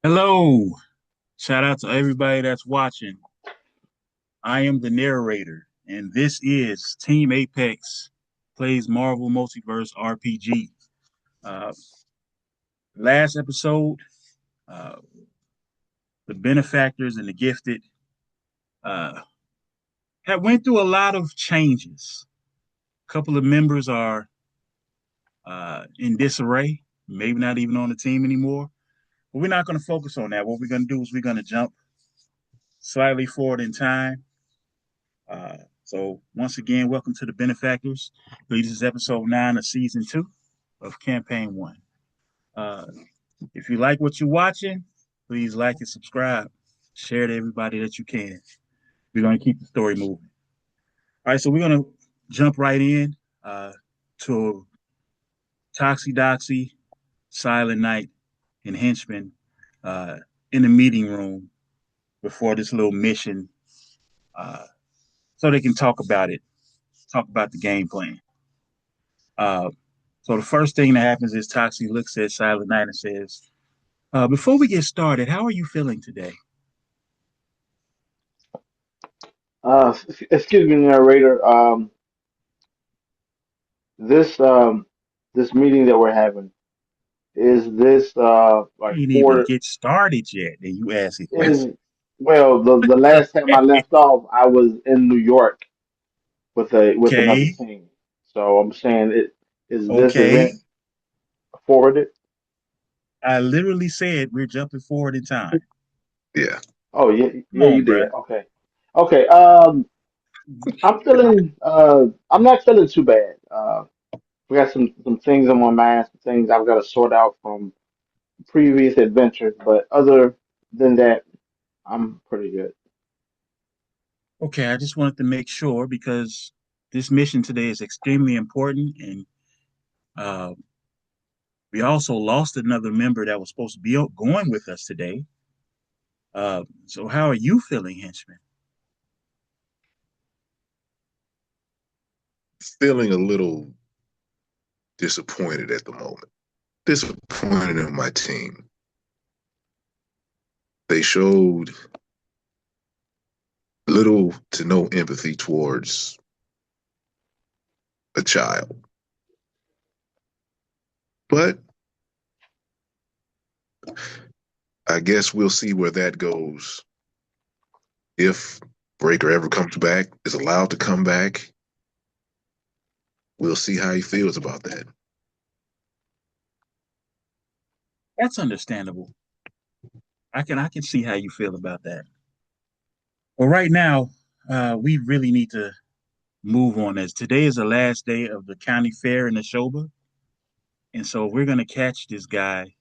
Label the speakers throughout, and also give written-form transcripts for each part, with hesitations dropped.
Speaker 1: Hello. Shout out to everybody that's watching. I am the narrator, and this is Team Apex plays Marvel Multiverse RPG. Uh, Last episode, uh, the Benefactors and the Gifted uh, have went through a lot of changes. A couple of members are in disarray, maybe not even on the team anymore. But we're not going to focus on that. What we're going to do is we're going to jump slightly forward in time. So once again, welcome to the Benefactors. This is episode 9 of season 2 of campaign 1. Uh, if you like what you're watching, please like and subscribe. Share to everybody that you can. We're going to keep the story moving. All right, so we're going to jump right in to Toxie Doxy, Silent Night, and Henchman uh, in the meeting room before this little mission uh, so they can talk about the game plan. Uh, so the first thing that happens is Toxie looks at Silent Night and says, "Before we get started, how are you feeling today?"
Speaker 2: Excuse me, narrator. This this meeting that we're having is this
Speaker 1: We
Speaker 2: like
Speaker 1: ain't even
Speaker 2: for
Speaker 1: get started yet, and you ask a
Speaker 2: is
Speaker 1: question.
Speaker 2: well the last time I left off I was in New York with another
Speaker 1: Okay,
Speaker 2: team. So I'm saying it is this
Speaker 1: okay.
Speaker 2: event forwarded?
Speaker 1: I literally said we're jumping forward in time.
Speaker 3: Yeah.
Speaker 2: Oh yeah,
Speaker 1: Come
Speaker 2: yeah you
Speaker 1: on,
Speaker 2: did.
Speaker 1: bruh.
Speaker 2: Okay. Okay. I'm not feeling too bad. We got some things on my mind, some things I've got to sort out from previous adventures, but other than that, I'm pretty good.
Speaker 1: Okay, I just wanted to make sure because this mission today is extremely important, and uh, we also lost another member that was supposed to be going with us today. So how are you feeling, henchman?
Speaker 3: Feeling a little disappointed at the moment. Disappointed in my team. They showed little to no empathy towards a child. But I guess we'll see where that goes. If Breaker ever comes back, is allowed to come back, we'll see how he feels about that.
Speaker 1: That's understandable. I can see how you feel about that. Well, right now, we really need to move on as today is the last day of the county fair in Neshoba. And so if we're gonna catch this guy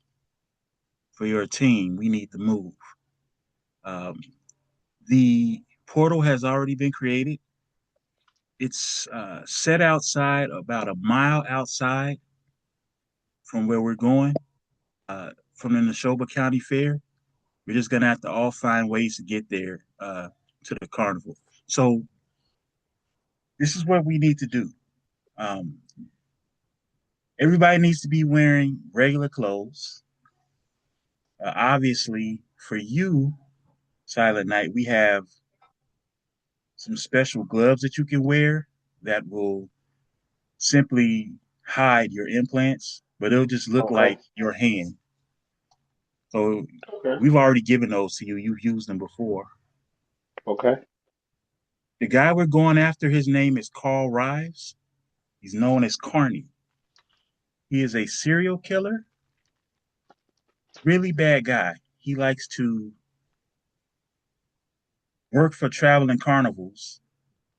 Speaker 1: for your team, we need to move. Um, the portal has already been created. It's set outside about a mile outside from where we're going, from the Neshoba County Fair. We're just gonna have to all find ways to get there to the carnival. So this is what we need to do. Um, Everybody needs to be wearing regular clothes. Obviously, for you, Silent Night, we have some special gloves that you can wear that will simply hide your implants, but it'll just look
Speaker 2: Okay.
Speaker 1: like your hand. So
Speaker 2: Okay.
Speaker 1: we've already given those to you. You've used them before.
Speaker 2: Okay.
Speaker 1: The guy we're going after, his name is Carl Rives. He's known as Carney. He is a serial killer, really bad guy. He likes to work for traveling carnivals,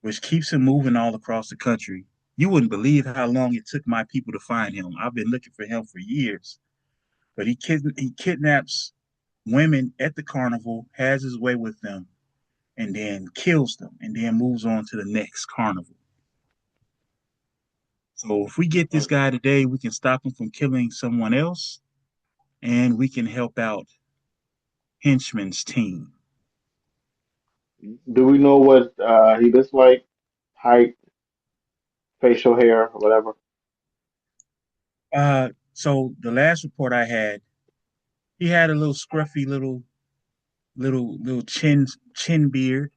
Speaker 1: which keeps him moving all across the country. You wouldn't believe how long it took my people to find him. I've been looking for him for years, but he kidnaps women at the carnival, has his way with them, and then kills them, and then moves on to the next carnival. So if we get this
Speaker 2: Mm.
Speaker 1: guy today, we can stop him from killing someone else, and we can help out Henchman's team.
Speaker 2: Do we know what he looks like? Height, facial hair, whatever.
Speaker 1: So the last report I had, He had a little scruffy little chin beard.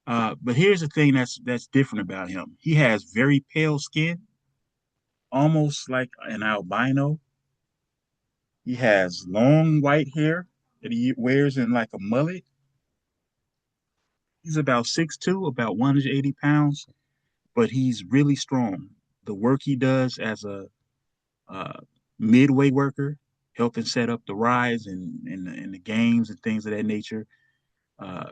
Speaker 1: But here's the thing that's different about him. He has very pale skin, almost like an albino. He has long white hair that he wears in like a mullet. He's about 6'2", about 180 pounds, but he's really strong. The work he does as a uh, midway worker, helping set up the rides and the games and things of that nature, uh,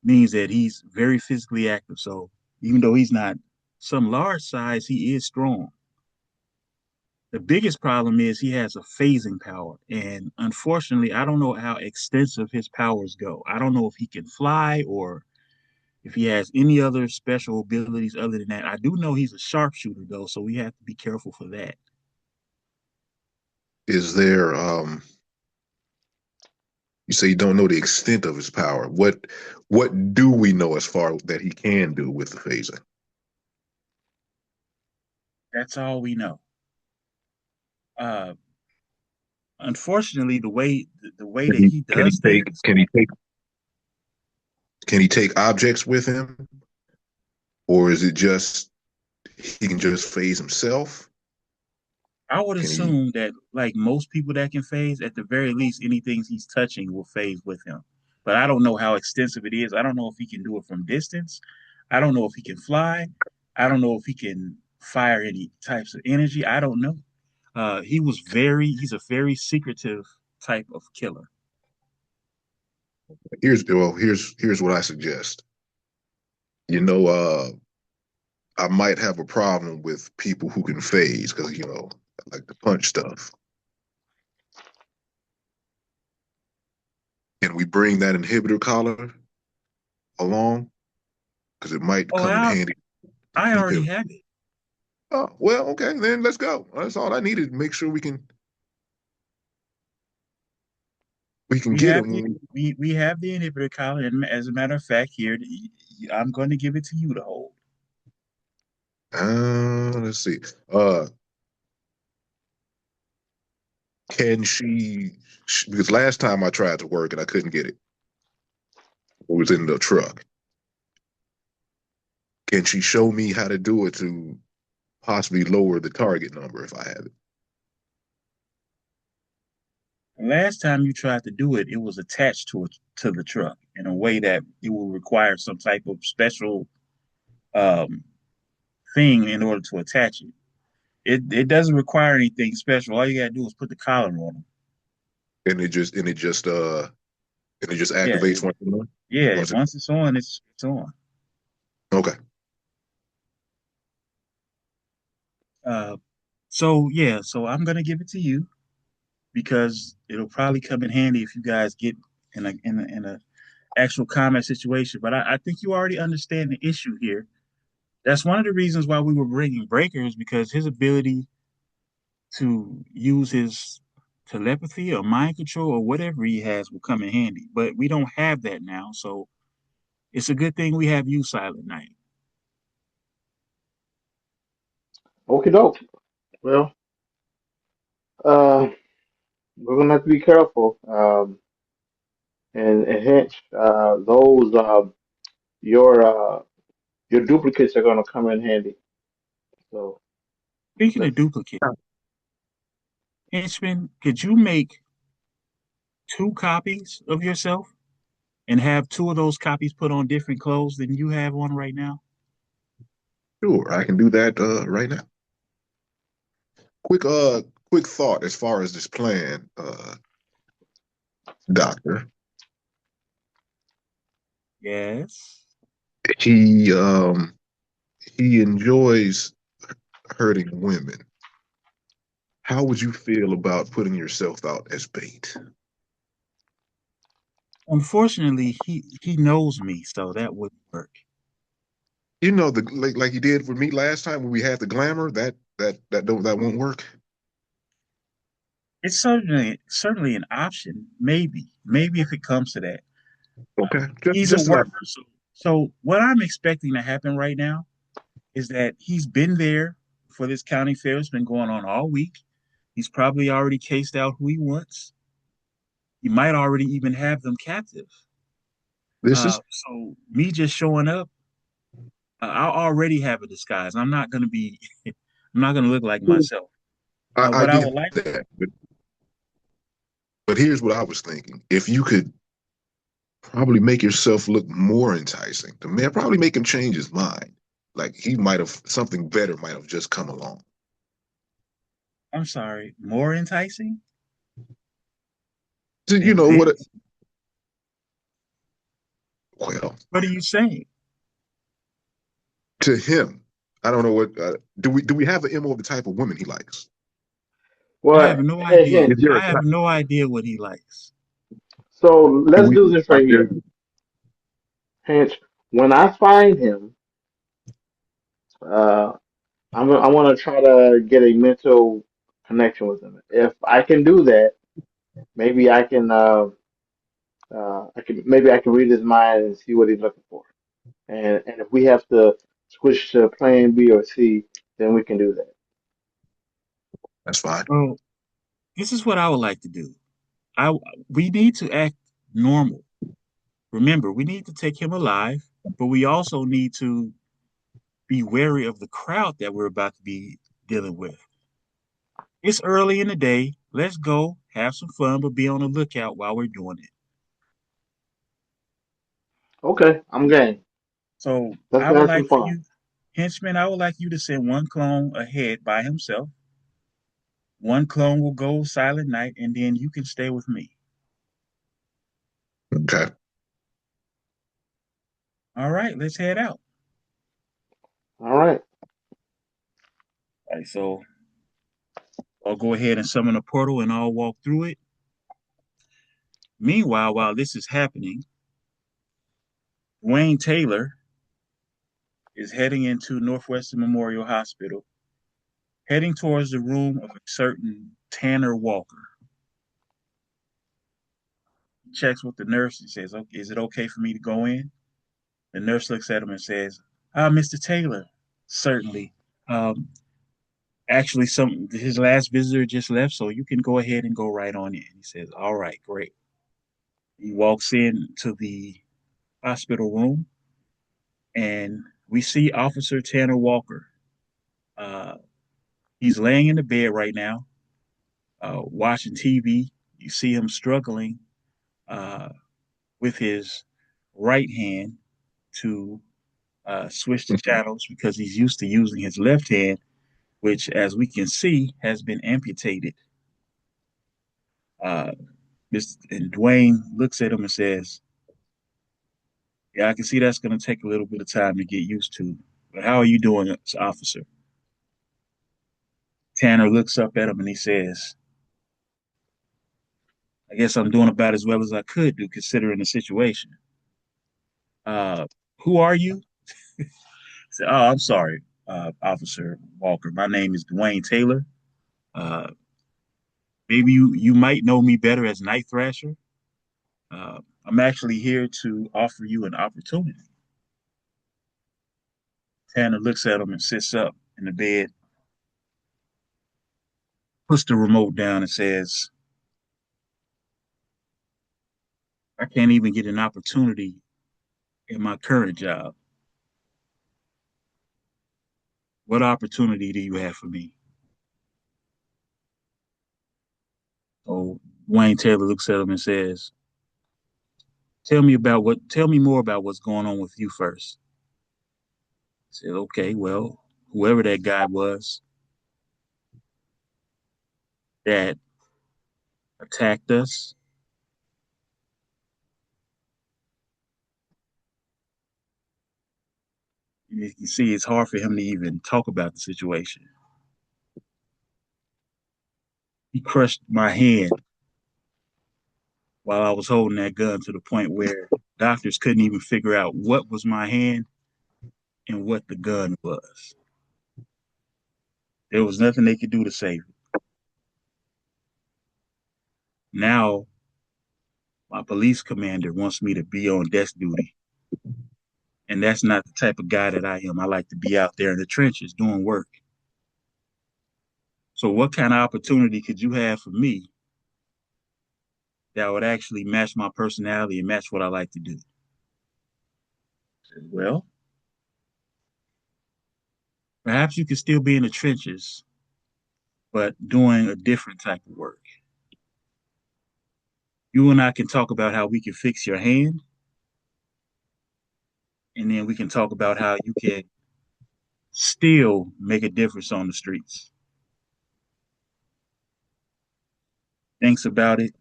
Speaker 1: means that he's very physically active. So even though he's not some large size, he is strong. The biggest problem is he has a phasing power. And unfortunately, I don't know how extensive his powers go. I don't know if he can fly or if he has any other special abilities other than that. I do know he's a sharpshooter, though, so we have to be careful for that.
Speaker 3: Is there you say you don't know the extent of his power. What do we know as far that he can do with the phasing?
Speaker 1: That's all we know. Uh, Unfortunately, the way that he
Speaker 3: Can he
Speaker 1: does
Speaker 3: take
Speaker 1: things,
Speaker 3: can he take objects with him? Or is it just he can just phase himself?
Speaker 1: I would
Speaker 3: Can he
Speaker 1: assume that like most people that can phase, at the very least, anything he's touching will phase with him. But I don't know how extensive it is. I don't know if he can do it from distance. I don't know if he can fly. I don't know if he can fire any types of energy. I don't know. He's a very secretive type of killer.
Speaker 3: here's what I suggest. You know, I might have a problem with people who can phase because I like to punch stuff. Can we bring that inhibitor collar along? Because it might
Speaker 1: Oh,
Speaker 3: come in handy to
Speaker 1: I
Speaker 3: keep
Speaker 1: already
Speaker 3: him.
Speaker 1: have it.
Speaker 3: Oh, well, okay, then let's go. That's all I needed to make sure we can
Speaker 1: We
Speaker 3: get
Speaker 1: have
Speaker 3: him.
Speaker 1: the we have the inhibitor collar, and as a matter of fact, here I'm going to give it to you to hold.
Speaker 3: Let's see. Uh, can because last time I tried to work and I couldn't get it. It was in the truck. Can she show me how to do it to possibly lower the target number if I have it?
Speaker 1: Last time you tried to do it, it was attached to the truck in a way that it will require some type of special um, thing in order to attach it. It doesn't require anything special. All you gotta do is put the collar on them.
Speaker 3: And it just
Speaker 1: Yeah,
Speaker 3: activates once a month.
Speaker 1: yeah.
Speaker 3: Once it
Speaker 1: Once it's on, it's on.
Speaker 3: Okay.
Speaker 1: Uh, so I'm gonna give it to you because it'll probably come in handy if you guys get in a actual combat situation. But I think you already understand the issue here. That's one of the reasons why we were bringing Breakers because his ability to use his telepathy or mind control or whatever he has will come in handy. But we don't have that now, so it's a good thing we have you, Silent Knight.
Speaker 2: Okay, doke. Well, uh, we're gonna have to be careful. And hence, those your your duplicates are gonna come in handy. So
Speaker 1: Speaking of
Speaker 2: let's.
Speaker 1: duplicate, Henchman, could you make two copies of yourself and have two of those copies put on different clothes than you have on right now?
Speaker 3: Sure, I can do that right now. Quick quick thought as far as this plan, Doctor.
Speaker 1: Yes.
Speaker 3: He he enjoys hurting women. How would you feel about putting yourself out as bait?
Speaker 1: Unfortunately, he knows me, so that wouldn't work.
Speaker 3: The like you did with me last time when we had the glamour, that won't work.
Speaker 1: It's certainly an option. Maybe if it comes to that.
Speaker 3: Okay. Just
Speaker 1: He's a
Speaker 3: just an
Speaker 1: worker. So what I'm expecting to happen right now is that he's been there for this county fair. It's been going on all week. He's probably already cased out who he wants. He might already even have them captive.
Speaker 3: This is
Speaker 1: So me just showing up, I'll already have a disguise. I'm not gonna be, I'm not gonna look like myself.
Speaker 3: I
Speaker 1: What I
Speaker 3: get
Speaker 1: would like,
Speaker 3: that, but here's what I was thinking: if you could probably make yourself look more enticing, the man probably make him change his mind. Like he might have something better might have just come along.
Speaker 1: I'm sorry, more enticing
Speaker 3: So, you
Speaker 1: than
Speaker 3: know what?
Speaker 1: this?
Speaker 3: Well,
Speaker 1: What are you saying?
Speaker 3: to him, I don't know what. Do we have an MO of the type of women he likes?
Speaker 1: I have
Speaker 2: Well,
Speaker 1: no
Speaker 2: hey,
Speaker 1: idea.
Speaker 3: Is
Speaker 2: Hinge.
Speaker 3: there a
Speaker 1: I have
Speaker 3: type?
Speaker 1: no idea what he likes.
Speaker 2: So
Speaker 3: Do
Speaker 2: let's
Speaker 3: we
Speaker 2: do this
Speaker 3: out
Speaker 2: right
Speaker 3: there?
Speaker 2: here. Hinge. When I find him, uh, I want to try to get a mental connection with him. If I can do that, maybe I can read his mind and see what he's looking for. And if we have to switch to plan B or C, then we can do that.
Speaker 3: That's fine.
Speaker 1: Well, this is what I would like to do. I We need to act normal. Remember, we need to take him alive, but we also need to be wary of the crowd that we're about to be dealing with. It's early in the day. Let's go have some fun, but be on the lookout while we're doing it.
Speaker 2: Okay, I'm game.
Speaker 1: So
Speaker 2: Let's
Speaker 1: I would
Speaker 2: have some
Speaker 1: like for
Speaker 2: fun.
Speaker 1: you, henchman, I would like you to send one clone ahead by himself. One clone will go silent night, and then you can stay with me.
Speaker 3: Okay.
Speaker 1: All right, let's head out.
Speaker 2: All right.
Speaker 1: All right, so I'll go ahead and summon a portal and I'll walk through it. Meanwhile, while this is happening, Wayne Taylor is heading into Northwestern Memorial Hospital, heading towards the room of a certain Tanner Walker. He checks with the nurse and says, "Okay, is it okay for me to go in?" The nurse looks at him and says, Mr. Taylor, certainly. Um, Actually, some his last visitor just left, so you can go ahead and go right on in." He says, "All right, great." He walks in to the hospital room, and we see Officer Tanner Walker. Uh, he's laying in the bed right now, watching TV. You see him struggling uh, with his right hand to switch the channels because he's used to using his left hand, which, as we can see, has been amputated. Uh, and Dwayne looks at him and says, "Yeah, I can see that's going to take a little bit of time to get used to. But how are you doing, officer?" Tanner looks up at him and he says, "I guess I'm doing about as well as I could do considering the situation. Uh, who are you?" I said, "Oh, I'm sorry, Officer Walker. My name is Dwayne Taylor. Uh, Maybe you might know me better as Night Thrasher. I'm actually here to offer you an opportunity." Tanner looks at him and sits up in the bed, puts the remote down, and says, "I can't even get an opportunity in my current job. What opportunity do you have for me?" So Wayne Taylor looks at him and says, Tell me more about what's going on with you first." I said, "Okay, well, whoever that guy was that attacked us, you can see it's hard for him to even talk about the situation. He crushed my hand while I was holding that gun to the point where doctors couldn't even figure out what was my hand and what the gun was. There was nothing they could do to save it. Now, my police commander wants me to be on desk duty, and that's not the type of guy that I am. I like to be out there in the trenches doing work. So, what kind of opportunity could you have for me that would actually match my personality and match what I like to do. I said, well, perhaps you could still be in the trenches, but doing a different type of work. You and I can talk about how we can fix your hand, and then we can talk about how you can still make a difference on the streets. Thinks about it.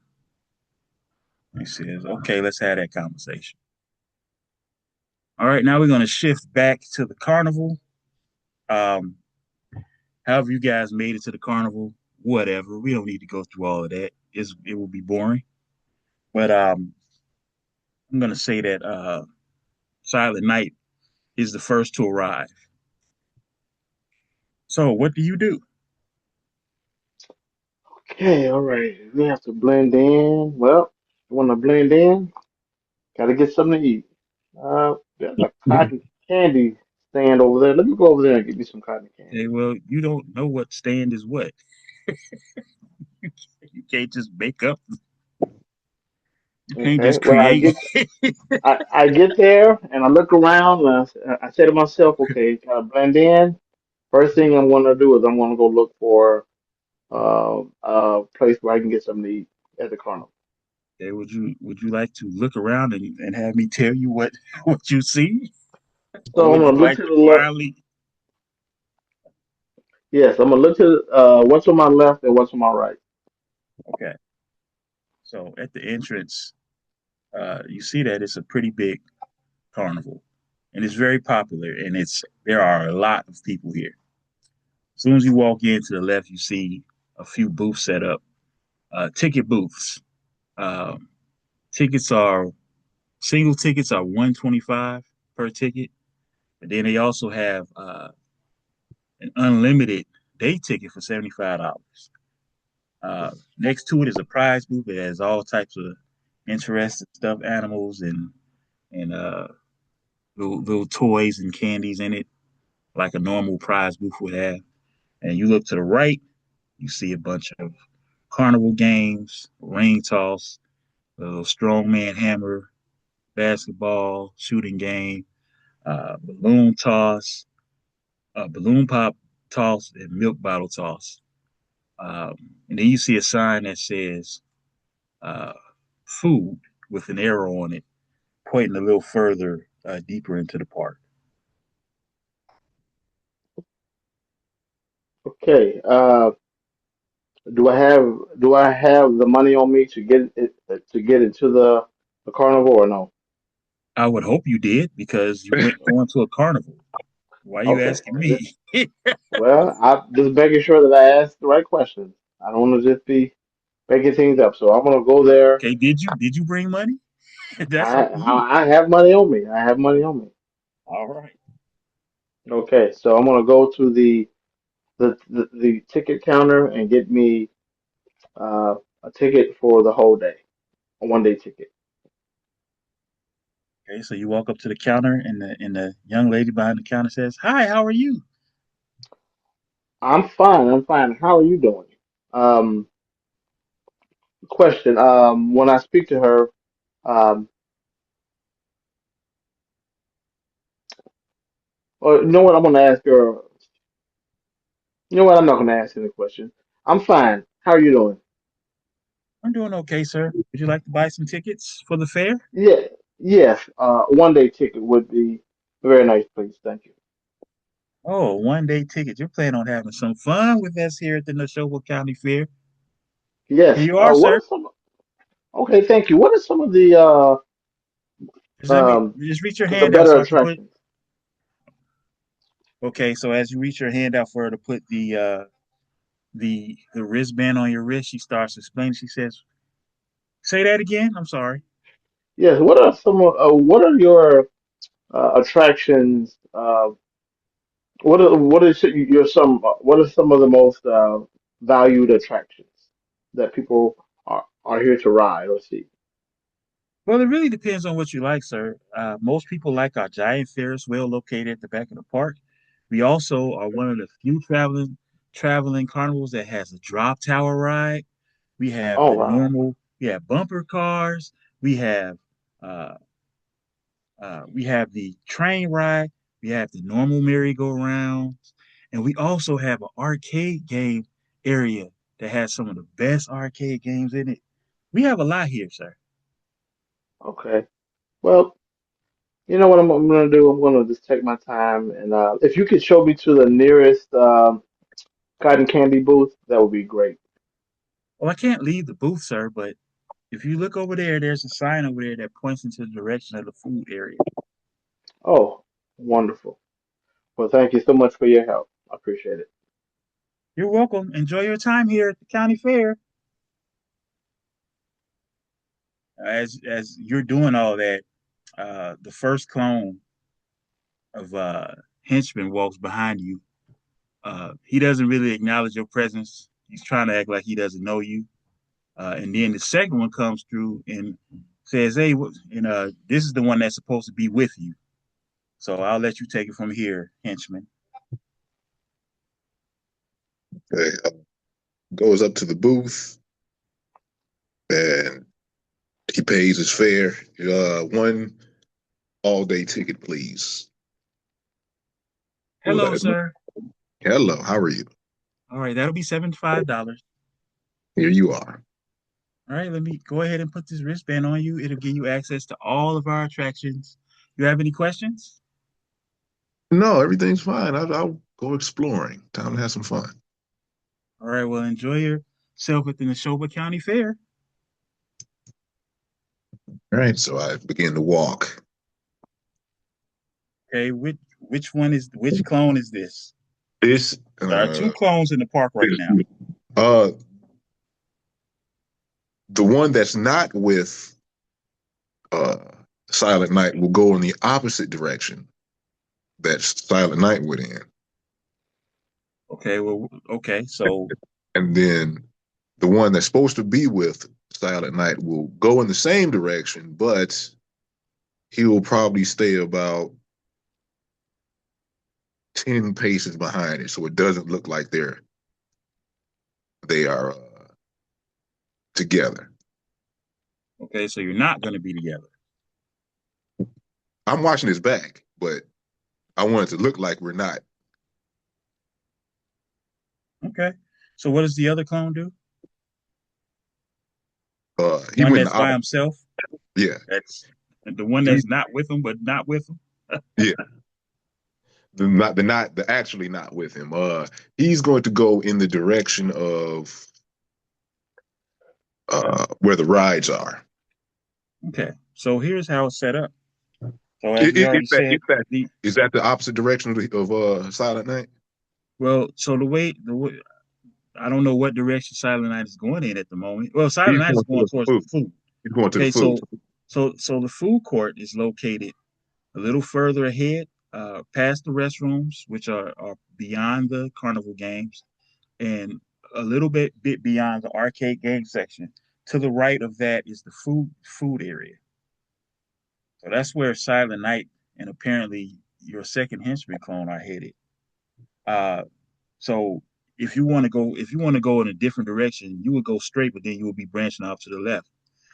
Speaker 1: He says, okay, let's have that conversation. All right, now we're going to shift back to the carnival. Um, However, you guys made it to the carnival, whatever. We don't need to go through all of that. It will be boring. But I'm going to say that Silent Night is the first to arrive. So, what do you do?
Speaker 2: Okay, all right. We have to blend in. Well, you want to blend in? Got to get something to eat. There's a cotton candy stand over there. Let me go over there and get me some cotton
Speaker 1: Okay,
Speaker 2: candy.
Speaker 1: well, you don't know what stand is what. You can't just make up. You can't
Speaker 2: Okay.
Speaker 1: just
Speaker 2: Well,
Speaker 1: create.
Speaker 2: I get there and I look around and I say to myself, okay, gotta blend in. First thing I'm gonna do is I'm gonna go look for a place where I can get something to eat at the carnival.
Speaker 1: Okay, would you like to look around and have me tell you what what you see, or
Speaker 2: So I'm
Speaker 1: would you
Speaker 2: gonna look
Speaker 1: like
Speaker 2: to
Speaker 1: to
Speaker 2: the left.
Speaker 1: quietly?
Speaker 2: Yes, I'm gonna look to what's on my left and what's on my right.
Speaker 1: Okay, so at the entrance, you see that it's a pretty big carnival, and it's very popular, and it's there are a lot of people here. As soon as you walk in to the left, you see a few booths set up, ticket booths. Um, tickets are Single tickets are 125 per ticket, but then they also have an unlimited day ticket for $75. Next to it is a prize booth that has all types of interesting stuffed animals and little toys and candies in it, like a normal prize booth would have. And you look to the right, you see a bunch of carnival games, ring toss, a little strongman hammer, basketball, shooting game, balloon toss, balloon pop toss, and milk bottle toss. Um, and then you see a sign that says uh, food with an arrow on it, pointing a little further deeper into the park.
Speaker 2: Okay. Do I have the money on me to get into the carnival or no?
Speaker 1: I would hope you did because you went going to a carnival. Why are you
Speaker 2: Okay.
Speaker 1: asking me?
Speaker 2: Well, I'm just making sure that I ask the right questions. I don't want to just be making things up. So I'm gonna go there.
Speaker 1: Okay, did you bring money? That's
Speaker 2: I
Speaker 1: up to you.
Speaker 2: I, I have money on me. I have money on me.
Speaker 1: All right.
Speaker 2: Okay, so I'm gonna go to the ticket counter and get me a ticket for the whole day, a 1 day ticket.
Speaker 1: Okay, so you walk up to the counter, and the young lady behind the counter says, "Hi, how are you?"
Speaker 2: I'm fine. I'm fine. How are you doing? Um, question. When I speak to her, um, or you know what? I'm gonna ask her. You know what? I'm not gonna ask any question. I'm fine. How are you doing?
Speaker 1: I'm doing okay, sir. Would you like to buy some tickets for the fair?
Speaker 2: Yeah, yes. 1 day ticket would be very nice, please. Thank you.
Speaker 1: Oh, 1 day ticket. You're planning on having some fun with us here at the Neshoba County Fair. Here
Speaker 2: Yes.
Speaker 1: you are,
Speaker 2: What
Speaker 1: sir.
Speaker 2: are some? Okay, thank you. What are some of
Speaker 1: Just let me
Speaker 2: um
Speaker 1: just reach your
Speaker 2: the
Speaker 1: hand out
Speaker 2: better
Speaker 1: so I can put.
Speaker 2: attractions?
Speaker 1: Okay, so as you reach your hand out for her to put the wristband on your wrist, she starts explaining. She says, "Say that again." I'm sorry.
Speaker 2: Yes. What are what are your attractions? What are some of the most valued attractions that people are here to ride or see?
Speaker 1: Well, it really depends on what you like, sir. Most people like our giant Ferris wheel located at the back of the park. We also are one of the few traveling carnivals that has a drop tower ride. We have
Speaker 2: Oh
Speaker 1: the
Speaker 2: wow.
Speaker 1: normal We have bumper cars. We have uh, we have the train ride. We have the normal merry-go-rounds, and we also have an arcade game area that has some of the best arcade games in it. We have a lot here, sir.
Speaker 2: Okay. Well, you know what I'm gonna do? I'm gonna just take my time and if you could show me to the nearest cotton candy booth, that would be great.
Speaker 1: Well, I can't leave the booth, sir, but if you look over there, there's a sign over there that points into the direction of the food area.
Speaker 2: Oh, wonderful. Well, thank you so much for your help. I appreciate it.
Speaker 1: You're welcome. Enjoy your time here at the county fair. As you're doing all that, the first clone of henchman walks behind you. He doesn't really acknowledge your presence. He's trying to act like he doesn't know you. And then the second one comes through and says, "Hey, and this is the one that's supposed to be with you. So I'll let you take it from here, henchman."
Speaker 3: Okay, goes up to the booth and he pays his fare. One all day ticket, please. We'll let
Speaker 1: Hello,
Speaker 3: him know.
Speaker 1: sir.
Speaker 3: Hello, how are you?
Speaker 1: All right, that'll be $75.
Speaker 3: Here you are.
Speaker 1: All right, let me go ahead and put this wristband on you. It'll give you access to all of our attractions. You have any questions?
Speaker 3: No, everything's fine. I'll go exploring. Time to have some fun.
Speaker 1: All right, well, enjoy yourself at the Neshoba County Fair.
Speaker 3: All right, so I begin to walk.
Speaker 1: Okay, which clone is this?
Speaker 3: This,
Speaker 1: There are two clones in the park right now.
Speaker 3: uh, the one that's not with uh Silent Night will go in the opposite direction that Silent Night went in,
Speaker 1: Okay, well, okay, so
Speaker 3: and then the one that's supposed to be with Silent Night will go in the same direction, but he will probably stay about 10 paces behind it, so it doesn't look like they are together.
Speaker 1: okay, so you're not going to be together.
Speaker 3: I'm watching his back, but I want it to look like we're not.
Speaker 1: Okay, so what does the other clone do?
Speaker 3: He
Speaker 1: One
Speaker 3: went in
Speaker 1: that's
Speaker 3: the
Speaker 1: by
Speaker 3: opposite.
Speaker 1: himself.
Speaker 3: Yeah,
Speaker 1: That's the one
Speaker 3: he
Speaker 1: that's not with him, but not with him.
Speaker 3: yeah. The actually not with him. He's going to go in the direction of where the rides are.
Speaker 1: Okay, so here's how it's set up. So as
Speaker 3: Is,
Speaker 1: we
Speaker 3: is
Speaker 1: already
Speaker 3: that
Speaker 1: said, the
Speaker 3: is that the opposite direction of Silent Night?
Speaker 1: well, so the way I don't know what direction Silent Night is going in at the moment. Well, Silent
Speaker 3: He's
Speaker 1: Night is
Speaker 3: going
Speaker 1: going
Speaker 3: towards the
Speaker 1: towards the
Speaker 3: food.
Speaker 1: food.
Speaker 3: He's going to the
Speaker 1: Okay,
Speaker 3: food.
Speaker 1: so the food court is located a little further ahead, past the restrooms, which are beyond the carnival games, and a little bit beyond the arcade game section. To the right of that is the food area. So that's where Silent Night and apparently your second henchman clone are headed. Uh, so if you want to go in a different direction, you would go straight, but then you would be branching off to the left.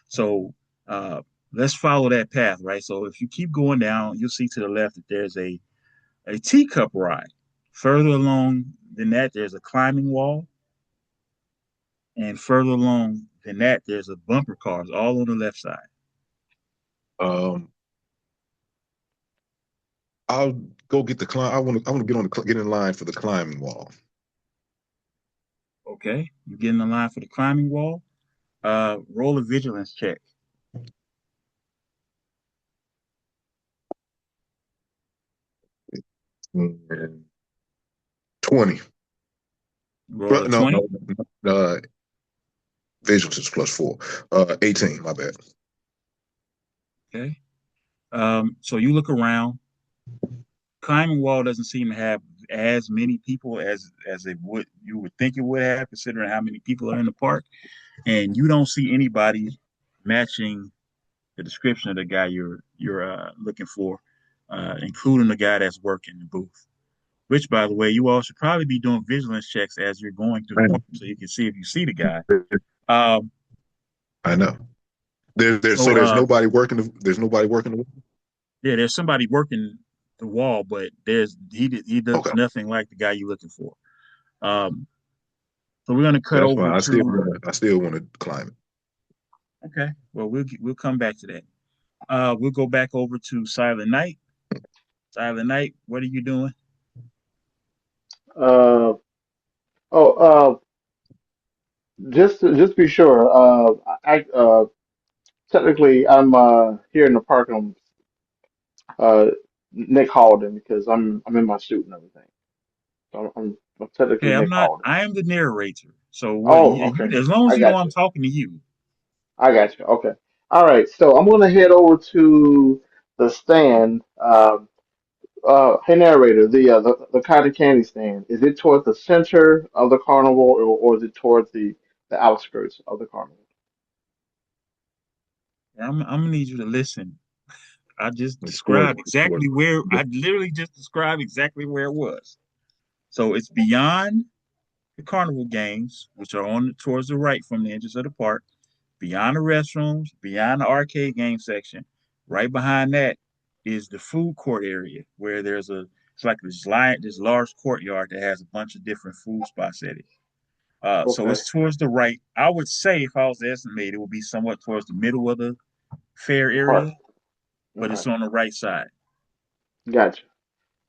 Speaker 1: So uh, let's follow that path, right? So if you keep going down, you'll see to the left that there's a teacup ride. Further along than that, there's a climbing wall, and further along than that, there's a bumper cars all on the left side.
Speaker 3: Um, I'll go get the climb. I want to get in line for the climbing wall.
Speaker 1: Okay, you get in the line for the climbing wall. Roll a vigilance check.
Speaker 3: And 20.
Speaker 1: Roll
Speaker 3: Well,
Speaker 1: a
Speaker 3: no,
Speaker 1: 20.
Speaker 3: no. Vigilance is plus 4. 18. My bad.
Speaker 1: Okay. So you look around. Climbing wall doesn't seem to have as many people as it would you would think it would have, considering how many people are in the park. And you don't see anybody matching the description of the guy you're looking for, including the guy that's working the booth. Which, by the way, you all should probably be doing vigilance checks as you're going through the park, so you can see if you see the guy. Um,
Speaker 3: I know. So
Speaker 1: So
Speaker 3: there's nobody working. There's nobody working.
Speaker 1: yeah, there's somebody working the wall, but he
Speaker 3: Okay,
Speaker 1: looks nothing like the guy you're looking for. Um, so we're gonna cut
Speaker 3: that's
Speaker 1: over
Speaker 3: fine.
Speaker 1: to
Speaker 3: I still want to climb it.
Speaker 1: okay. Well, we'll come back to that. We'll go back over to Silent Night. Silent Night, what are you doing?
Speaker 2: Uh, oh, just be sure. Technically I'm here in the park. I'm uh Nick Halden because I'm in my suit and everything. So I'm technically
Speaker 1: Okay, I'm
Speaker 2: Nick
Speaker 1: not.
Speaker 2: Halden.
Speaker 1: I am the narrator. So what?
Speaker 2: Oh, okay.
Speaker 1: As long as
Speaker 2: I
Speaker 1: you know
Speaker 2: got
Speaker 1: I'm
Speaker 2: you.
Speaker 1: talking to you.
Speaker 2: I got you. Okay. All right. So I'm gonna head over to the stand. Hey narrator, the cotton candy stand. Is it towards the center of the carnival, or is it towards the outskirts of the carnival?
Speaker 1: I'm gonna need you to listen. I just
Speaker 3: It's towards,
Speaker 1: described
Speaker 3: it's towards
Speaker 1: exactly where. I literally just described exactly where it was. So it's beyond the carnival games, which are on towards the right from the entrance of the park, beyond the restrooms, beyond the arcade game section. Right behind that is the food court area where there's a it's like this large courtyard that has a bunch of different food spots at it. So
Speaker 2: Okay.
Speaker 1: it's towards the right. I would say if I was to estimate, it would be somewhat towards the middle of the fair
Speaker 2: The park.
Speaker 1: area,
Speaker 2: All
Speaker 1: but it's
Speaker 2: right.
Speaker 1: on the right side.
Speaker 2: Gotcha.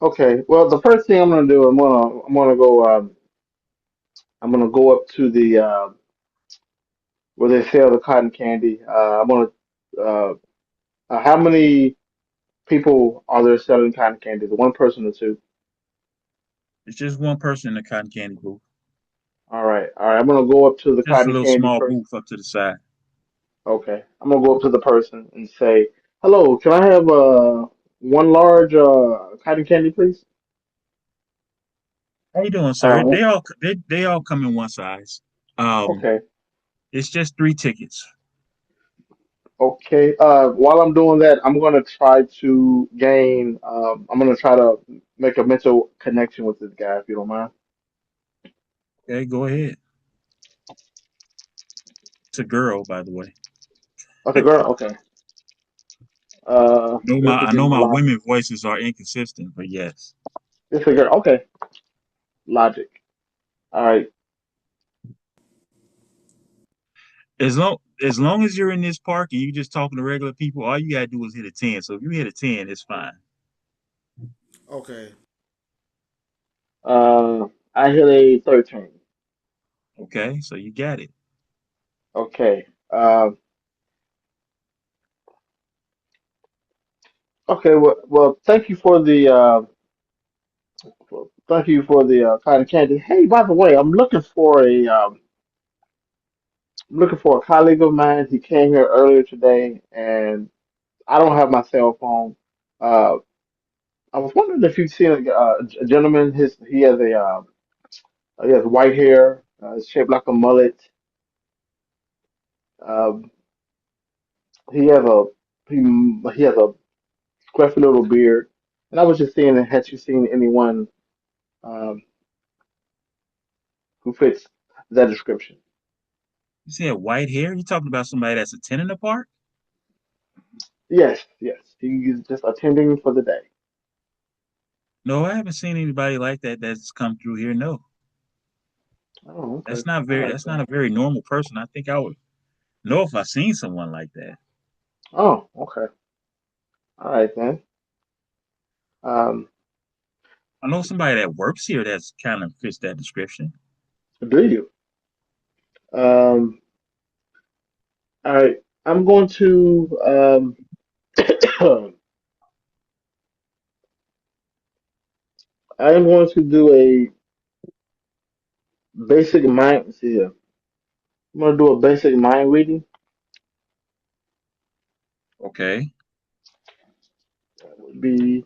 Speaker 2: Okay. Well, the first thing I'm gonna do, I'm gonna go up to the where they sell the cotton candy. I'm gonna uh, how many people are there selling cotton candy? The one person or two?
Speaker 1: It's just one person in the cotton candy booth.
Speaker 2: All right. All right. I'm gonna go up to the
Speaker 1: Just a
Speaker 2: cotton
Speaker 1: little
Speaker 2: candy
Speaker 1: small
Speaker 2: person.
Speaker 1: booth up to the side.
Speaker 2: Okay. I'm gonna go up to the person and say, "Hello, can I have one large cotton candy, please?"
Speaker 1: How you doing, sir?
Speaker 2: Uh,
Speaker 1: They all come in one size. Um,
Speaker 2: okay.
Speaker 1: it's just 3 tickets.
Speaker 2: Okay. While I'm doing that, I'm gonna try to gain. I'm gonna try to make a mental connection with this guy, if you don't mind.
Speaker 1: Okay, go ahead. It's a girl, by the way.
Speaker 2: Okay, girl. Okay. Let me
Speaker 1: I
Speaker 2: get
Speaker 1: know
Speaker 2: my
Speaker 1: my
Speaker 2: logic.
Speaker 1: women voices are inconsistent, but yes.
Speaker 2: It's a girl. Okay. Logic. All right.
Speaker 1: As long as you're in this park and you just talking to regular people, all you gotta do is hit a 10. So if you hit a 10, it's fine.
Speaker 4: Okay.
Speaker 2: I hit a 13.
Speaker 1: Okay, so you got it.
Speaker 2: Okay. Okay. Well, thank you for the cotton candy. Hey, by the way, I'm looking for a colleague of mine. He came here earlier today, and I don't have my cell phone. Uh, I was wondering if you've seen a gentleman. He has white hair. It's shaped like a mullet. Um, he has a he has a scruffy little beard. And I was just seeing, had you seen anyone um, who fits that description?
Speaker 1: You said white hair? You talking about somebody that's attending the park?
Speaker 2: Yes, yes. He's just attending for the day.
Speaker 1: No, I haven't seen anybody like that that's come through here. No.
Speaker 2: Oh, okay. All right
Speaker 1: That's not
Speaker 2: then.
Speaker 1: a very normal person. I think I would know if I seen someone like that.
Speaker 2: Oh, okay. All right then. Um,
Speaker 1: I know somebody that works here that's kind of fits that description.
Speaker 2: do you? Um, all right. I'm going to I am going to do a basic mind. Let's see here. I'm going to do a basic mind reading.
Speaker 1: Okay.
Speaker 2: That would be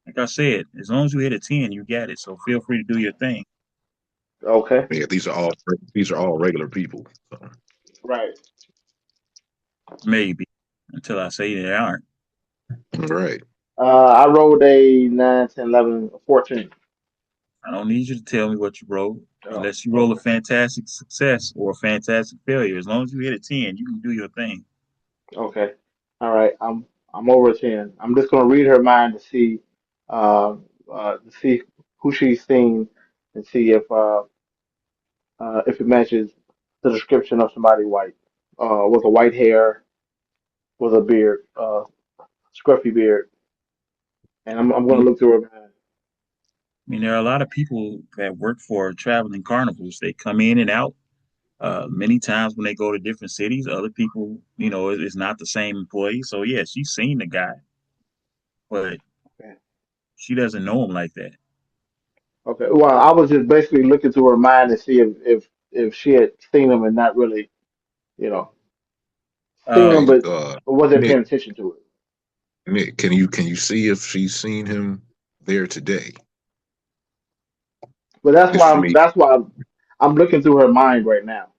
Speaker 1: Like I said, as long as you hit a 10, you got it. So feel free to do your thing.
Speaker 2: okay.
Speaker 3: Yeah, these are all regular people. So,
Speaker 2: Right.
Speaker 1: Maybe. Until I say they aren't.
Speaker 3: all right.
Speaker 2: I rolled a 9, 10, 11, 14.
Speaker 1: I don't need you to tell me what you roll
Speaker 2: Oh,
Speaker 1: unless you roll a
Speaker 2: okay.
Speaker 1: fantastic success or a fantastic failure. As long as you hit a 10, you can do your thing.
Speaker 2: Okay. All right. I'm over 10. I'm just gonna read her mind uh, to see who she's seen and see if it matches the description of somebody white, with a white hair, with a beard, scruffy beard, and I'm
Speaker 1: I
Speaker 2: gonna
Speaker 1: mean,
Speaker 2: look through her mind.
Speaker 1: there are a lot of people that work for traveling carnivals. They come in and out. Many times when they go to different cities, other people, it's not the same employee. So yeah, she's seen the guy, but
Speaker 2: Okay.
Speaker 1: she doesn't know him like that.
Speaker 2: Okay. Well, I was just basically looking through her mind to see if she had seen him and not really, you know, seen him,
Speaker 1: Uh,
Speaker 3: Hey,
Speaker 2: but wasn't
Speaker 3: Nick,
Speaker 2: paying attention to it.
Speaker 3: Nick, can you see if she's seen him there today?
Speaker 2: But
Speaker 3: Just for me.
Speaker 2: that's why I'm looking through her mind right now.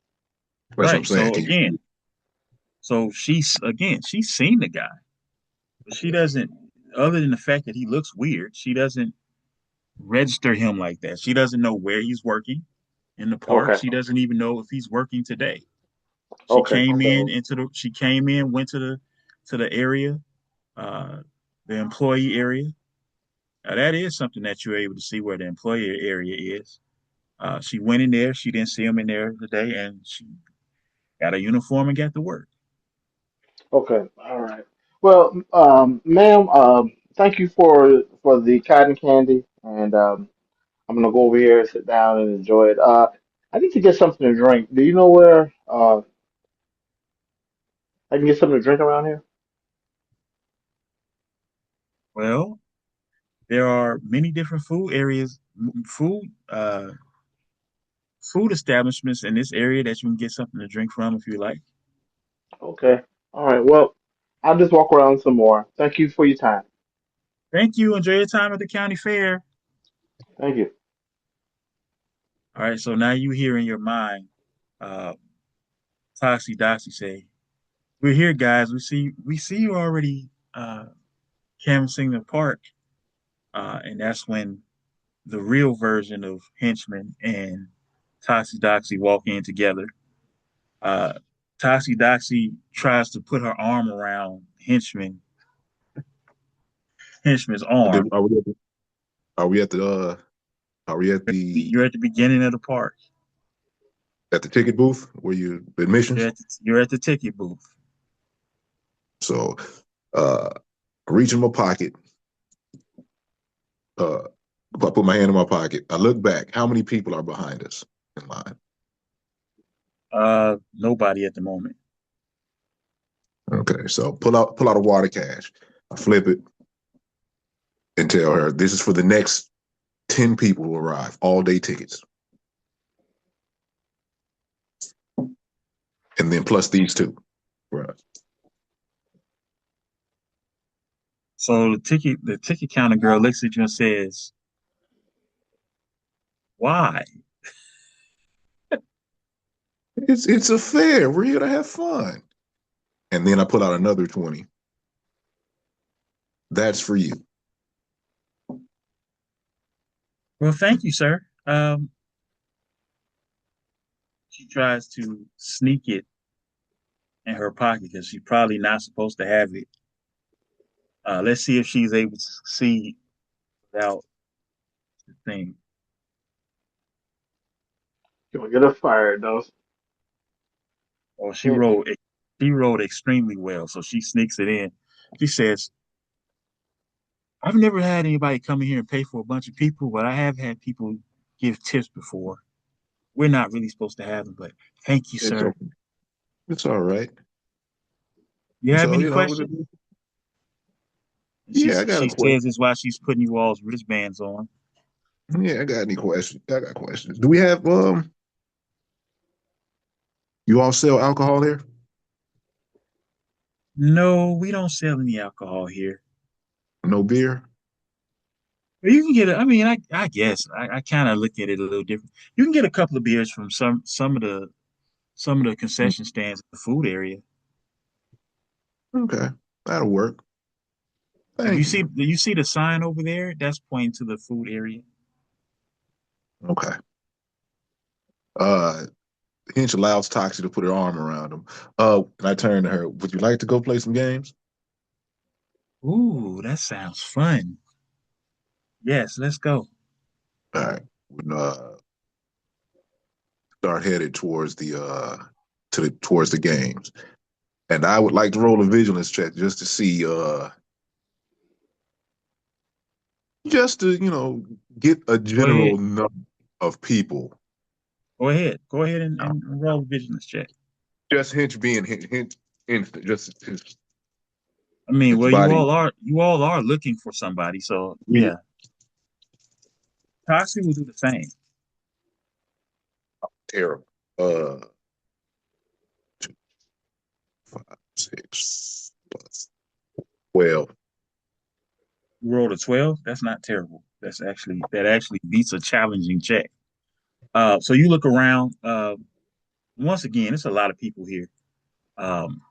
Speaker 3: That's what I'm
Speaker 1: right.
Speaker 3: saying.
Speaker 1: So
Speaker 3: Can you
Speaker 1: again,
Speaker 3: see?
Speaker 1: she's seen the guy, but she doesn't. Other than the fact that he looks weird, she doesn't register him like that. She doesn't know where he's working in the park.
Speaker 2: Okay.
Speaker 1: She doesn't even know if he's working today.
Speaker 2: Okay.
Speaker 1: She came in, went to the area, uh, the employee area. That is something that you're able to see where the employee area is. She went in there. She didn't see him in there today, and she got a uniform and got to work.
Speaker 2: Okay. All right. Well, ma'am, thank you for the cotton candy, and I'm gonna go over here and sit down and enjoy it. I need to get something to drink. Do you know where I can get something to drink around here?
Speaker 1: Well, there are many different food areas, food establishments in this area that you can get something to drink from if you like.
Speaker 2: Okay. All right. Well, I'll just walk around some more. Thank you for your time.
Speaker 1: Thank you. Enjoy your time at the county fair.
Speaker 2: Thank you.
Speaker 1: All right, so now you hear in your mind, uh, Toxie Doxy say, "We're here, guys. We see you already canvassing the park." And that's when the real version of Henchman and Toxie Doxy walk in together. Uh, Toxie Doxy tries to put her arm around Henchman's arm.
Speaker 3: Are we at the, are we at the are we
Speaker 1: You're at the beginning of the park.
Speaker 3: at the ticket booth where you admissions?
Speaker 1: You're at the ticket booth.
Speaker 3: So uh I reach in my pocket, uh I put my hand in my pocket. I look back. How many people are behind us in line?
Speaker 1: Nobody at the moment.
Speaker 3: Okay, so pull out a water cash. I flip it and tell her this is for the next 10 people who arrive, all day tickets. And then plus these two. Right.
Speaker 1: So the ticket counter girl looks at you and says, "Why?"
Speaker 3: It's a fair. We're here to have fun. And then I pull out another 20. That's for you.
Speaker 1: Well, thank you, sir. She tries to sneak it in her pocket because she's probably not supposed to have it. Let's see if she's able to succeed without the thing.
Speaker 2: You want to get us fired, though.
Speaker 1: Or
Speaker 2: Henchman.
Speaker 1: she rolled extremely well, so she sneaks it in. She says, "I've never had anybody come in here and pay for a bunch of people, but I have had people give tips before. We're not really supposed to have them, but thank you,
Speaker 3: It's
Speaker 1: sir.
Speaker 3: okay. It's all right.
Speaker 1: You have
Speaker 3: So,
Speaker 1: any questions?" And
Speaker 3: yeah, I got a
Speaker 1: she
Speaker 3: question.
Speaker 1: says it's why she's putting you all's wristbands on.
Speaker 3: Yeah, I got any questions? I got questions. Do we have you all sell alcohol there?
Speaker 1: No, we don't sell any alcohol here.
Speaker 3: No beer?
Speaker 1: But you can get I mean, I guess I kind of look at it a little different. You can get a couple of beers from some of the concession stands in the food area.
Speaker 3: Okay. That'll work.
Speaker 1: If you
Speaker 3: Thank you.
Speaker 1: see, do you see the sign over there? That's pointing to the food area.
Speaker 3: Okay. Uh, Hinch allows Toxie to put her arm around him. And I turn to her. Would you like to go play some games?
Speaker 1: Ooh, that sounds fun. Yes, let's go.
Speaker 3: All right. We start headed towards the games, and I would like to roll a vigilance check just to see, just to get a
Speaker 1: Go ahead.
Speaker 3: general number of people.
Speaker 1: Go ahead. Go ahead and roll a vigilance check.
Speaker 3: Just Hinch being Hinch instant, just
Speaker 1: I mean,
Speaker 3: his
Speaker 1: well,
Speaker 3: body.
Speaker 1: you all are looking for somebody, so
Speaker 3: Yeah.
Speaker 1: yeah. Toxie will do the same.
Speaker 3: Terrible. Uh, 5, 6 plus 12.
Speaker 1: You rolled a 12. That's not terrible. That actually beats a challenging check. So you look around. Once again, it's a lot of people here. Um,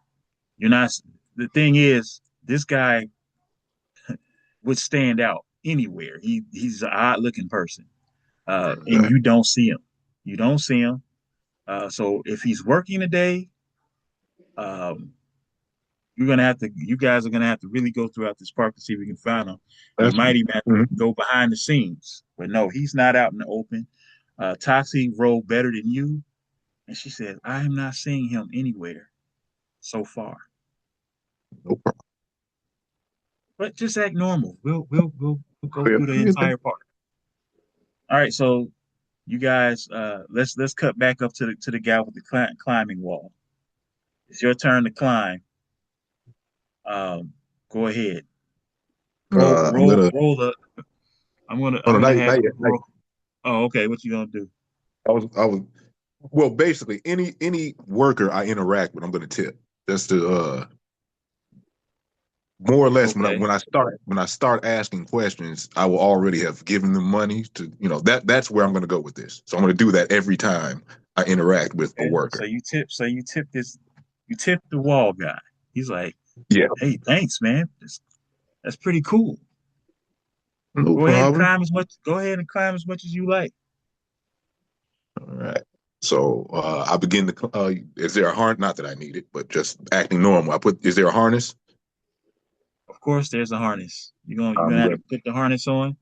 Speaker 1: you're not. The thing is, this guy would stand out anywhere. He's an odd looking person, and
Speaker 3: Okay.
Speaker 1: you don't see him. You don't see him. So if he's working today, um, you guys are gonna have to really go throughout this park to see if we can find him. You
Speaker 3: That's
Speaker 1: might even have to
Speaker 3: mhm.
Speaker 1: go behind the scenes, but no, he's not out in the open. Toxie rolled better than you, and she said, "I am not seeing him anywhere so far."
Speaker 3: No problem.
Speaker 1: But just act normal. We'll go
Speaker 3: Yeah,
Speaker 1: through the
Speaker 3: yeah,
Speaker 1: entire park. All right, so you guys, let's cut back up to the guy with the climbing wall. It's your turn to climb. Um, Go ahead.
Speaker 3: I'm gonna.
Speaker 1: Roll the.
Speaker 3: Oh
Speaker 1: I'm
Speaker 3: no,
Speaker 1: gonna
Speaker 3: not,
Speaker 1: have
Speaker 3: not
Speaker 1: you
Speaker 3: yet. Not
Speaker 1: roll.
Speaker 3: yet.
Speaker 1: Oh, okay. What you gonna do?
Speaker 3: I was. Well, basically, any worker I interact with, I'm gonna tip. Just to more or less
Speaker 1: Okay.
Speaker 3: when I start asking questions, I will already have given them money to that's where I'm going to go with this. So I'm going to do that every time I interact with a
Speaker 1: Okay.
Speaker 3: worker.
Speaker 1: So you tip this. You tip the wall guy. He's like,
Speaker 3: Yeah,
Speaker 1: "Hey, thanks, man. That's pretty cool.
Speaker 3: no problem.
Speaker 1: Go ahead and climb as much as you like."
Speaker 3: All right. So I begin to. Is there a harness? Not that I need it, but just acting normal. I put. Is there a harness?
Speaker 1: Of course, there's a harness. You're
Speaker 3: I'm
Speaker 1: gonna have
Speaker 3: good.
Speaker 1: to put the harness on,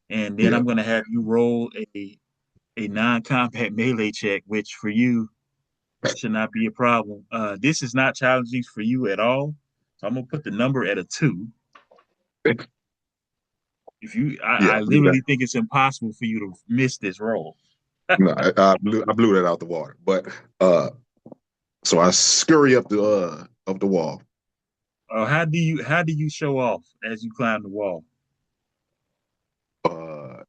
Speaker 1: and then
Speaker 3: Yeah.
Speaker 1: I'm gonna have you roll a non-combat melee check, which for you should not be a problem. This is not challenging for you at all. So I'm gonna put the number at a 2. If you,
Speaker 3: Yeah.
Speaker 1: I literally think it's impossible for you to miss this roll.
Speaker 3: No, I blew that out the water. But uh, so I scurry up the wall.
Speaker 1: How do you show off as you climb the wall?
Speaker 3: Uh,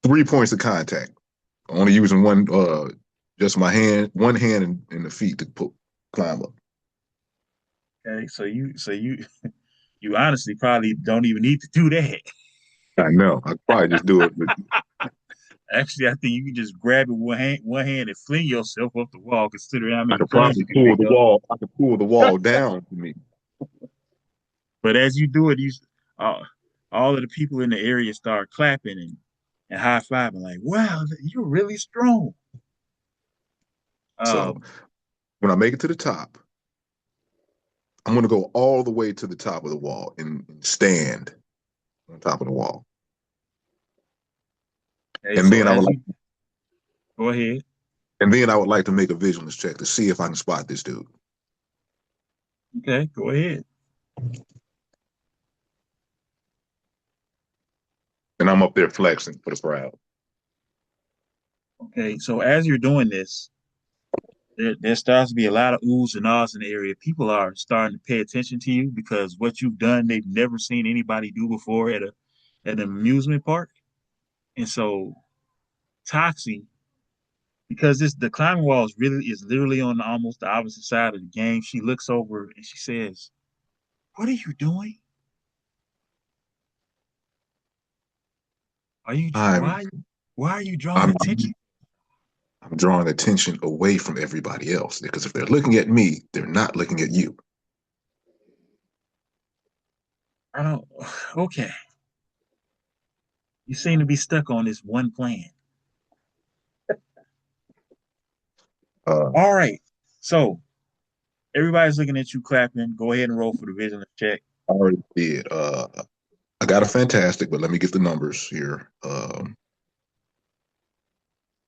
Speaker 3: 3 points of contact. Only using just my hand, one hand and the feet to climb up.
Speaker 1: Okay, you honestly probably don't even need to do that.
Speaker 3: I know. I could probably just do it, but
Speaker 1: Actually, I think you can just grab it one hand and fling yourself up the wall, considering how
Speaker 3: I
Speaker 1: many
Speaker 3: could
Speaker 1: points
Speaker 3: probably
Speaker 1: you can
Speaker 3: pull
Speaker 1: pick
Speaker 3: the
Speaker 1: up.
Speaker 3: wall. I could pull the wall down to me.
Speaker 1: But as you do it, uh, all of the people in the area start clapping and high fiving, like, "Wow, you're really strong."
Speaker 3: So
Speaker 1: Um,
Speaker 3: when I make it to the top, I'm gonna go all the way to the top of the wall and stand on top of the wall.
Speaker 1: okay,
Speaker 3: And
Speaker 1: so
Speaker 3: then I would
Speaker 1: as
Speaker 3: like
Speaker 1: you go ahead,
Speaker 3: and then I would like to make a vigilance check to see if I can spot this dude.
Speaker 1: okay, go ahead.
Speaker 3: And I'm up there flexing for the crowd.
Speaker 1: Okay, so as you're doing this, there starts to be a lot of oohs and ahs in the area. People are starting to pay attention to you because what you've done, they've never seen anybody do before at an amusement park. And so Toxie, because this the climbing wall is literally on almost the opposite side of the game. She looks over and she says, "What are you doing? Are you
Speaker 3: I'm
Speaker 1: why are you drawing
Speaker 3: I'm
Speaker 1: attention?"
Speaker 3: I'm drawing attention away from everybody else because if they're looking at me, they're not looking at you.
Speaker 1: I don't. Okay, you seem to be stuck on this one plan. All right. So everybody's looking at you clapping. Go ahead and roll for the vision check.
Speaker 3: I already did. I got a fantastic, but let me get the numbers here.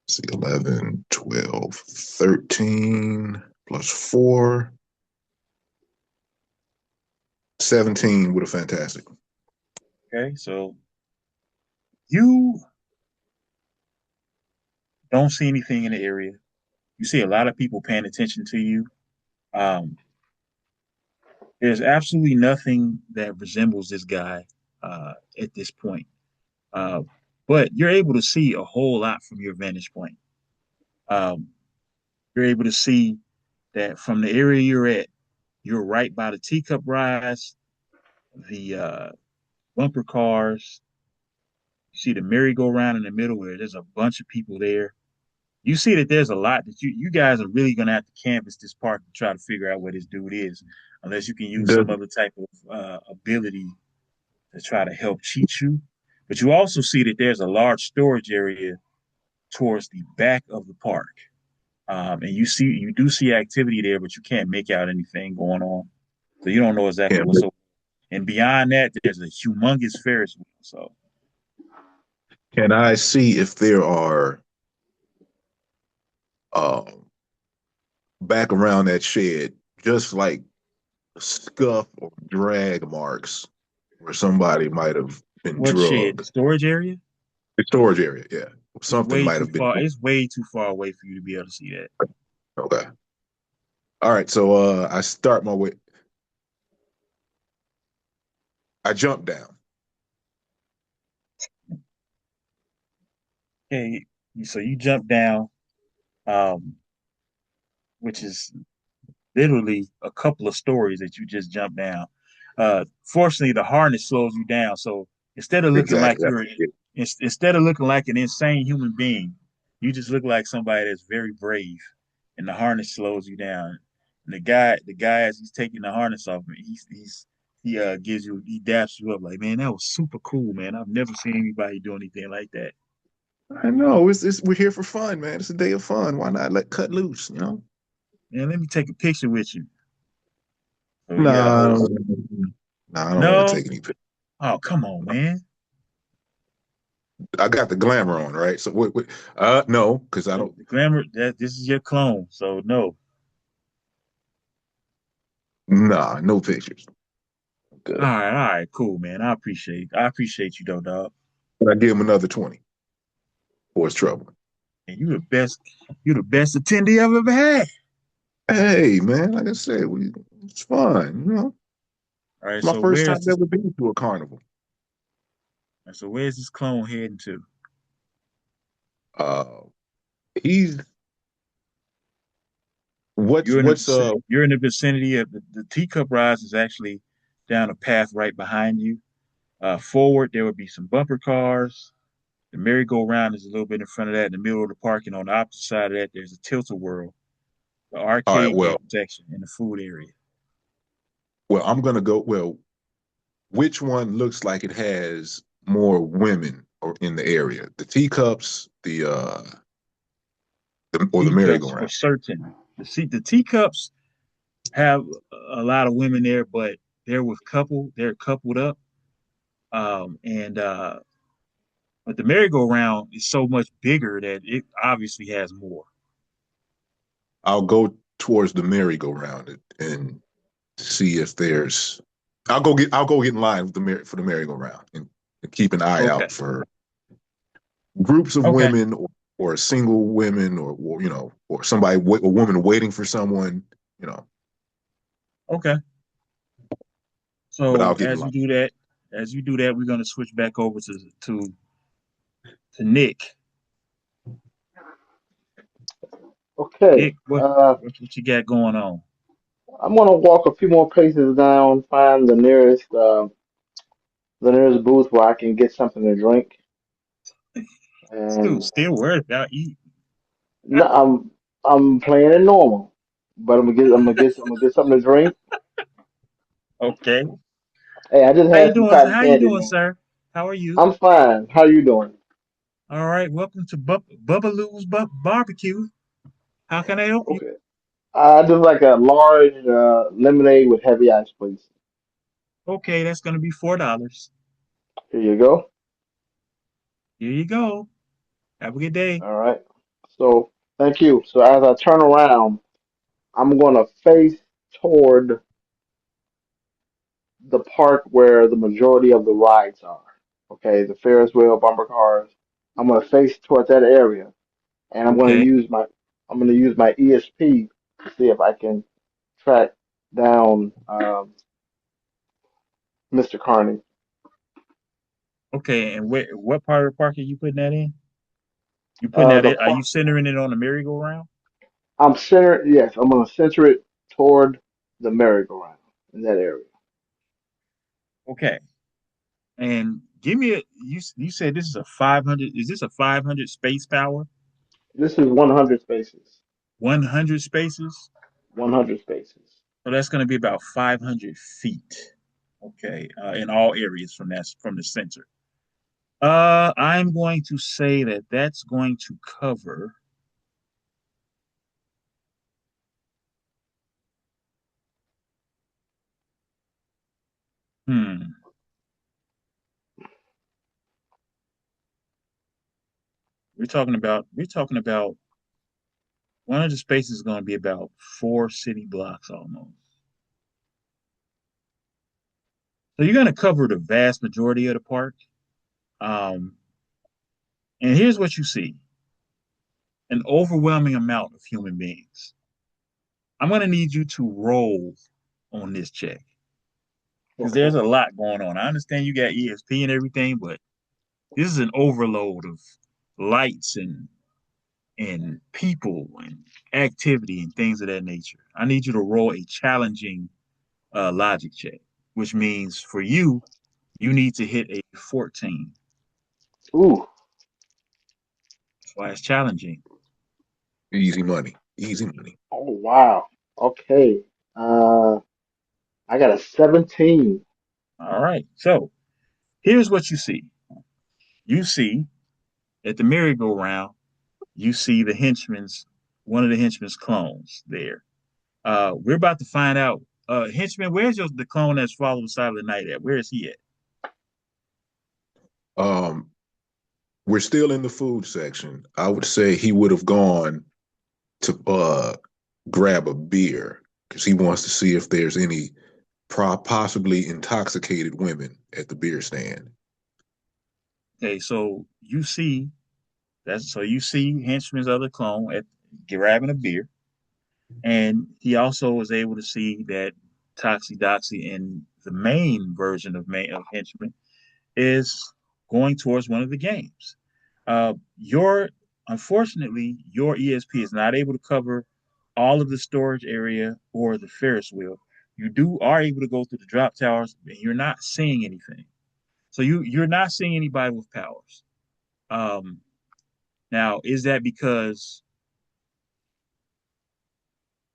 Speaker 3: See, 11, 12, 13 plus 4, 17 with a fantastic.
Speaker 1: Okay. So you don't see anything in the area. You see a lot of people paying attention to you. Um, there's absolutely nothing that resembles this guy at this point. Uh, but you're able to see a whole lot from your vantage point. Um, you're able to see that from the area you're at, you're right by the teacup rise, the bumper cars. You see the merry-go-round in the middle where there's a bunch of people there. You see that there's a lot that you guys are really gonna have to canvas this park to try to figure out where this dude is, unless you can use
Speaker 3: Does
Speaker 1: some other type of ability to try to help cheat you. But you also see that there's a large storage area towards the back of the park, and you do see activity there, but you can't make out anything going on, so you don't know exactly
Speaker 3: can
Speaker 1: what's over. And beyond that, there's a humongous Ferris wheel. So
Speaker 3: can I see if there are um back around that shed just like scuff or drag marks where somebody might have been
Speaker 1: what shed? The
Speaker 3: drugged?
Speaker 1: storage area?
Speaker 3: The storage area, yeah.
Speaker 1: It's
Speaker 3: Something
Speaker 1: way
Speaker 3: might
Speaker 1: too
Speaker 3: have been.
Speaker 1: far. It's way too far away for you to be able to see that.
Speaker 3: Okay. All right. So I start my way. I jump down.
Speaker 1: Okay, so you jump down, um, which is literally a couple of stories that you just jumped down. Fortunately, the harness slows you down, so instead of looking like
Speaker 3: Exactly.
Speaker 1: you're instead of looking like an insane human being, you just look like somebody that's very brave, and the harness slows you down. And the guy, as he's taking the harness off, he gives you, he daps you up like, man, that was super cool, man. I've never seen anybody do anything like that.
Speaker 3: I know. We're here for fun, man. It's a day of fun. Why not let cut loose?
Speaker 1: Man, let me take a picture with you. So he
Speaker 3: Nah,
Speaker 1: holds.
Speaker 3: nah, I don't want to
Speaker 1: No,
Speaker 3: take any pictures.
Speaker 1: oh come on, man.
Speaker 3: I got the glamour on, right? So no, because I don't.
Speaker 1: The glamour that this is your clone, so no.
Speaker 3: Nah, no pictures. Good.
Speaker 1: All right, cool, man. I appreciate you though, dog.
Speaker 3: But I give him another 20 for his trouble.
Speaker 1: And you the best attendee I've ever had.
Speaker 3: Hey, man, like I said, it's fun.
Speaker 1: All right,
Speaker 3: It's my
Speaker 1: so
Speaker 3: first time ever been to a carnival.
Speaker 1: where's this clone heading to?
Speaker 3: Uh, he's what's
Speaker 1: You're in the vicinity of the teacup rise is actually down a path right behind you. Forward there would be some bumper cars. The merry-go-round is a little bit in front of that in the middle of the park, and on the opposite side of that, there's a tilt-a-whirl, the
Speaker 3: all right.
Speaker 1: arcade game section, and the food area.
Speaker 3: I'm gonna go. Well, which one looks like it has more women or in the area? The teacups, or the
Speaker 1: Teacups for
Speaker 3: merry-go-round.
Speaker 1: certain. The teacups have a lot of women there, but they're coupled up. And But the merry-go-round is so much bigger that it obviously has more.
Speaker 3: I'll go towards the merry-go-round and see if there's. I'll go get in line with for the merry-go-round and keep an eye
Speaker 1: Okay.
Speaker 3: out for groups of
Speaker 1: Okay.
Speaker 3: women or single women or somebody a woman waiting for someone. You know,
Speaker 1: Okay.
Speaker 3: but
Speaker 1: So
Speaker 3: I'll get in line.
Speaker 1: as you do that, we're gonna switch back over to Nick.
Speaker 2: Okay.
Speaker 1: Nick, what you got going on?
Speaker 2: I'm gonna walk a few more paces down, find the nearest booth where I can get something to drink,
Speaker 1: Dude,
Speaker 2: and
Speaker 1: still worried about eating.
Speaker 2: no, I'm playing it normal, but I'm gonna get something to drink.
Speaker 1: Okay.
Speaker 2: Hey, I just
Speaker 1: How you
Speaker 2: had some
Speaker 1: doing?
Speaker 2: cotton
Speaker 1: How you
Speaker 2: candy,
Speaker 1: doing,
Speaker 2: man.
Speaker 1: sir? How are you?
Speaker 2: I'm fine. How you doing?
Speaker 1: All right. Welcome to Bubbaloo's Barbecue. How can I help you?
Speaker 2: Okay. Just like a large lemonade with heavy ice, please.
Speaker 1: Okay, that's going to be $4.
Speaker 2: Here you go.
Speaker 1: Here you go. Have a good day.
Speaker 2: All right. So thank you. So as I turn around, I'm gonna face toward the park where the majority of the rides are. Okay, the Ferris wheel, bumper cars. I'm gonna face toward that area, and
Speaker 1: Okay.
Speaker 2: I'm gonna use my ESP to see if I can track down Mr. Carney.
Speaker 1: Okay. And what part of the park are you putting that in? You putting that
Speaker 2: The
Speaker 1: in? Are
Speaker 2: park.
Speaker 1: you centering it on the merry-go-round?
Speaker 2: I'm center. Yes, I'm gonna center it toward the merry-go-round in that area.
Speaker 1: Okay. And give me a you said this is a 500, is this a 500 space power?
Speaker 2: This is 100 spaces.
Speaker 1: 100 spaces?
Speaker 2: 100 spaces.
Speaker 1: So that's going to be about 500 feet. Okay. In all areas from the center. I'm going to say that that's going to cover. Hmm. We're talking about 100 spaces is going to be about 4 city blocks almost. So you're going to cover the vast majority of the park. Um, and here's what you see: an overwhelming amount of human beings. I'm going to need you to roll on this check because there's
Speaker 2: Okay.
Speaker 1: a lot going on. I understand you got ESP and everything, but this is an overload of lights and people and activity and things of that nature. I need you to roll a challenging logic check, which means for you, you need to hit a 14.
Speaker 2: Ooh.
Speaker 1: That's why it's challenging.
Speaker 3: Easy money. Easy money.
Speaker 2: Oh wow. Okay. Uh, I got a 17.
Speaker 1: All right. So here's what you see. You see at the merry-go-round, you see one of the henchman's clones there. We're about to find out. Henchman, where's the clone that's following Side of the Night at? Where is he at?
Speaker 3: Um, we're still in the food section. I would say he would have gone to grab a beer because he wants to see if there's any possibly intoxicated women at the beer stand.
Speaker 1: Okay, so you see Henchman's other clone at grabbing a beer, and he also was able to see that Toxie Doxie in the main version of Henchman is going towards one of the games. Your Unfortunately, your ESP is not able to cover all of the storage area or the Ferris wheel. You do are able to go through the drop towers, and you're not seeing anything. So you're not seeing anybody with powers. Um, Now, is that because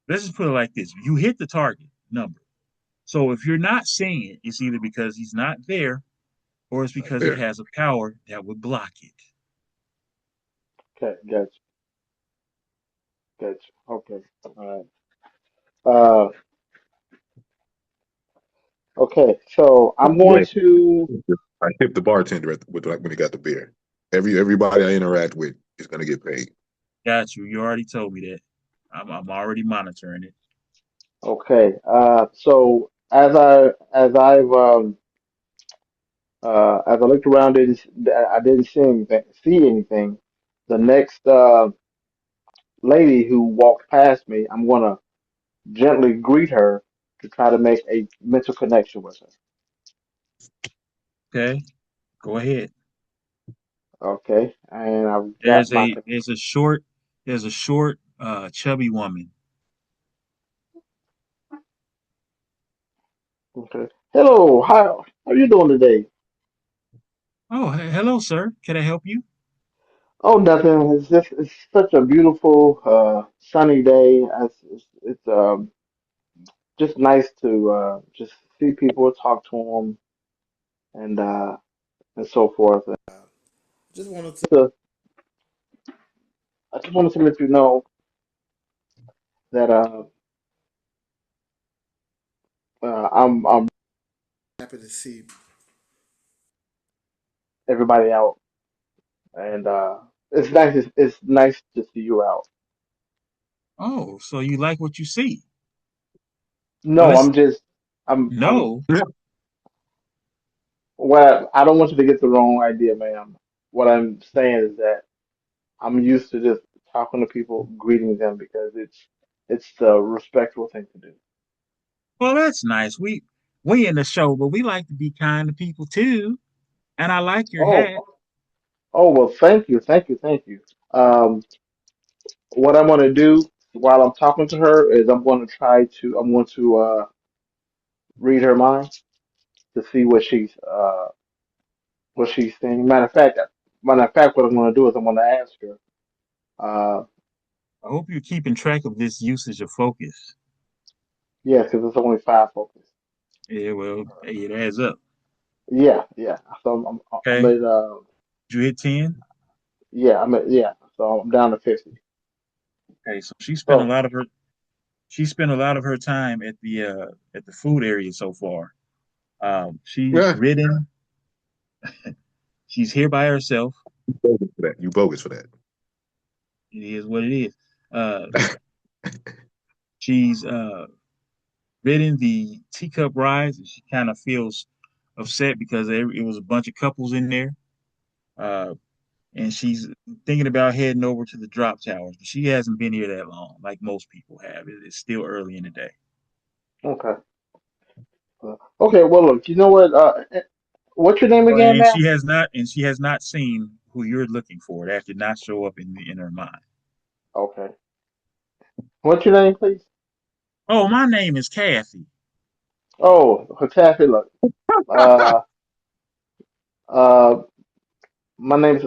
Speaker 1: let's just put it like this: you hit the target number. So if you're not seeing it, it's either because he's not there or it's
Speaker 3: Not
Speaker 1: because he
Speaker 3: there.
Speaker 1: has a power that would block it.
Speaker 2: Okay, gotcha, gotcha. Okay, all right. Uh, okay. So I'm
Speaker 3: Yeah,
Speaker 2: going to.
Speaker 3: I tipped the bartender when he got the beer. Everybody I interact with is gonna get paid.
Speaker 1: Got you. You already told me that. I'm already monitoring it.
Speaker 2: Okay. So as I looked around, I didn't see anything. See anything. The next lady who walked past me, I'm gonna gently greet her to try to make a mental connection with her.
Speaker 1: Okay, go ahead.
Speaker 2: Okay, and I've got my.
Speaker 1: There's a short, chubby woman.
Speaker 2: Okay. Hello, how are you doing today?
Speaker 1: Oh, hello, sir. Can I help you?
Speaker 2: Oh, nothing. It's such a beautiful sunny day. It's just nice to just see people, talk to them, and so forth.
Speaker 4: Just wanted to
Speaker 2: So I just wanted to let you know. that I'm
Speaker 4: Happy to see.
Speaker 2: everybody out, and it's nice to see you out.
Speaker 1: Oh, so you like what you see? Well,
Speaker 2: No,
Speaker 1: let's
Speaker 2: I'm
Speaker 1: no.
Speaker 2: what I don't want you to get the wrong idea, ma'am. What I'm saying is that I'm used to just talking to people, greeting them because it's the respectful thing to do.
Speaker 1: Well, that's nice. We in the show, but we like to be kind to people too. And I like your hat.
Speaker 2: Oh, oh well, thank you, thank you, thank you. Um, what I'm going to do while I'm talking to her is I'm going to read her mind to see what she's saying. Matter of fact, what I'm going to do is I'm going to ask her. Uh,
Speaker 1: I hope you're keeping track of this usage of focus.
Speaker 2: yes, because it's only five focus.
Speaker 1: Yeah, well, hey, it adds up.
Speaker 2: Yeah, yeah. So I'm
Speaker 1: Okay,
Speaker 2: at
Speaker 1: did you hit 10?
Speaker 2: yeah. So I'm down to 50.
Speaker 1: Okay, so
Speaker 2: So
Speaker 1: she spent a lot of her time at the food area so far. She's
Speaker 3: Yeah,
Speaker 1: ridden. She's here by herself.
Speaker 3: you bogus for that. You bogus for that.
Speaker 1: It is what it is. Uh, she's ridden the teacup rides, and she kind of feels upset because it was a bunch of couples in there. Uh, and she's thinking about heading over to the drop towers, but she hasn't been here that long, like most people have. It's still early in the day.
Speaker 2: okay. Okay. Well, look. You know what? What's your name
Speaker 1: Well,
Speaker 2: again, ma'am?
Speaker 1: and she has not seen who you're looking for. That did not show up in her mind.
Speaker 2: Okay. What's your name, please?
Speaker 1: Oh, my name is Kathy.
Speaker 2: Oh, Hatafi. Look. Uh, uh, my name's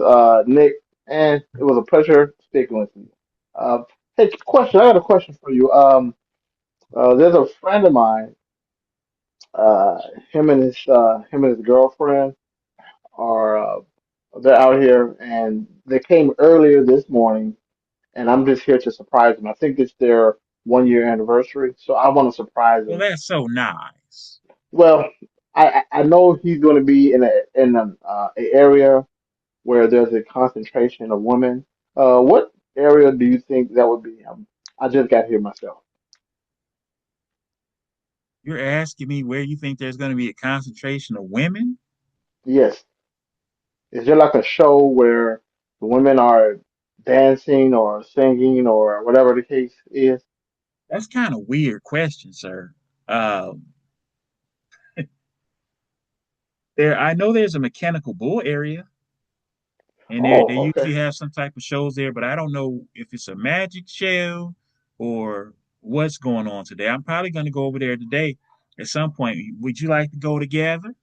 Speaker 2: Nick, and it was a pleasure speaking with you. Uh, hey, question. I got a question for you. There's a friend of mine. Uh, him and his girlfriend are they're out here, and they came earlier this morning, and I'm just here to surprise them. I think it's their 1 year anniversary, so I want to surprise
Speaker 1: Well,
Speaker 2: them.
Speaker 1: that's so nice.
Speaker 2: Well, I know he's going to be in a area where there's a concentration of women. What area do you think that would be? I just got here myself.
Speaker 1: You're asking me where you think there's going to be a concentration of women?
Speaker 2: Yes. Is there like a show where the women are dancing or singing or whatever the case is?
Speaker 1: That's kind of weird question, sir. Um, I know there's a mechanical bull area, and they
Speaker 2: Oh, okay.
Speaker 1: usually have some type of shows there, but I don't know if it's a magic show or what's going on today. I'm probably going to go over there today at some point. Would you like to go together?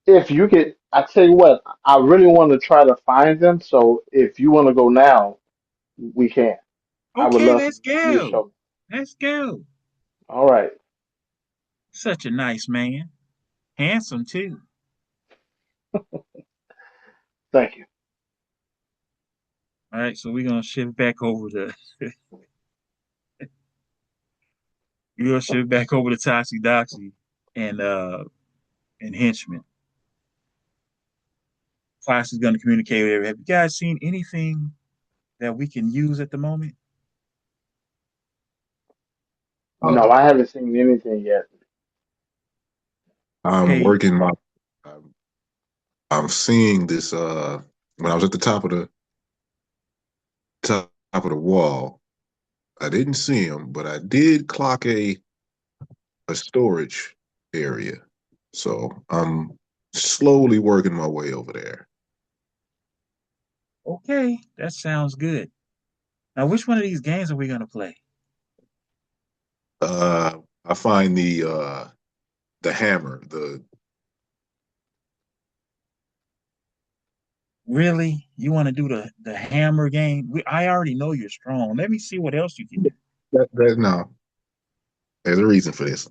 Speaker 2: If you could, I tell you what, I really want to try to find them. So if you want to go now, we can. I would
Speaker 1: Okay,
Speaker 2: love
Speaker 1: let's
Speaker 2: for you to
Speaker 1: go.
Speaker 2: show me.
Speaker 1: Let's go.
Speaker 2: All right.
Speaker 1: Such a nice man, handsome too.
Speaker 2: Thank you.
Speaker 1: All right, so we're gonna shift back over to we're gonna shift back over to Toxic Doxy and Henchman. Fox is gonna communicate with everyone. Have you guys seen anything that we can use at the moment?
Speaker 2: No,
Speaker 3: Oh,
Speaker 2: I haven't seen anything yet.
Speaker 3: I'm
Speaker 1: Okay,
Speaker 3: working my. I'm, I'm seeing this. When I was at the top of the wall, I didn't see him, but I did clock a storage area. So I'm slowly working my way over there.
Speaker 1: okay, that sounds good. Now, which one of these games are we gonna play?
Speaker 3: I find the hammer. The
Speaker 1: Really? You want to do the hammer game? I already know you're strong. Let me see what else you can do.
Speaker 3: that no, there's a reason for this.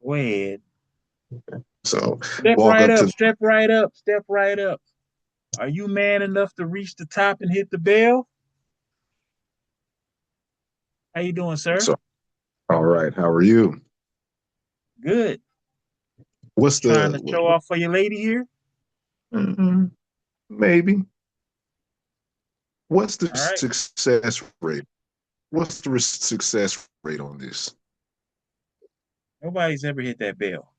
Speaker 1: Go ahead.
Speaker 3: So
Speaker 1: Step
Speaker 3: walk
Speaker 1: right
Speaker 3: up
Speaker 1: up.
Speaker 3: to
Speaker 1: Step right up. Step right up. Are you man enough to reach the top and hit the bell? How you doing, sir?
Speaker 3: So, all right. How are you?
Speaker 1: Good.
Speaker 3: What's
Speaker 1: Trying
Speaker 3: the
Speaker 1: to show off for your lady here?
Speaker 3: mm, maybe? What's the
Speaker 1: All right.
Speaker 3: success rate? What's the success rate on this?
Speaker 1: Nobody's ever hit that bell.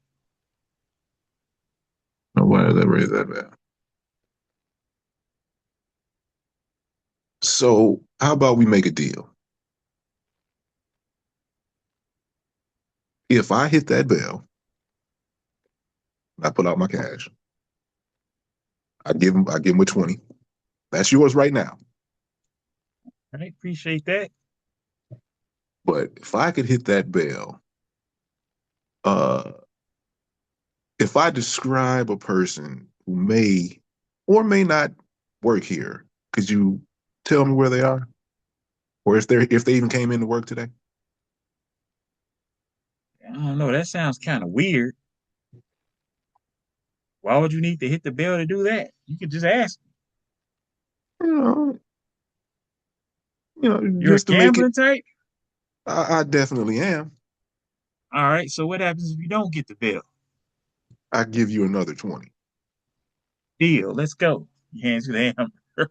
Speaker 3: Nobody that raised that bell. So, how about we make a deal? If I hit that bell, I pull out my cash. I give him a 20. That's yours right now.
Speaker 1: All right. Appreciate that.
Speaker 3: But if I could hit that bell, uh, if I describe a person who may or may not work here, could you tell me where they are, or if they even came into work today?
Speaker 1: I don't know. That sounds kind of weird. Why would you need to hit the bell to do that? You could just ask.
Speaker 3: You know,
Speaker 1: You're a
Speaker 3: just to make it.
Speaker 1: gambling type?
Speaker 3: I definitely am.
Speaker 1: All right. So what happens if you don't get the bell?
Speaker 3: I give you another 20,
Speaker 1: Deal. Let's go. Your hands to the hammer.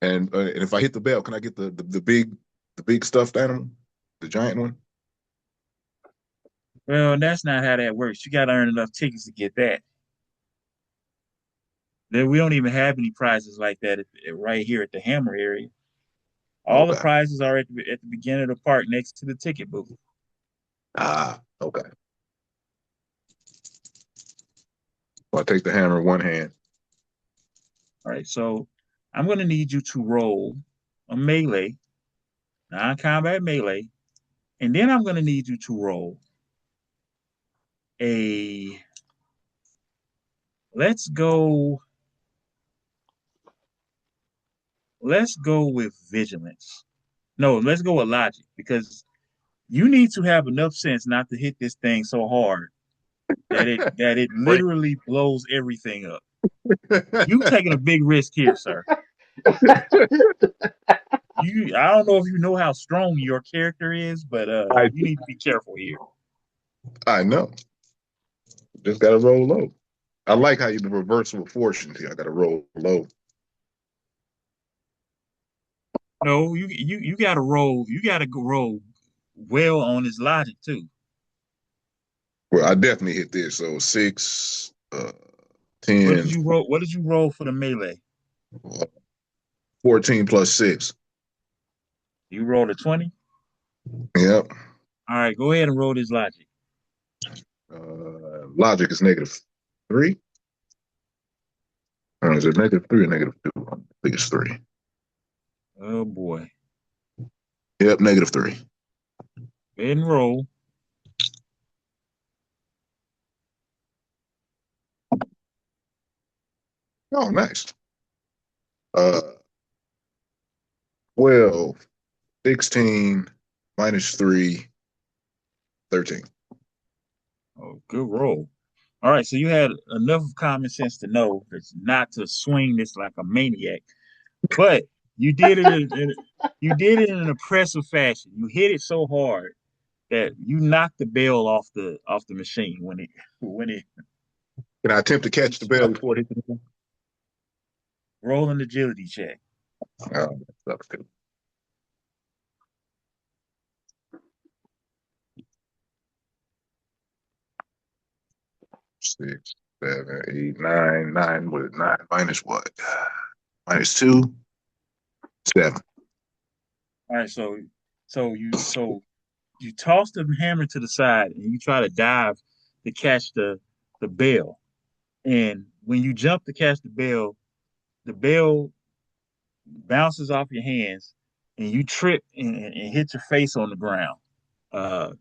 Speaker 3: and if I hit the bell, can I get the big stuffed animal, the giant one?
Speaker 1: Well, that's not how that works. You got to earn enough tickets to get that. Then we don't even have any prizes like that right here at the Hammer area. All the
Speaker 3: Okay.
Speaker 1: prizes are at the beginning of the park next to the ticket booth.
Speaker 3: Okay. So I take the hammer in one hand.
Speaker 1: All right, so I'm going to need you to roll a melee, non-combat melee, and then I'm going to need you to roll a. Let's go. Let's go with vigilance. No, let's go with logic because you need to have enough sense not to hit this thing so hard that it
Speaker 3: Right.
Speaker 1: literally blows everything up. You taking a big risk here, sir. I don't know if you know how strong your character is, but
Speaker 3: I
Speaker 1: you need to be careful here.
Speaker 3: I know. Just gotta roll low. I like how you the reversal of fortune here. I gotta roll low.
Speaker 1: No, you got to roll. You got to roll well on his logic too.
Speaker 3: Well, I definitely hit this. So 6,
Speaker 1: What did
Speaker 3: 10,
Speaker 1: you roll? What did you roll for the melee?
Speaker 3: 14 plus 6.
Speaker 1: You rolled a 20.
Speaker 3: Yep.
Speaker 1: All right, go ahead and roll this logic.
Speaker 3: Logic is -3. Or is it -3 or -2? I think it's 3.
Speaker 1: Oh boy,
Speaker 3: Yep, -3.
Speaker 1: go ahead and roll.
Speaker 3: Oh, nice. Uh, 12, 16, -3, 13.
Speaker 1: Oh, good roll. All right, so you had enough common sense to know that's not to swing this like a maniac, but you did it you did it in an impressive fashion. You hit it so hard that you knocked the bell off the machine when it
Speaker 3: Can I attempt to
Speaker 1: when it
Speaker 3: catch the bell
Speaker 1: struck.
Speaker 3: before it hits the ball?
Speaker 1: Roll an agility check.
Speaker 3: Oh, that's good. 6, 7, 8, 9, 9. What is 9? Minus what? -2, 7.
Speaker 1: All right, so you toss the hammer to the side and you try to dive to catch the bell. And when you jump to catch the bell bounces off your hands and you trip and hit your face on the ground. Uh,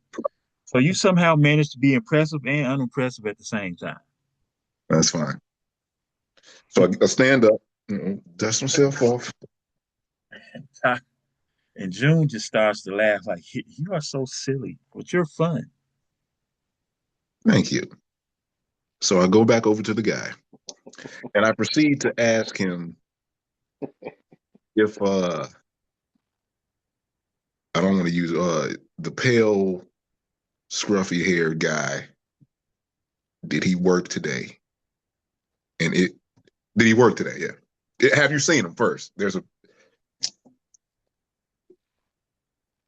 Speaker 1: so you somehow managed to be impressive and unimpressive at the same time.
Speaker 3: That's fine. So I stand up, dust myself off.
Speaker 1: And June just starts to laugh like, "You are so silly, but you're fun."
Speaker 3: Thank you. So I go back over to the guy and I proceed to ask him if I don't want to use the pale, scruffy haired guy, did he work today? And it did he work today? Yeah. Have you seen him first? There's a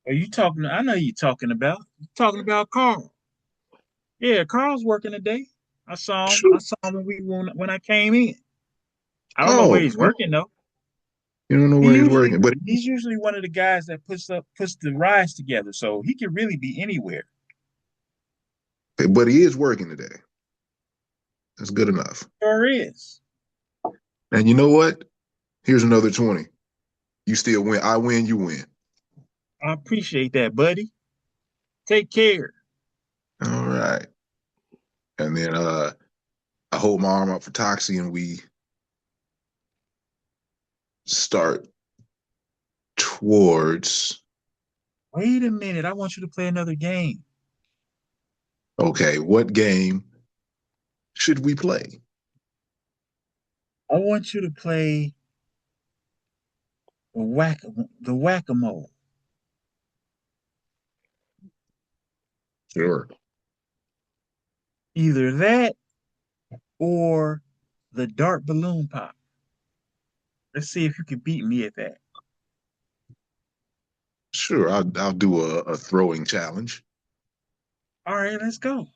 Speaker 1: Are you talking? I know you talking about. You talking about Carl? Yeah, Carl's working today. I saw him. I
Speaker 3: shoot.
Speaker 1: saw him when I came in. I don't know where
Speaker 3: Oh,
Speaker 1: he's working though.
Speaker 3: you don't know
Speaker 1: He
Speaker 3: where he's
Speaker 1: usually
Speaker 3: working, but
Speaker 1: he's usually one of the guys that puts the rides together, so he could really be anywhere.
Speaker 3: he is working today. That's good enough.
Speaker 1: Sure is.
Speaker 3: And you know what? Here's another 20. You still win. I win, you win.
Speaker 1: I appreciate that, buddy. Take care.
Speaker 3: All right. And then I hold my arm up for Toxie and we start towards
Speaker 1: Wait a minute. I want you to play another game.
Speaker 3: okay, what game should we play?
Speaker 1: I want you to play the whack-a-mole.
Speaker 3: Sure.
Speaker 1: Either that or the dart balloon pop. Let's see if you can beat me at that.
Speaker 3: Sure, I'll do a throwing challenge.
Speaker 1: All right, let's go.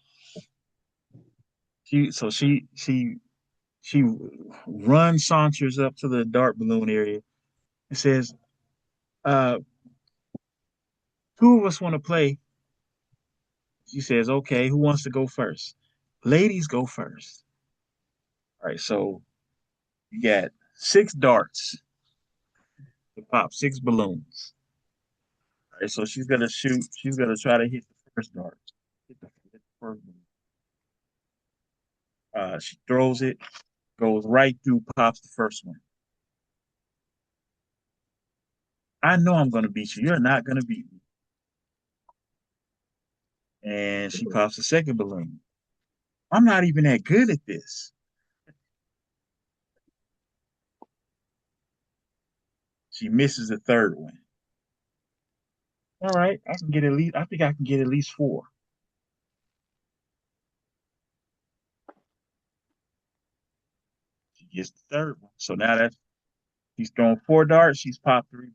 Speaker 1: She runs saunters up to the dart balloon area and says, uh, two of us want to play. She says, okay, who wants to go first? Ladies go first. All right, so you got six darts to pop, six balloons. All right, so she's gonna shoot. She's gonna try to hit the first dart. Hit the first balloon. She throws it, goes right through, pops the first one. I know I'm gonna beat you. You're not gonna beat me. And she pops the second balloon. I'm not even that good at this. She misses the third one. All right, I can get at least. I think I can get at least four. She gets the third one. So now that she's thrown four darts, she's popped three.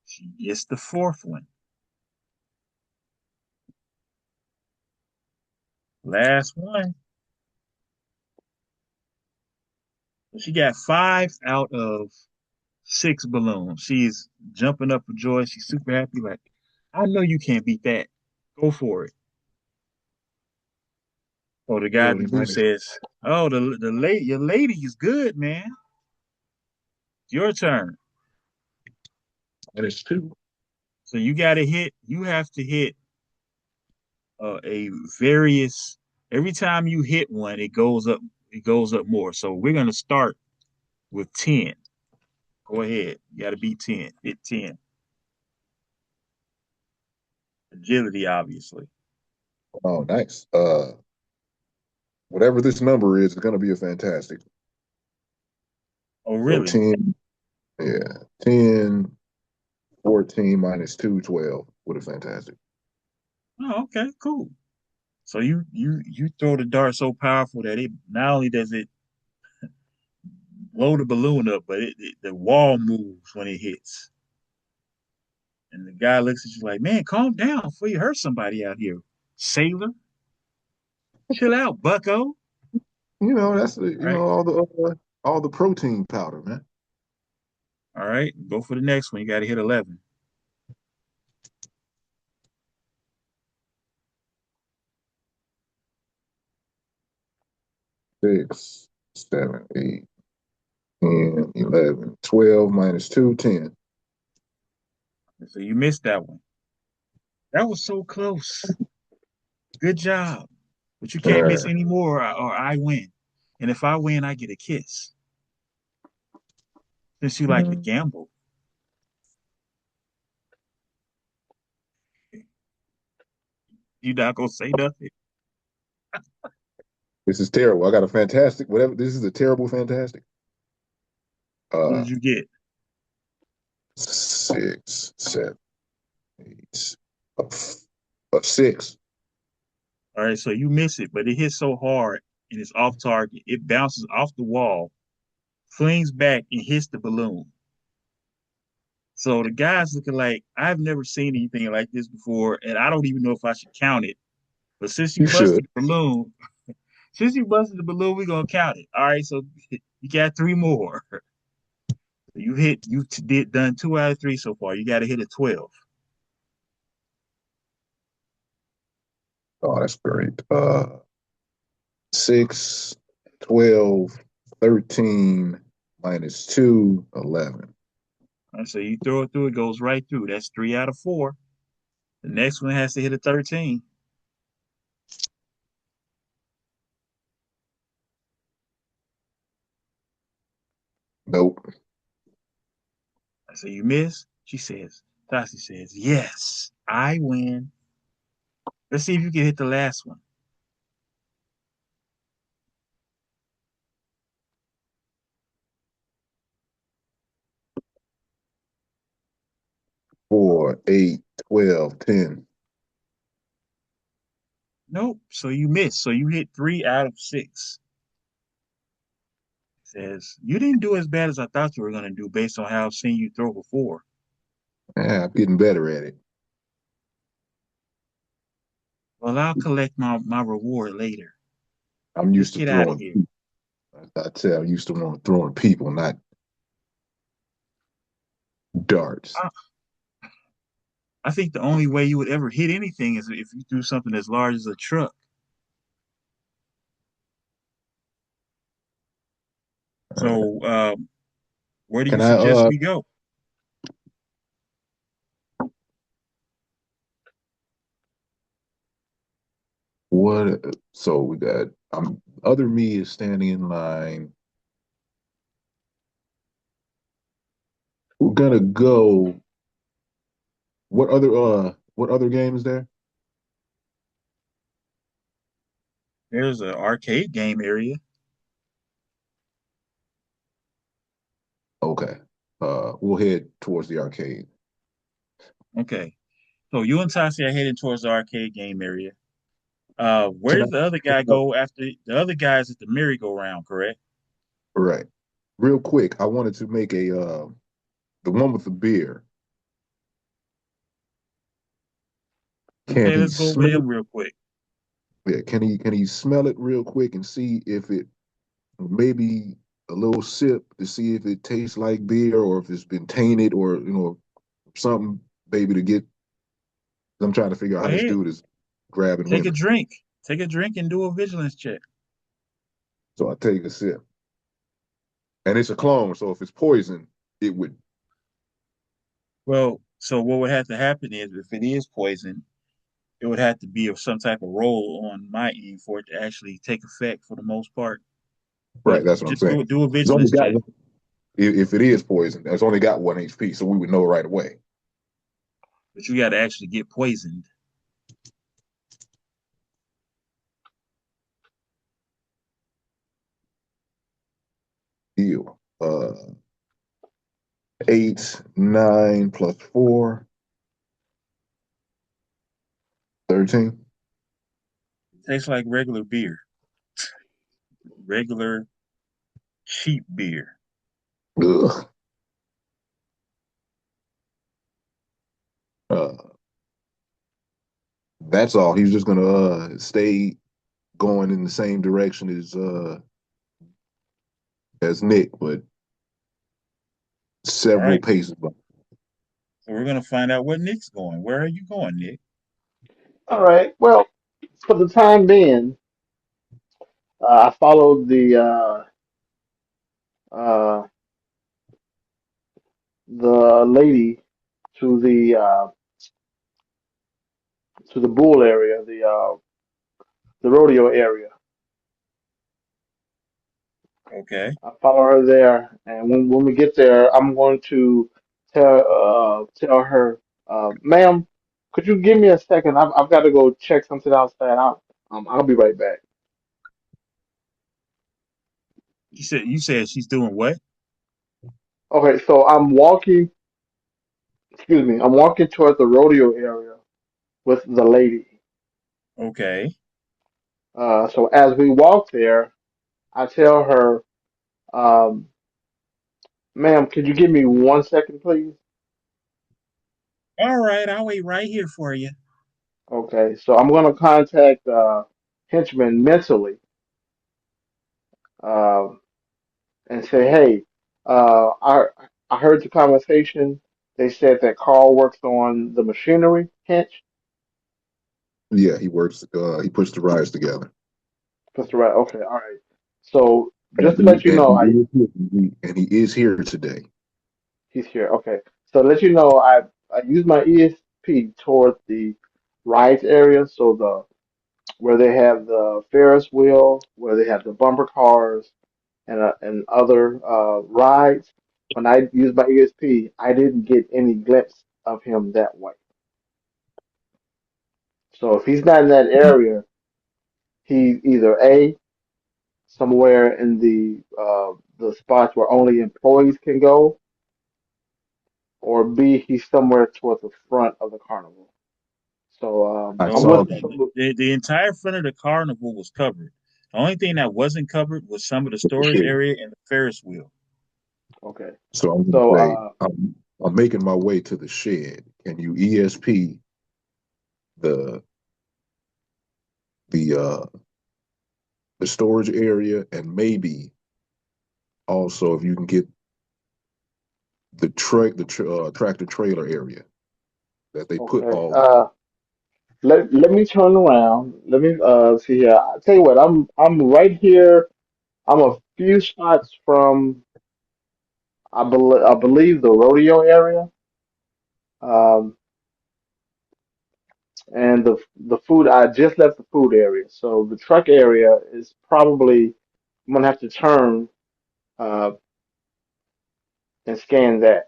Speaker 1: She gets the fourth one. Last one. So she got five out of six balloons. She's jumping up for joy. She's super happy. Like, I know you can't beat that. Go for it. So the guy at the
Speaker 3: Really
Speaker 1: booth
Speaker 3: minus
Speaker 1: says, "Oh, the lady, your lady is good, man. Your turn."
Speaker 3: minus two.
Speaker 1: So you got to hit. You have to hit a various. Every time you hit one, it goes up. It goes up more. So we're gonna start with 10. Go ahead. You got to beat 10. Hit 10. Agility, obviously.
Speaker 3: Oh, nice. Whatever this number is going to be a fantastic.
Speaker 1: Oh,
Speaker 3: So
Speaker 1: really?
Speaker 3: 10, yeah, 10, 14 minus 2, 12. What a fantastic.
Speaker 1: Oh, okay, cool. So you throw the dart so powerful that it not only does it blow the balloon up, but the wall moves when it hits. And the guy looks at you like, man, calm down before you hurt somebody out here. Sailor, chill out, bucko.
Speaker 3: That's
Speaker 1: All right.
Speaker 3: all the protein powder, man.
Speaker 1: All right. Go for the next one. You got to hit 11.
Speaker 3: 6, 7, 8, 10, 11, 12 minus 2, 10.
Speaker 1: So you missed that one. That was so close. Good job. But you can't miss
Speaker 3: Uh,
Speaker 1: any more or I win. And if I win, I get a kiss. Since you like to gamble, you not gonna say nothing.
Speaker 3: This is terrible. I got a fantastic, whatever. This is a terrible fantastic.
Speaker 1: What
Speaker 3: Uh,
Speaker 1: did you get?
Speaker 3: 6, 7, 8, a 6.
Speaker 1: All right, so you miss it, but it hits so hard and it's off target. It bounces off the wall, flings back, and hits the balloon. So the guy's looking like, I've never seen anything like this before, and I don't even know if I should count it. But since you
Speaker 3: You should.
Speaker 1: busted the balloon, we're gonna count it. All right, so you got three more. You did done 2 out of 3 so far. You got to hit a 12.
Speaker 3: Oh, that's great. 6, 12, 13 minus 2, 11.
Speaker 1: And so you throw it through, it goes right through. That's 3 out of 4. The next one has to hit a 13.
Speaker 3: Nope.
Speaker 1: So you miss. Tassie says, yes, I win. Let's see if you can hit the last one.
Speaker 3: 4, 8, 12, 10.
Speaker 1: Nope. So you miss. So you hit 3 out of 6. Says, you didn't do as bad as I thought you were going to do based on how I've seen you throw before.
Speaker 3: Yeah, I'm getting better at it.
Speaker 1: Well, I'll collect my reward later.
Speaker 3: I'm
Speaker 1: Let's
Speaker 3: used to
Speaker 1: get out of
Speaker 3: throwing.
Speaker 1: here.
Speaker 3: I tell you, I'm used to throwing people, not darts.
Speaker 1: I, I think the only way you would ever hit anything is if you threw something as large as a truck. So, where do you
Speaker 3: Can I
Speaker 1: suggest we go?
Speaker 3: what so we got other me is standing in line. We're gonna go what other game is there?
Speaker 1: There's an arcade game area.
Speaker 3: Okay. We'll head towards the arcade.
Speaker 1: Okay. So you and Tassie are heading towards the arcade game area. Where
Speaker 3: Can
Speaker 1: does the other guy
Speaker 3: I
Speaker 1: go after the other guy's at the merry-go-round, correct?
Speaker 3: right. Real quick, I wanted to make a the one with the beer. Can
Speaker 1: Okay,
Speaker 3: he
Speaker 1: let's go over
Speaker 3: smell
Speaker 1: him real quick.
Speaker 3: yeah, can he smell it real quick and see if it maybe a little sip to see if it tastes like beer or if it's been tainted or something, baby, to get. I'm trying to figure out
Speaker 1: Go
Speaker 3: how this
Speaker 1: ahead.
Speaker 3: dude is grabbing
Speaker 1: Take a
Speaker 3: women.
Speaker 1: drink. Take a drink and do a vigilance check.
Speaker 3: So I take a sip, and it's a clone. So if it's poison, it would.
Speaker 1: Well, so what would have to happen is if it is poison, it would have to be of some type of roll on my end for it to actually take effect for the most part. But
Speaker 3: Right, that's what I'm
Speaker 1: just
Speaker 3: saying.
Speaker 1: do a
Speaker 3: It's only
Speaker 1: vigilance
Speaker 3: got
Speaker 1: check.
Speaker 3: one. If it is poison, it's only got 1 HP, so we would know right away.
Speaker 1: But you got to actually get poisoned.
Speaker 3: Deal. 8, 9 plus 4, 13.
Speaker 1: It tastes like regular beer, regular cheap beer.
Speaker 3: Ugh. Uh, that's all. He's just gonna stay going in the same direction as Nick, but
Speaker 1: All
Speaker 3: several
Speaker 1: right.
Speaker 3: paces back.
Speaker 1: So we're gonna find out where Nick's going. Where are you going, Nick?
Speaker 2: All right. Well, for the time being, I followed uh, the lady to the bull area, the rodeo area.
Speaker 1: Okay.
Speaker 2: I follow her there, and when we get there, I'm going to tell her, ma'am, could you give me a second? I've got to go check something outside. I'll be right back.
Speaker 1: You said she's doing what?
Speaker 2: Okay, so I'm walking. Excuse me. I'm walking toward the rodeo area with the lady.
Speaker 1: Okay.
Speaker 2: So as we walk there, I tell her, um, "Ma'am, could you give me 1 second, please?"
Speaker 1: All right, I'll wait right here for you.
Speaker 2: Okay, so I'm gonna contact Henchman mentally uh, and say, "Hey, I heard the conversation. They said that Carl works on the machinery. Hinch,
Speaker 3: Yeah, he works. He puts the rides together.
Speaker 2: Mr. Right? Okay, all right. So
Speaker 3: And
Speaker 2: just to let you
Speaker 3: and
Speaker 2: know,
Speaker 3: he is here. And he is here today.
Speaker 2: he's here. Okay, so to let you know, I use my ESP towards the rides area, so the where they have the Ferris wheel, where they have the bumper cars and other rides. When I used my ESP, I didn't get any glimpse of him that way. So if he's not in that area, he's either A, somewhere in the spots where only employees can go, or B, he's somewhere towards the front of the carnival. So
Speaker 3: I
Speaker 2: I
Speaker 1: So
Speaker 3: saw
Speaker 2: wasn't
Speaker 3: that.
Speaker 2: sure.
Speaker 1: the entire front of the carnival was covered. The only thing that wasn't covered was some of the
Speaker 3: With the
Speaker 1: storage
Speaker 3: shit.
Speaker 1: area and the Ferris wheel.
Speaker 2: Okay,
Speaker 3: So I'm going to
Speaker 2: so
Speaker 3: say I'm making my way to the shed. Can you ESP the the uh the storage area, and maybe also if you can get the tractor trailer area that they put
Speaker 2: okay.
Speaker 3: all.
Speaker 2: Let me turn around. Let me see here. I tell you what, I'm right here. I'm a few spots from I believe the rodeo area. Um, and the food I just left the food area. So the truck area is probably I'm gonna have to turn uh and scan that.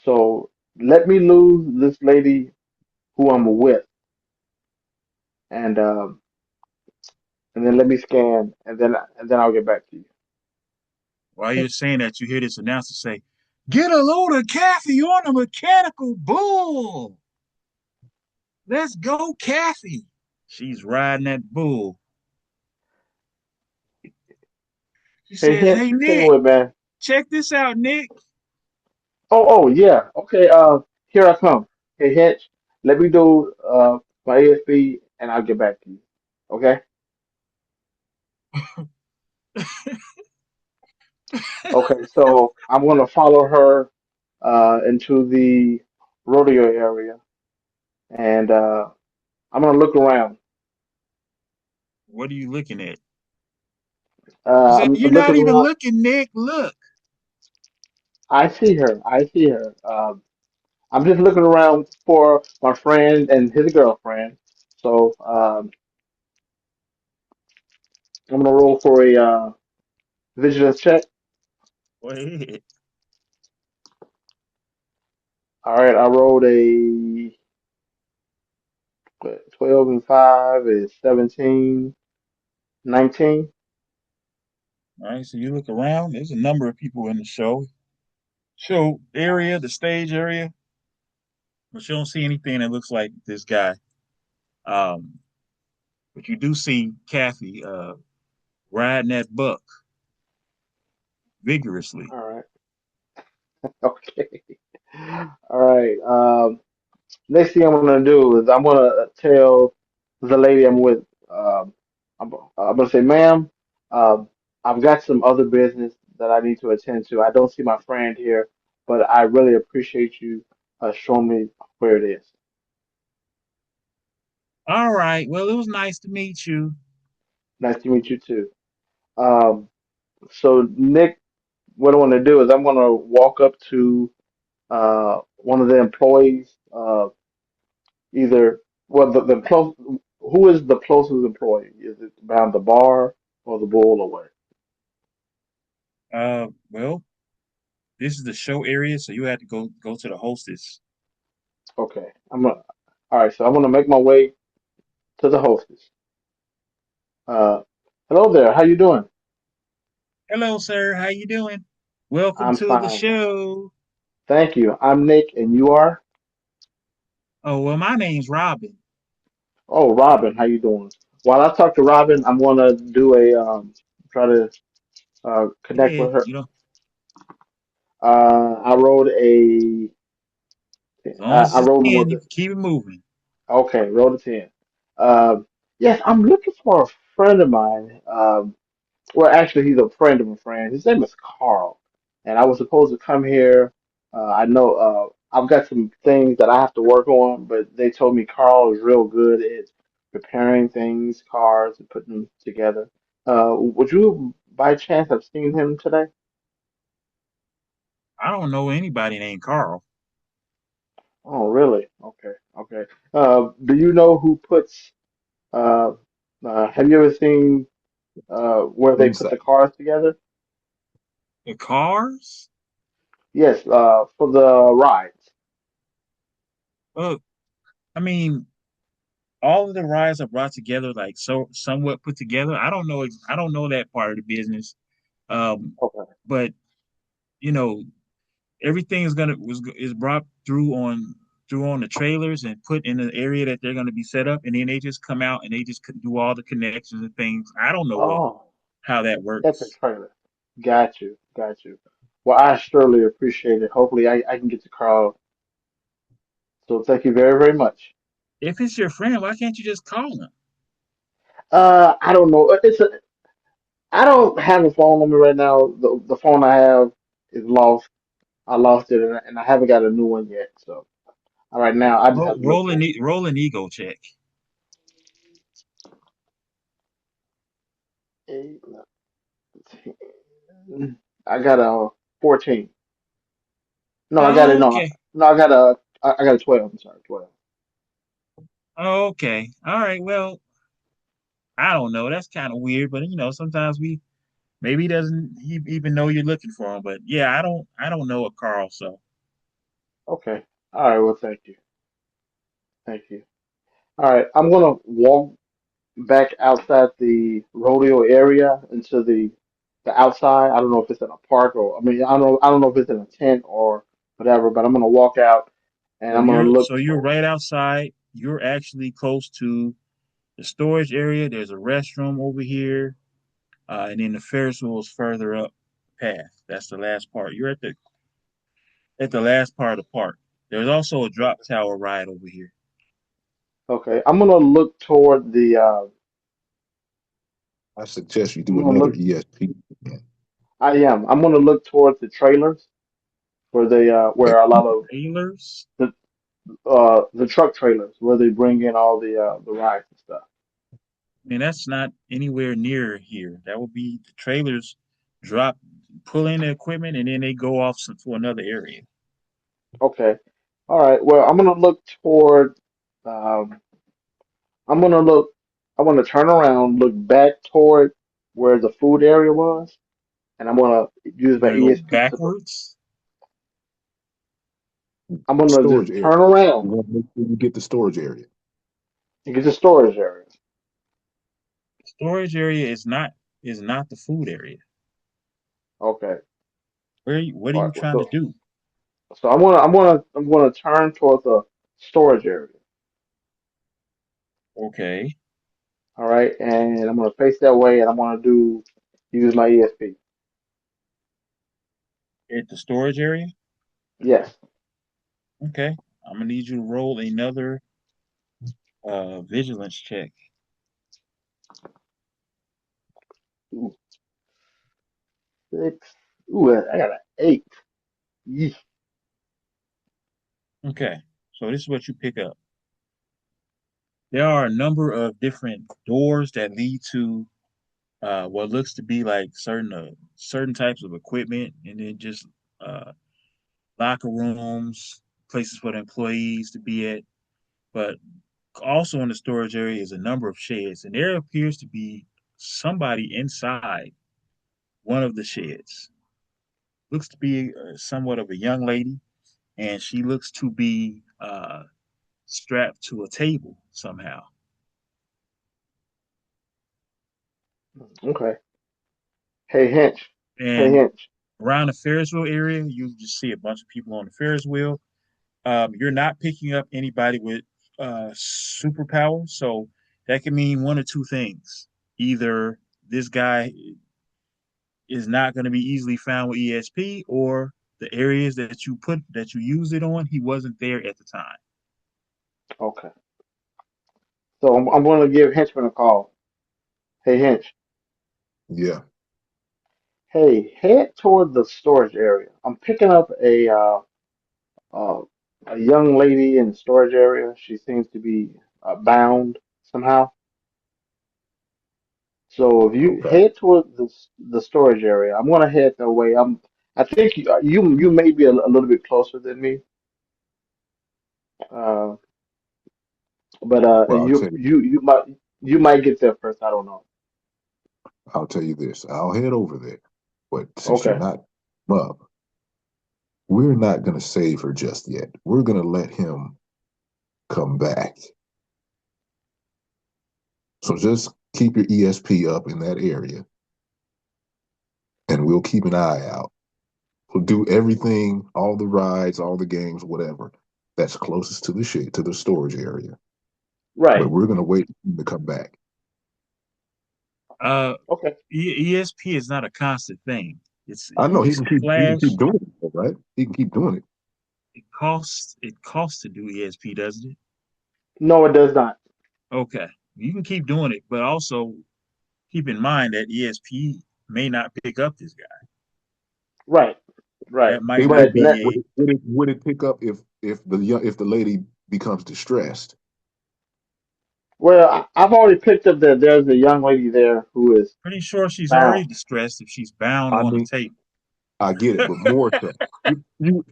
Speaker 2: So let me lose this lady who I'm with, and and then let me scan, and then I'll get back to you.
Speaker 1: While you're saying that, you hear this announcer say, "Get a load of Kathy on a mechanical bull. Let's go, Kathy." She's riding that bull. She
Speaker 2: Hey,
Speaker 1: says,
Speaker 2: Hinch,
Speaker 1: "Hey,
Speaker 2: tell you
Speaker 1: Nick,
Speaker 2: what, man.
Speaker 1: check this out, Nick."
Speaker 2: Oh, yeah. Okay. Here I come. Hey, Hinch, let me do my ASB, and I'll get back to you. Okay. Okay. So I'm gonna follow her into the rodeo area, and I'm gonna look around.
Speaker 1: What are you looking at? She said,
Speaker 2: I'm
Speaker 1: "You're
Speaker 2: looking
Speaker 1: not even
Speaker 2: around.
Speaker 1: looking, Nick. Look."
Speaker 2: I see her. I see her. I'm just looking around for my friend and his girlfriend. So I'm gonna roll for a vigilance check.
Speaker 1: Go ahead.
Speaker 2: All right, I rolled a 12 and 5 is 17, 19.
Speaker 1: All right, so you look around. There's a number of people in the show area, the stage area, but you don't see anything that looks like this guy. Um, but you do see Kathy riding that buck vigorously.
Speaker 2: All right. Okay. All right. Next thing I'm gonna do is I'm gonna tell the lady I'm with. I'm gonna say, "Ma'am, um, I've got some other business that I need to attend to. I don't see my friend here, but I really appreciate you showing me where it is.
Speaker 1: All right. Well, it was nice to meet you.
Speaker 2: Nice to meet you too." Um, so Nick, what I want to do is I'm gonna walk up to one of the employees, either well the close who is the closest employee? Is it around the bar or the bull or what?
Speaker 1: Well, this is the show area, so you have to go to the hostess.
Speaker 2: Okay, I'm gonna. All right, so I'm gonna make my way to the hostess. Uh, Hello there. How you doing?
Speaker 1: Hello, sir. How you doing? Welcome
Speaker 2: I'm
Speaker 1: to the
Speaker 2: fine.
Speaker 1: show.
Speaker 2: Thank you. I'm Nick, and you are?
Speaker 1: Oh, well, my name's Robin.
Speaker 2: Oh, Robin. How you doing? While I talk to Robin, I'm gonna do a try to
Speaker 1: Go
Speaker 2: connect with
Speaker 1: ahead.
Speaker 2: her. I wrote a
Speaker 1: As long as
Speaker 2: I
Speaker 1: it's
Speaker 2: wrote more.
Speaker 1: 10, you can keep it moving.
Speaker 2: Okay, wrote a 10. Yes, I'm looking for a friend of mine. Well, actually, he's a friend of a friend. His name is Carl, and I was supposed to come here. I know I've got some things that I have to work on, but they told me Carl is real good at preparing things, cars, and putting them together. Would you, by chance, have seen him today?
Speaker 1: I don't know anybody named Carl.
Speaker 2: Oh, really? Okay, okay. Do you know who puts? Uh, have you ever seen where they put the
Speaker 3: Inside.
Speaker 2: cars together?
Speaker 1: The cars?
Speaker 2: Yes, for the rides.
Speaker 1: Well, I mean, all of the rides are brought together, like so somewhat put together. I don't know that part of the business. Um,
Speaker 2: Okay.
Speaker 1: but you know, everything is brought through on the trailers and put in the area that they're gonna be set up, and then they just come out and they just do all the connections and things. I don't know
Speaker 2: Oh.
Speaker 1: how that
Speaker 2: At the
Speaker 1: works.
Speaker 2: trailer. Got you. Got you. Well, I surely appreciate it. Hopefully, I can get to Carl. So thank you very, very much.
Speaker 1: If it's your friend, why can't you just call him?
Speaker 2: I don't know. I don't have a phone on me right now. The phone I have is lost. I lost it, and I haven't got a new one yet. So right now, I just have to look for
Speaker 1: Roll an ego check.
Speaker 2: it. I got a 14. No, I got it. No,
Speaker 1: Okay,
Speaker 2: no, I got a 12. I'm sorry, 12.
Speaker 1: okay, all right. Well, I don't know. That's kind of weird, but sometimes we maybe he doesn't even know you're looking for him. But yeah, I don't know a Carl. So
Speaker 2: Okay. All right. Well, thank you. Thank you. All right. I'm gonna walk back outside the rodeo area into the outside. I don't know if it's in a park or I mean I don't know if it's in a tent or whatever, but I'm gonna walk out and I'm gonna look
Speaker 1: you're
Speaker 2: for
Speaker 1: right outside. You're actually close to the storage area. There's a restroom over here, and then the Ferris wheel is further up the path. That's the last part. You're at the last part of the park. There's also a drop tower ride over here.
Speaker 2: okay. I'm gonna look toward the
Speaker 3: I suggest you
Speaker 2: I'm
Speaker 3: do
Speaker 2: gonna
Speaker 3: another
Speaker 2: look
Speaker 3: ESP.
Speaker 2: I am. I'm gonna look towards the trailers where they where a lot of
Speaker 1: Trailers.
Speaker 2: the truck trailers where they bring in all the rides and stuff.
Speaker 1: I mean, that's not anywhere near here. That would be the trailers drop, pull in the equipment, and then they go off to another area.
Speaker 2: Okay. All right. Well, I'm gonna look toward um I'm gonna look. I want to turn around, look back toward where the food area was, and I'm gonna use
Speaker 1: You're
Speaker 2: my
Speaker 1: gonna go
Speaker 2: ESP to.
Speaker 1: backwards.
Speaker 2: I'm gonna
Speaker 3: Storage
Speaker 2: just
Speaker 3: area.
Speaker 2: turn around
Speaker 3: You want to make sure you get the storage area.
Speaker 2: and get the storage area.
Speaker 1: Storage area is not the food area.
Speaker 2: Okay.
Speaker 1: What are
Speaker 2: All
Speaker 1: you
Speaker 2: right. Well,
Speaker 1: trying to do?
Speaker 2: so I'm gonna turn toward the storage area.
Speaker 1: Okay,
Speaker 2: All right, and I'm gonna face that way, and I'm gonna do use my ESP.
Speaker 1: at the storage area.
Speaker 2: Yes.
Speaker 1: Okay, I'm gonna need you to roll another vigilance check.
Speaker 2: Ooh, 6. Ooh, I got an 8. Yeesh.
Speaker 1: Okay, so this is what you pick up. There are a number of different doors that lead to what looks to be like certain types of equipment, and then just uh, locker rooms, places for the employees to be at. But also in the storage area is a number of sheds, and there appears to be somebody inside one of the sheds. Looks to be somewhat of a young lady, and she looks to be strapped to a table somehow.
Speaker 2: Okay. Hey Hinch. Hey
Speaker 1: And
Speaker 2: Hinch.
Speaker 1: around the Ferris wheel area, you just see a bunch of people on the Ferris wheel. You're not picking up anybody with superpower, so that can mean one or two things. Either this guy is not going to be easily found with ESP, or the areas that you used it on, he wasn't there at the time.
Speaker 2: Okay. So I'm going to give Henchman a call. Hey Hinch.
Speaker 3: Yeah.
Speaker 2: Hey, head toward the storage area. I'm picking up uh, a young lady in the storage area. She seems to be bound somehow. So if you
Speaker 3: Okay.
Speaker 2: head toward the storage area, I'm gonna head that way. I think you may be a little bit closer than me, uh, but
Speaker 3: Well,
Speaker 2: you might get there first. I don't know.
Speaker 3: I'll tell you this. I'll head over there, but since you're
Speaker 2: Okay,
Speaker 3: not up, we're not going to save her just yet. We're going to let him come back. So just keep your ESP up in that area, and we'll keep an eye out. We'll do everything, all the rides, all the games, whatever that's closest to the shade, to the storage area. But
Speaker 2: right.
Speaker 3: we're going to wait for him to come back.
Speaker 1: Uh,
Speaker 2: Okay,
Speaker 1: ESP is not a constant thing.
Speaker 3: I know
Speaker 1: It's a
Speaker 3: he can
Speaker 1: flash.
Speaker 3: keep doing it, right? He can keep doing it.
Speaker 1: It costs to do ESP, doesn't it?
Speaker 2: no, it does not.
Speaker 1: Okay, you can keep doing it, but also keep in mind that ESP may not pick up this guy.
Speaker 2: Right, right.
Speaker 1: That might
Speaker 3: It
Speaker 1: not
Speaker 2: But
Speaker 3: would,
Speaker 2: that,
Speaker 1: be a
Speaker 3: would it pick up if the lady becomes distressed?
Speaker 2: well, I've already picked up that there's a young lady there who is
Speaker 1: pretty sure she's
Speaker 2: bound.
Speaker 1: already distressed if she's bound
Speaker 3: I
Speaker 1: on a
Speaker 3: mean,
Speaker 1: table.
Speaker 3: I get it, but more so, you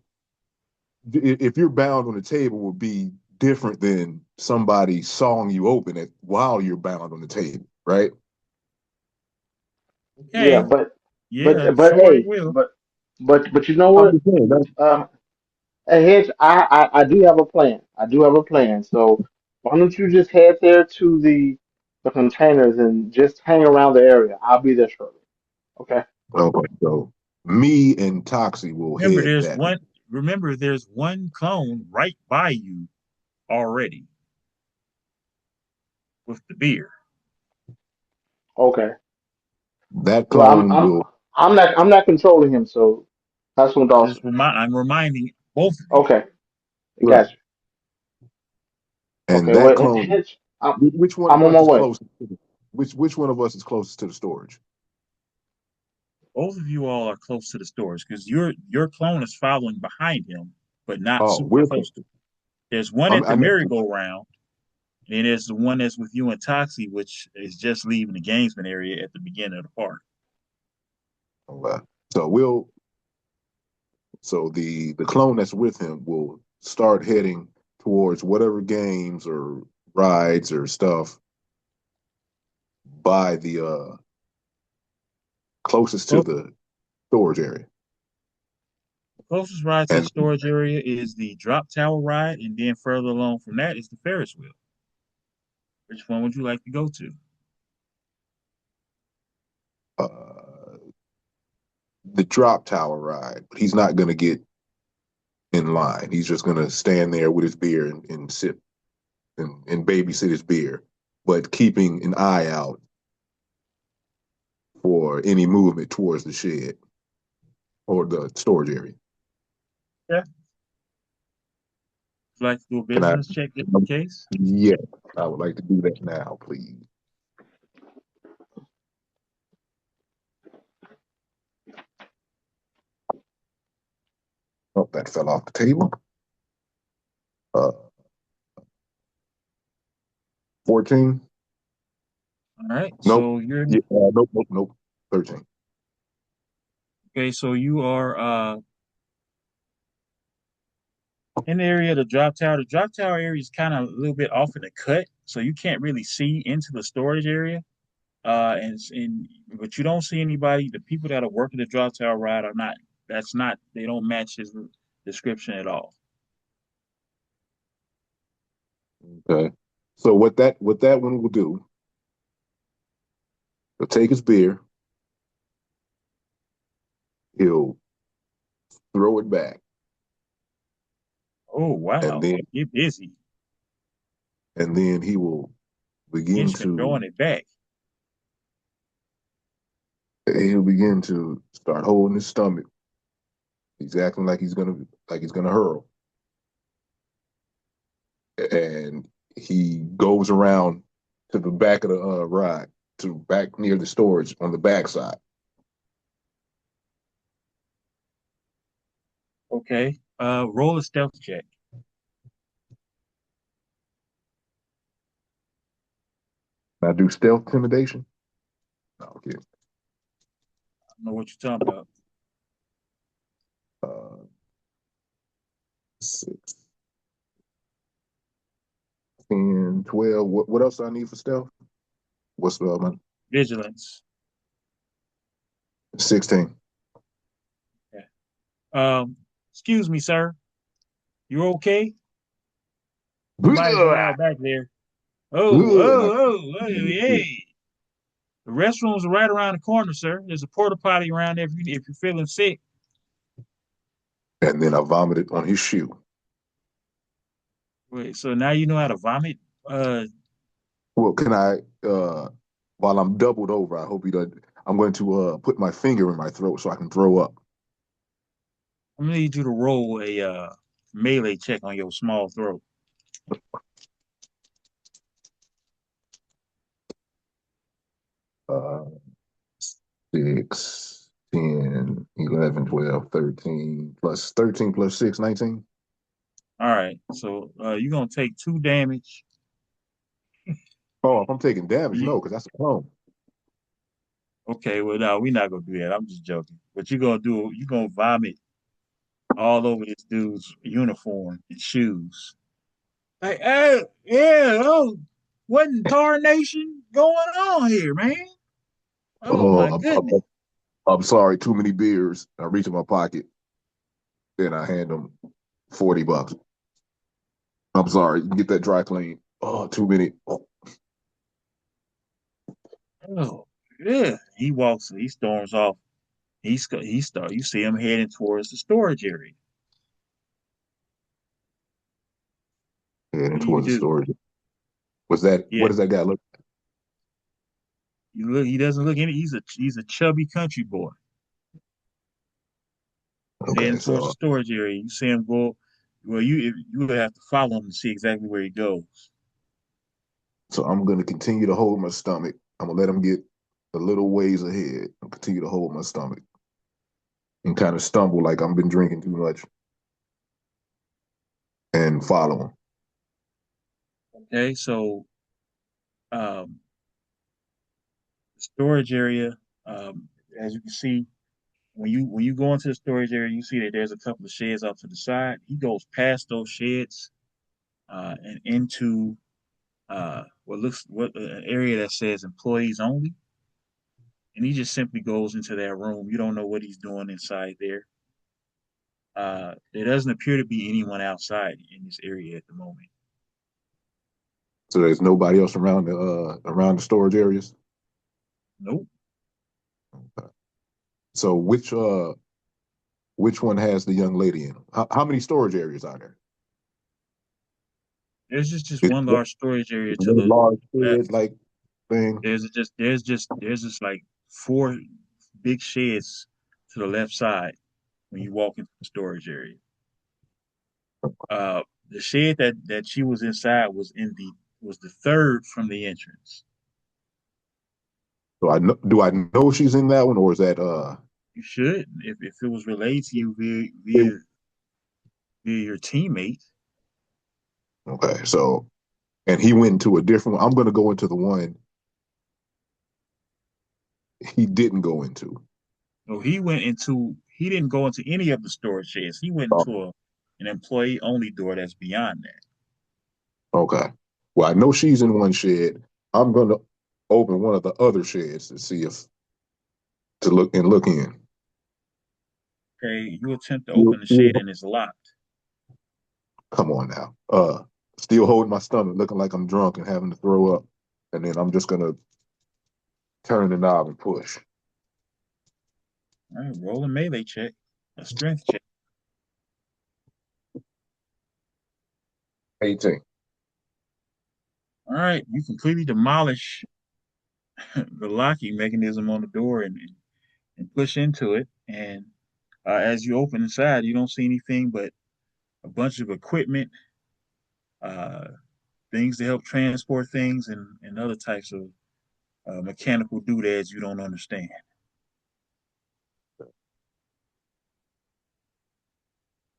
Speaker 3: if you're bound on the table would be different than somebody sawing you open while you're bound on the table, right?
Speaker 2: Yeah,
Speaker 1: Okay, yeah,
Speaker 2: but
Speaker 1: sure it
Speaker 2: hey,
Speaker 1: will.
Speaker 2: but you know
Speaker 3: I'm
Speaker 2: what?
Speaker 3: just saying that.
Speaker 2: Hey, Hitch, I do have a plan. I do have a plan. So why don't you just head there to the containers and just hang around the area? I'll be there shortly. Okay.
Speaker 3: Okay, so me and Toxie will
Speaker 1: Remember,
Speaker 3: head
Speaker 1: there's
Speaker 3: that way.
Speaker 1: one. Remember, there's one clone right by you already with the beer.
Speaker 2: Okay.
Speaker 3: That
Speaker 2: Well,
Speaker 3: clone will.
Speaker 2: I'm not controlling him. So that's what Dawson.
Speaker 1: I'm reminding both of you.
Speaker 2: Okay, I
Speaker 3: Right,
Speaker 2: got you.
Speaker 3: and
Speaker 2: Okay.
Speaker 3: that
Speaker 2: Well,
Speaker 3: clone.
Speaker 2: Hitch,
Speaker 3: Which one
Speaker 2: I'm
Speaker 3: of
Speaker 2: on
Speaker 3: us
Speaker 2: my
Speaker 3: is
Speaker 2: way.
Speaker 3: closest? Which one of us is closest to the storage?
Speaker 1: Both of you all are close to the stores because your clone is following behind him, but not
Speaker 3: Oh,
Speaker 1: super
Speaker 3: we're.
Speaker 1: close to him. There's one at
Speaker 3: I
Speaker 1: the
Speaker 3: mean,
Speaker 1: merry-go-round, and then there's the one that's with you and Toxie, which is just leaving the gamesman area at the beginning of the park.
Speaker 3: uh, so we'll. So the clone that's with him will start heading towards whatever games or rides or stuff by the closest to
Speaker 1: Well,
Speaker 3: the storage area.
Speaker 1: the closest ride to the
Speaker 3: And
Speaker 1: storage area is the drop tower ride, and then further along from that is the Ferris wheel. Which one would you like to go to?
Speaker 3: uh, the drop tower ride, he's not going to get in line. He's just going to stand there with his beer and sip and babysit his beer, but keeping an eye out for any movement towards the shed or the storage area.
Speaker 1: Yeah. Would you like to do a
Speaker 3: Can I?
Speaker 1: business check just in case?
Speaker 3: Yes, I would like to do that now, please. Oh, that fell off the table. 14.
Speaker 1: All right.
Speaker 3: Nope.
Speaker 1: So you're
Speaker 3: Yeah, nope, nope, nope. 13.
Speaker 1: okay. So you are in the area of the drop tower. The drop tower area is kind of a little bit off in the cut, so you can't really see into the storage area. And but you don't see anybody. The people that are working the drop tower ride are not. That's not. They don't match his description at all.
Speaker 3: Okay. So what that one will do He'll take his beer, he'll throw it back,
Speaker 1: Oh
Speaker 3: and
Speaker 1: wow,
Speaker 3: then
Speaker 1: get busy.
Speaker 3: he will begin
Speaker 1: Interesting,
Speaker 3: to
Speaker 1: throwing it back.
Speaker 3: he'll begin to start holding his stomach. He's acting like he's gonna hurl, and he goes around to the back of the ride, to back near the storage on the backside.
Speaker 1: Okay. Roll a stealth check.
Speaker 3: I do stealth intimidation. No, okay.
Speaker 1: I don't know what you're talking about.
Speaker 3: Uh, 6, 10, 12. What else do I need for stealth? What's my
Speaker 1: Vigilance.
Speaker 3: 16?
Speaker 1: Yeah. Excuse me, sir. You okay? Nobody's allowed back there.
Speaker 3: And I
Speaker 1: Hey. The restrooms are right around the corner, sir. There's a porta potty around there if you're feeling sick.
Speaker 3: and then I vomited on his shoe.
Speaker 1: Wait, so now you know how to vomit? Uh,
Speaker 3: Well, can I, while I'm doubled over, I hope he doesn't. I'm going to put my finger in my throat so I can throw up.
Speaker 1: I'm gonna need you to roll a melee check on your small throat.
Speaker 3: Uh, 6, 10, 11, 12, 13 plus 13 plus 6, 19.
Speaker 1: All right, so you're gonna take 2 damage.
Speaker 3: Oh, if I'm taking damage,
Speaker 1: You,
Speaker 3: no, because that's a clone.
Speaker 1: okay, well, no, we're not gonna do that. I'm just joking. But you're gonna vomit all over this dude's uniform and shoes. Like, hey, yeah, oh, what in tarnation going on here, man? Oh
Speaker 3: Oh,
Speaker 1: my goodness.
Speaker 3: I'm sorry, too many beers. I reach in my pocket and I hand him $40. I'm sorry, you can get that dry clean. Oh, too many. Oh,
Speaker 1: Oh, yeah. He storms off. You see him heading towards the storage area.
Speaker 3: heading
Speaker 1: What do you
Speaker 3: towards the
Speaker 1: do?
Speaker 3: storage. What
Speaker 1: Yeah,
Speaker 3: does that guy look?
Speaker 1: he doesn't look any, he's a chubby country boy. He's heading
Speaker 3: Okay,
Speaker 1: towards the
Speaker 3: so
Speaker 1: storage area. You see him go, well, you would have to follow him to see exactly where he goes.
Speaker 3: I'm gonna continue to hold my stomach. I'm gonna let him get a little ways ahead. I'll continue to hold my stomach and kind of stumble like I've been drinking too much and follow him.
Speaker 1: Okay, so um, the storage area, um, as you can see, when you go into the storage area, you see that there's a couple of sheds off to the side. He goes past those sheds and into what an area that says employees only, and he just simply goes into that room. You don't know what he's doing inside there. There doesn't appear to be anyone outside in this area at the moment.
Speaker 3: So there's nobody else around the storage areas.
Speaker 1: Nope.
Speaker 3: So which one has the young lady in them? How many storage areas are there?
Speaker 1: There's just
Speaker 3: Is
Speaker 1: one large storage area to
Speaker 3: one
Speaker 1: the
Speaker 3: large shed
Speaker 1: left.
Speaker 3: like thing?
Speaker 1: There's just like 4 big sheds to the left side when you walk into the storage area. The shed that she was inside was the third from the entrance.
Speaker 3: So I know, do I know she's in that one, or is that
Speaker 1: You should, if it was relayed to you
Speaker 3: it-
Speaker 1: via your teammate.
Speaker 3: okay? So and he went into a different one. I'm gonna go into the one he didn't go into.
Speaker 1: No, he didn't go into any of the storage sheds. He went
Speaker 3: Oh,
Speaker 1: into an employee only door that's beyond that.
Speaker 3: okay. Well, I know she's in one shed. I'm gonna open one of the other sheds to see if to look in.
Speaker 1: Okay, you attempt to open the shed and it's locked.
Speaker 3: Come on now. Still holding my stomach, looking like I'm drunk and having to throw up. And then I'm just gonna turn the knob and push.
Speaker 1: All right, roll a melee check, a strength check.
Speaker 3: 18.
Speaker 1: All right, you completely demolish the locking mechanism on the door and push into it. And as you open inside, you don't see anything but a bunch of equipment, uh, things to help transport things, and other types of mechanical doodads you don't understand.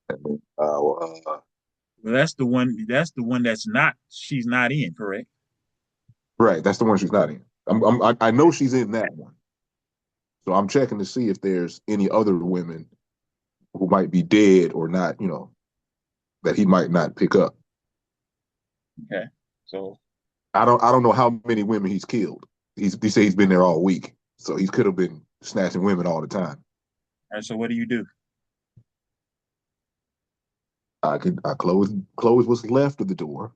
Speaker 3: And then,
Speaker 1: Well, that's the one. That's the one that's not. She's not in. Correct.
Speaker 3: right, that's the one she's not in. I know she's in that one. So I'm checking to see if there's any other women who might be dead or not, that he might not pick up.
Speaker 1: Okay. So,
Speaker 3: I don't know how many women he's killed. He said he's been there all week. So he could have been snatching women all the time.
Speaker 1: all right. So, what do you do?
Speaker 3: I close what's left of the door,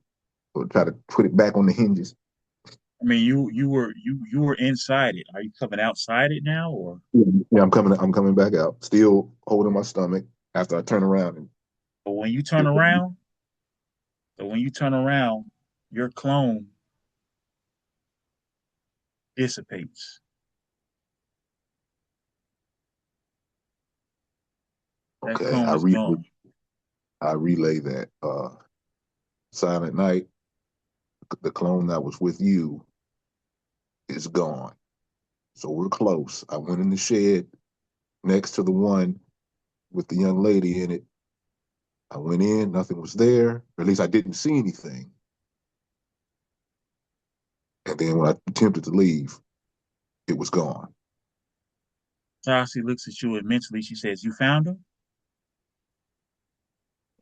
Speaker 3: or try to put it back on the hinges.
Speaker 1: I mean, you were inside it. Are you coming outside it now, or
Speaker 3: Yeah, I'm coming back out, still holding my stomach after I turn around and
Speaker 1: but when you turn around? So when you turn around, your clone dissipates. That
Speaker 3: okay,
Speaker 1: clone is gone.
Speaker 3: I relay that Silent Night, the clone that was with you is gone. So we're close. I went in the shed next to the one with the young lady in it. I went in, nothing was there, or at least I didn't see anything. And then when I attempted to leave, it was gone.
Speaker 1: Tassi looks at you and mentally she says, "You found him?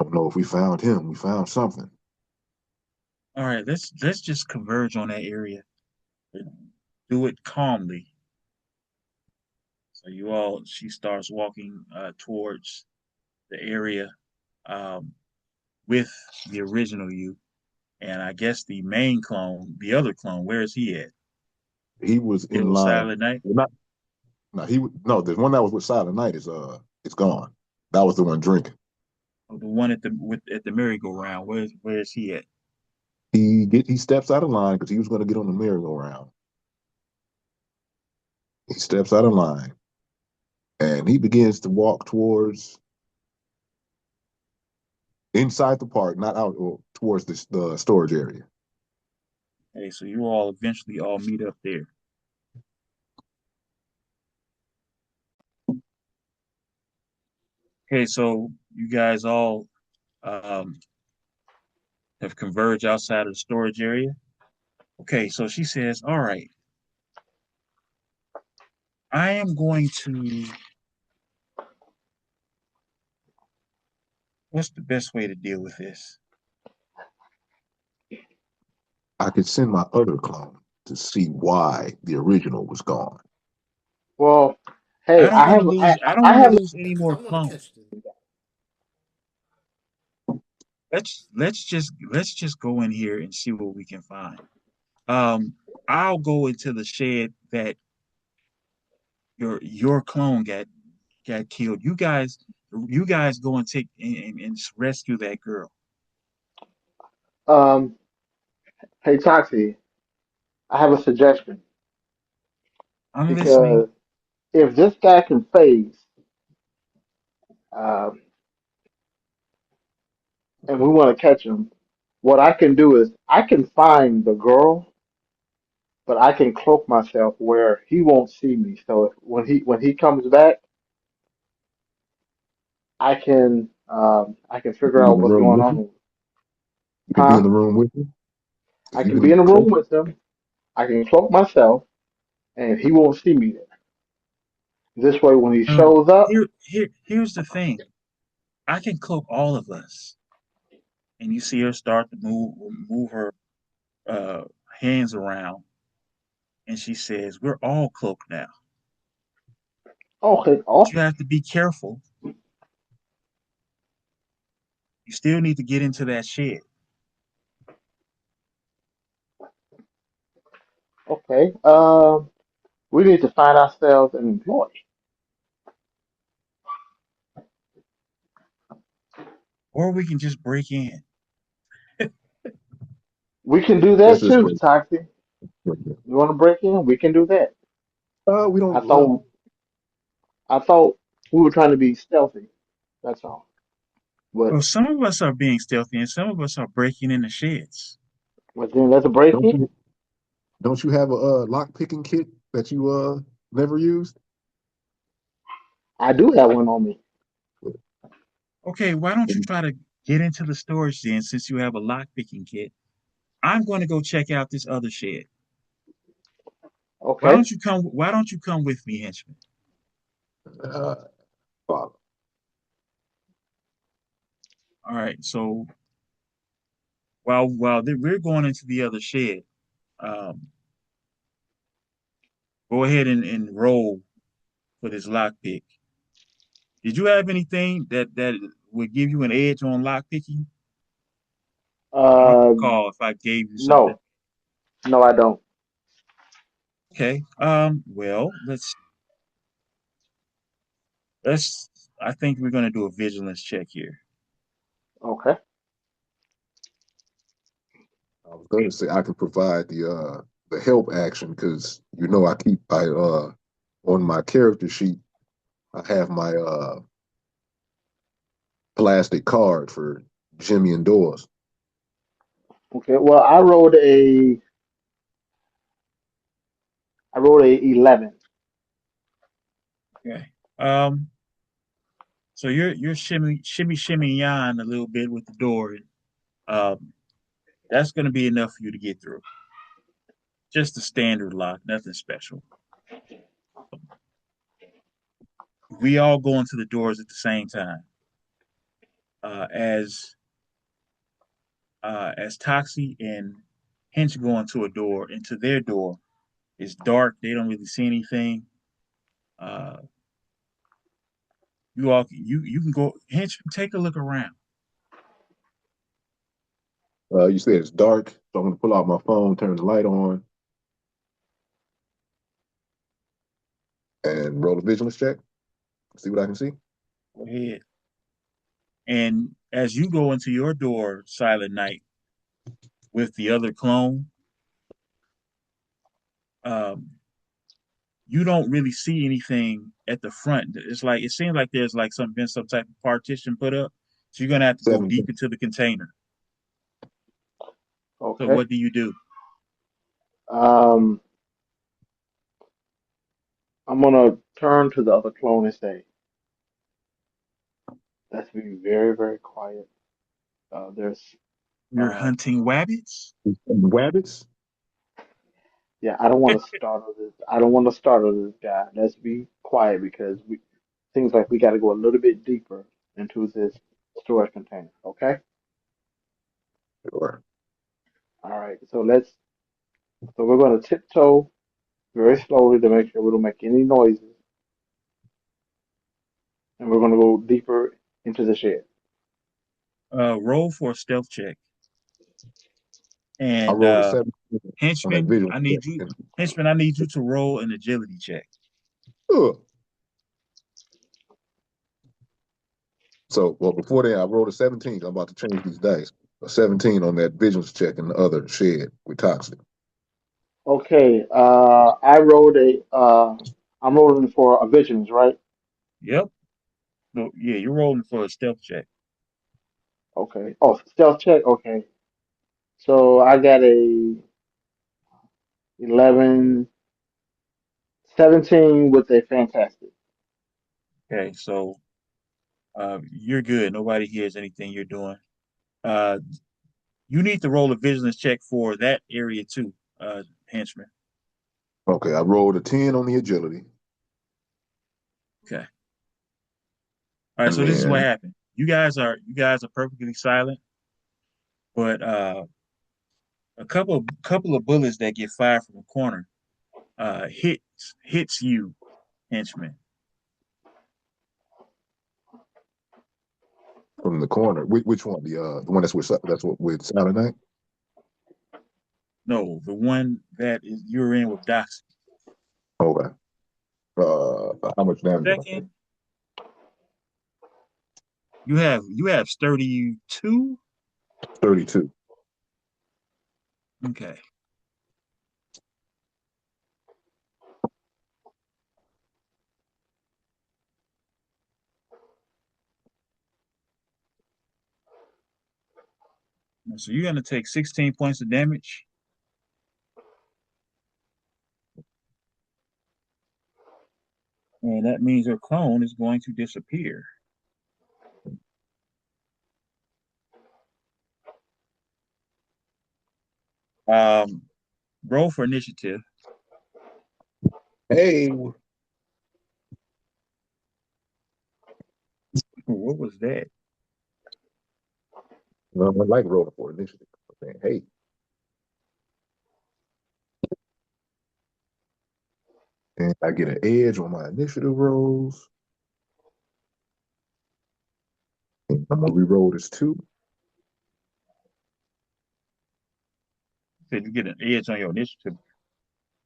Speaker 3: I don't know if we found him. We found something.
Speaker 1: All right, let's just converge on that area. Do it calmly." So you all, she starts walking towards the area um, with the original you, and I guess the main clone, the other clone, where is he at?
Speaker 3: He was
Speaker 1: Still
Speaker 3: in
Speaker 1: with
Speaker 3: line.
Speaker 1: Silent Night?
Speaker 3: Well, not no, no, the one that was with Silent Night is gone. That was the one drinking.
Speaker 1: Or the one at the merry-go-round? Where is he at?
Speaker 3: He steps out of line because he was going to get on the merry-go-round. He steps out of line and he begins to walk towards inside the park, not out or towards the storage area.
Speaker 1: Hey, so you all eventually all meet up there. Okay, so you guys all um, have converged outside of the storage area. Okay, so she says, "All right, I am going to. What's the best way to deal with this?
Speaker 3: I could send my other clone to see why the original was gone.
Speaker 2: Well,
Speaker 1: I
Speaker 2: hey,
Speaker 1: don't want to lose. I don't
Speaker 2: I
Speaker 1: want to
Speaker 2: have
Speaker 1: lose any more
Speaker 4: I want to
Speaker 1: clones.
Speaker 4: catch them.
Speaker 1: Let's just go in here and see what we can find. Um, I'll go into the shed that your clone got killed. You guys go and take and rescue that girl.
Speaker 2: um hey Toxie, I have a suggestion
Speaker 1: I'm listening.
Speaker 2: because if this guy can phase, um, and we want to catch him, what I can do is I can find the girl, but I can cloak myself where he won't see me. So when he comes back, I can
Speaker 3: He
Speaker 2: figure
Speaker 3: be in
Speaker 2: out
Speaker 3: the
Speaker 2: what's
Speaker 3: room
Speaker 2: going
Speaker 3: with you.
Speaker 2: on.
Speaker 3: He could be in
Speaker 2: Huh?
Speaker 3: the room with you. If
Speaker 2: I
Speaker 3: you
Speaker 2: can be in
Speaker 3: can
Speaker 2: a room
Speaker 3: cloak,
Speaker 2: with him. I can cloak myself, and he won't see me there. This way, when he
Speaker 1: Um,
Speaker 2: shows up,
Speaker 1: here's the thing. I can cloak all of us, and you see her start to move her uh, hands around, and she says, "We're all cloaked now,
Speaker 2: okay,
Speaker 1: but you
Speaker 2: awesome.
Speaker 1: have to be careful. You still need to get into that shed."
Speaker 2: Okay. We need to find ourselves an employee.
Speaker 1: Or we can just break in.
Speaker 2: We can do
Speaker 3: Yes,
Speaker 2: that
Speaker 3: this
Speaker 2: too,
Speaker 3: way.
Speaker 2: Toxie. You want to break in? We can do that.
Speaker 3: We
Speaker 2: I
Speaker 3: don't. Well,
Speaker 2: thought I thought we were trying to be stealthy. That's all. But
Speaker 1: Well, some of us are being stealthy and some of us are breaking in the sheds.
Speaker 2: then let's break
Speaker 3: don't
Speaker 2: in.
Speaker 3: you don't you have a lock picking kit that you never used?
Speaker 2: I do have one on me.
Speaker 1: Okay, why don't you try to get into the storage then since you have a lock picking kit? I'm going to go check out this other shed.
Speaker 2: Okay.
Speaker 1: Why don't you come with me, henchman?
Speaker 3: Uh, Father.
Speaker 1: All right, so we're going into the other shed, um, go ahead and roll for this lockpick. Did you have anything that would give you an edge on lockpicking? I don't
Speaker 2: Uh,
Speaker 1: recall if I gave you something.
Speaker 2: no, no, I don't.
Speaker 1: Okay. Well, let's. I think we're gonna do a vigilance check here.
Speaker 2: Okay.
Speaker 3: I was going to say I can provide the help action because I on my character sheet I have my plastic card for Jimmy and Doris.
Speaker 2: Okay. Well, I rolled a 11.
Speaker 1: Okay. So you're shimmy yon a little bit with the door. Um, that's gonna be enough for you to get through. Just a standard lock, nothing special. We all go into the doors at the same time. As Toxie and Hinch go into their door. It's dark. They don't really see anything. Uh, you can go. Hinch, take a look around.
Speaker 3: You said it's dark, so I'm going to pull out my phone, turn the light on, and roll a vigilance check. See what I can see.
Speaker 1: Go ahead. And as you go into your door, Silent Night, with the other clone, um, you don't really see anything at the front. It's like it seems like there's like some type of partition put up. So you're gonna have to go
Speaker 3: 17.
Speaker 1: deep into the container. So
Speaker 2: Okay.
Speaker 1: what do you do?
Speaker 2: Um, I'm gonna turn to the other clone and say, let's be very, very quiet. There's,
Speaker 1: You're
Speaker 2: uh,
Speaker 1: hunting wabbits.
Speaker 3: Wabbits?
Speaker 2: yeah, I don't want to startle this. I don't want to startle this guy. Let's be quiet because we seems like we got to go a little bit deeper into this storage container. Okay.
Speaker 3: Sure.
Speaker 2: All right. So we're gonna tiptoe very slowly to make sure we don't make any noises, and we're gonna go deeper into the shed.
Speaker 1: Roll for a stealth check.
Speaker 3: I
Speaker 1: And
Speaker 3: rolled a 7 on that
Speaker 1: henchman,
Speaker 3: vigilance check.
Speaker 1: I need you to roll an agility check.
Speaker 3: Ugh. So, well, before that, I rolled a 17. I'm about to change these dice. A 17 on that vigilance check in the other shed with toxic.
Speaker 2: Okay. I'm rolling for a vigilance, right?
Speaker 1: Yep. No, yeah, you're rolling for a stealth check.
Speaker 2: Okay. Oh, stealth check. Okay. So I got a 11, 17 with a fantastic.
Speaker 1: Okay, so you're good. Nobody hears anything you're doing. Uh, you need to roll a vigilance check for that area too, henchman.
Speaker 3: Okay, I rolled a 10 on the agility.
Speaker 1: Okay. All right.
Speaker 3: And
Speaker 1: So this is what
Speaker 3: then
Speaker 1: happened. You guys are perfectly silent, but a couple of bullets that get fired from the corner hits you, henchman.
Speaker 3: from the corner, which one? The one that's what with Silent Night?
Speaker 1: No, the one that is you're in with Doxy.
Speaker 3: Okay. How much damage did I take?
Speaker 1: Second, you have 32.
Speaker 3: 32.
Speaker 1: Okay. So you're gonna take 16 points of damage, and that means your clone is going to disappear. Um, roll for initiative.
Speaker 3: Hey,
Speaker 1: What was that?
Speaker 3: I like rolling for initiative. I'm saying, hey, and I get an edge on my initiative rolls. And I'm gonna re-roll this too.
Speaker 1: Said you get an edge on your initiative.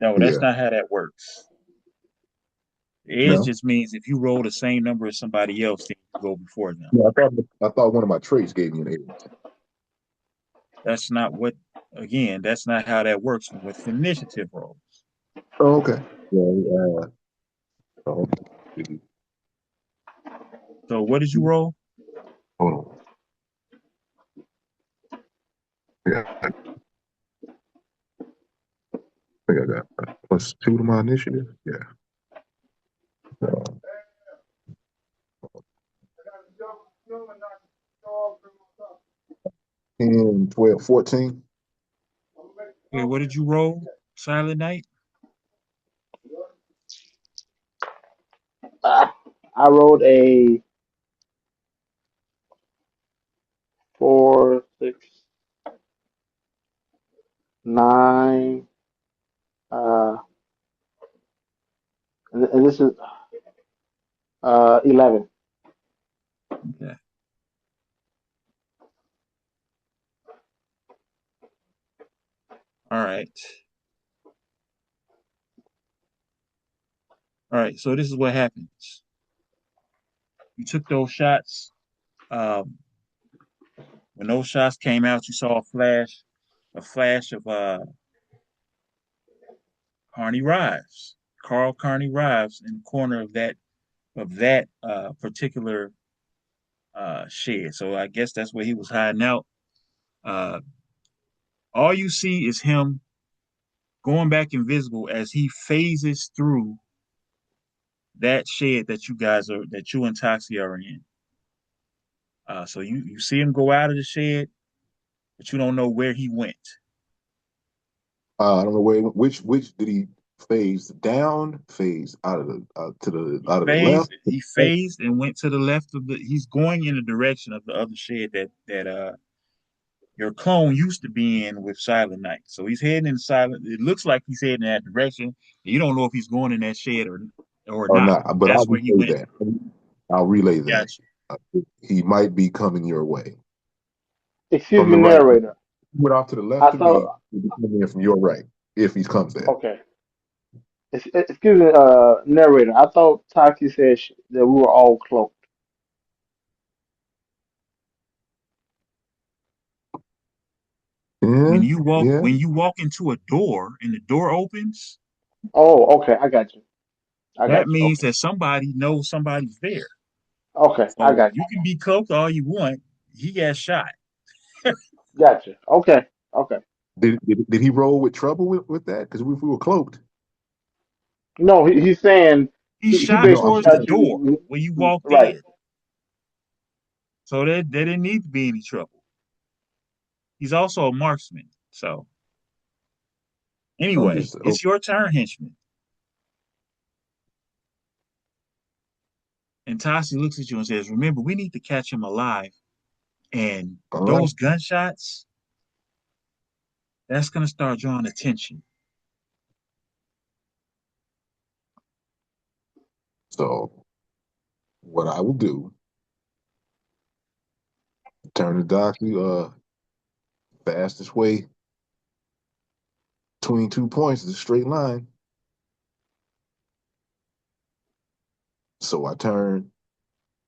Speaker 1: No, that's
Speaker 3: Yeah.
Speaker 1: not how that works. The edge
Speaker 3: No.
Speaker 1: just means if you roll the same number as somebody else, then you go before them.
Speaker 3: Yeah, I thought one of my traits gave me an edge.
Speaker 1: That's not what. Again, that's not how that works with initiative rolls.
Speaker 3: Oh, okay. Yeah. Oh,
Speaker 1: So what did you roll?
Speaker 3: hold on. Yeah, I think I got +2 to my initiative. Yeah. Uh, 10, 12, 14.
Speaker 1: Okay, what did you roll, Silent Night?
Speaker 2: I rolled a 4, 6, 9, and this is 11.
Speaker 1: Okay. All right. All right. So this is what happens. You took those shots. Um, when those shots came out, you saw a flash of Carney Rives, Carl Carney Rives, in the corner of that particular shed. So I guess that's where he was hiding out. Uh, all you see is him going back invisible as he phases through that shed that you and Toxie are in. So you see him go out of the shed, but you don't know where he went.
Speaker 3: I don't know which did he phase down, phase out of the to the
Speaker 1: He
Speaker 3: out of the
Speaker 1: phased
Speaker 3: left.
Speaker 1: he phased and went to the left of the he's going in the direction of the other shed that your clone used to be in with Silent Night. So he's heading in silent. It looks like he's heading in that direction. You don't know if he's going in that shed or
Speaker 3: Or
Speaker 1: not.
Speaker 3: not, but I'll
Speaker 1: That's where he
Speaker 3: relay
Speaker 1: went.
Speaker 3: that. I'll relay that.
Speaker 1: Gotcha.
Speaker 3: Uh, he might be coming your way
Speaker 2: Excuse
Speaker 3: from
Speaker 2: me,
Speaker 3: the right. He
Speaker 2: narrator.
Speaker 3: went off to the left
Speaker 2: I
Speaker 3: to me.
Speaker 2: thought,
Speaker 3: He'll be coming in from your right if he comes there.
Speaker 2: okay. Excuse me, narrator. I thought Taki said that we were all cloaked.
Speaker 3: Yeah, yeah.
Speaker 1: When you walk into a door and the door opens,
Speaker 2: Oh, okay. I got you. I
Speaker 1: that
Speaker 2: got you.
Speaker 1: means
Speaker 2: Okay.
Speaker 1: that somebody knows somebody's there.
Speaker 2: Okay. I
Speaker 1: So
Speaker 2: got
Speaker 1: you can be cloaked all you want. He got shot.
Speaker 2: you. Got you. Okay. Okay.
Speaker 3: Did he roll with trouble with that? Because if we were cloaked.
Speaker 2: No, he's saying
Speaker 1: He
Speaker 2: he
Speaker 1: shot
Speaker 3: No, I'm
Speaker 2: basically
Speaker 1: towards the
Speaker 2: shot
Speaker 3: saying.
Speaker 1: door
Speaker 2: you.
Speaker 1: when you walked
Speaker 2: Right.
Speaker 1: in. So there didn't need to be any trouble. He's also a marksman. So
Speaker 3: I'm
Speaker 1: anyway,
Speaker 3: just. Oh,
Speaker 1: it's your turn, henchman. And Tasi looks at you and says, "Remember, we need to catch him alive. And
Speaker 3: all right.
Speaker 1: those gunshots, that's gonna start drawing attention."
Speaker 3: So what I will do, turn the docu fastest way between 2 points is a straight line. So I turn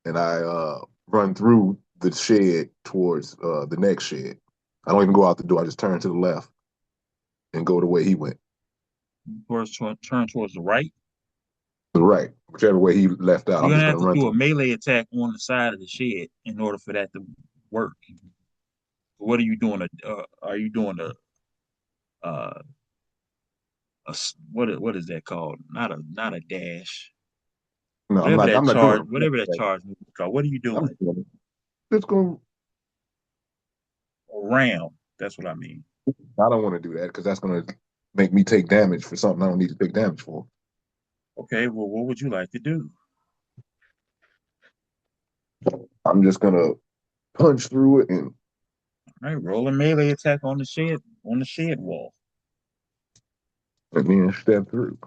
Speaker 3: and I run through the shed towards the next shed. I don't even go out the door. I just turn to the left and go the way he went.
Speaker 1: Turn towards the right.
Speaker 3: To the right, whichever way he left out. I'm
Speaker 1: You're gonna
Speaker 3: just
Speaker 1: have
Speaker 3: gonna
Speaker 1: to
Speaker 3: run
Speaker 1: do a
Speaker 3: through.
Speaker 1: melee attack on the side of the shed in order for that to work. What are you doing? Are you doing uh, what is that called? Not a dash.
Speaker 3: No, I'm
Speaker 1: Whatever
Speaker 3: not.
Speaker 1: that
Speaker 3: I'm not doing
Speaker 1: charge.
Speaker 3: it.
Speaker 1: Whatever that charge move is called. What are you
Speaker 3: I'm
Speaker 1: doing?
Speaker 3: doing it. Just going.
Speaker 1: Around. That's what I mean.
Speaker 3: I don't want to do that because that's gonna make me take damage for something I don't need to take damage for.
Speaker 1: Okay. Well, what would you like to do?
Speaker 3: I'm just gonna punch through it and
Speaker 1: All right. Roll a melee attack on the shed wall.
Speaker 3: then step through.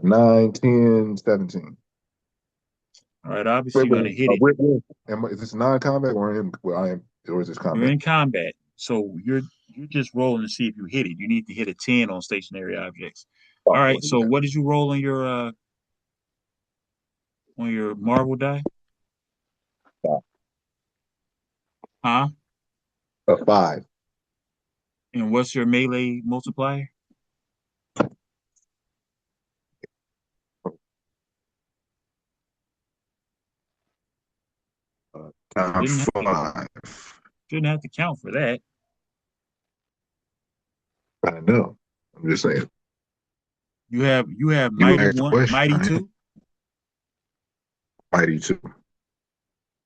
Speaker 3: 9, 10, 17.
Speaker 1: All right. Obviously,
Speaker 3: Wait,
Speaker 1: you're
Speaker 3: wait,
Speaker 1: gonna hit
Speaker 3: uh,
Speaker 1: it.
Speaker 3: wait, wait. Is this non-combat or I am, or is this
Speaker 1: You're
Speaker 3: combat?
Speaker 1: in combat, so you're just rolling to see if you hit it. You need to hit a 10 on stationary objects. All
Speaker 3: Oh,
Speaker 1: right.
Speaker 3: well,
Speaker 1: So
Speaker 3: yeah.
Speaker 1: what did you roll on your Marvel die? Huh?
Speaker 3: A 5.
Speaker 1: And what's your melee multiplier?
Speaker 3: Times
Speaker 1: Shouldn't have to
Speaker 3: 5.
Speaker 1: shouldn't have to count for that.
Speaker 3: I know. I'm just saying.
Speaker 1: You have
Speaker 3: You
Speaker 1: mighty
Speaker 3: asked the
Speaker 1: one,
Speaker 3: question.
Speaker 1: mighty
Speaker 3: I am
Speaker 1: two.
Speaker 3: mighty too.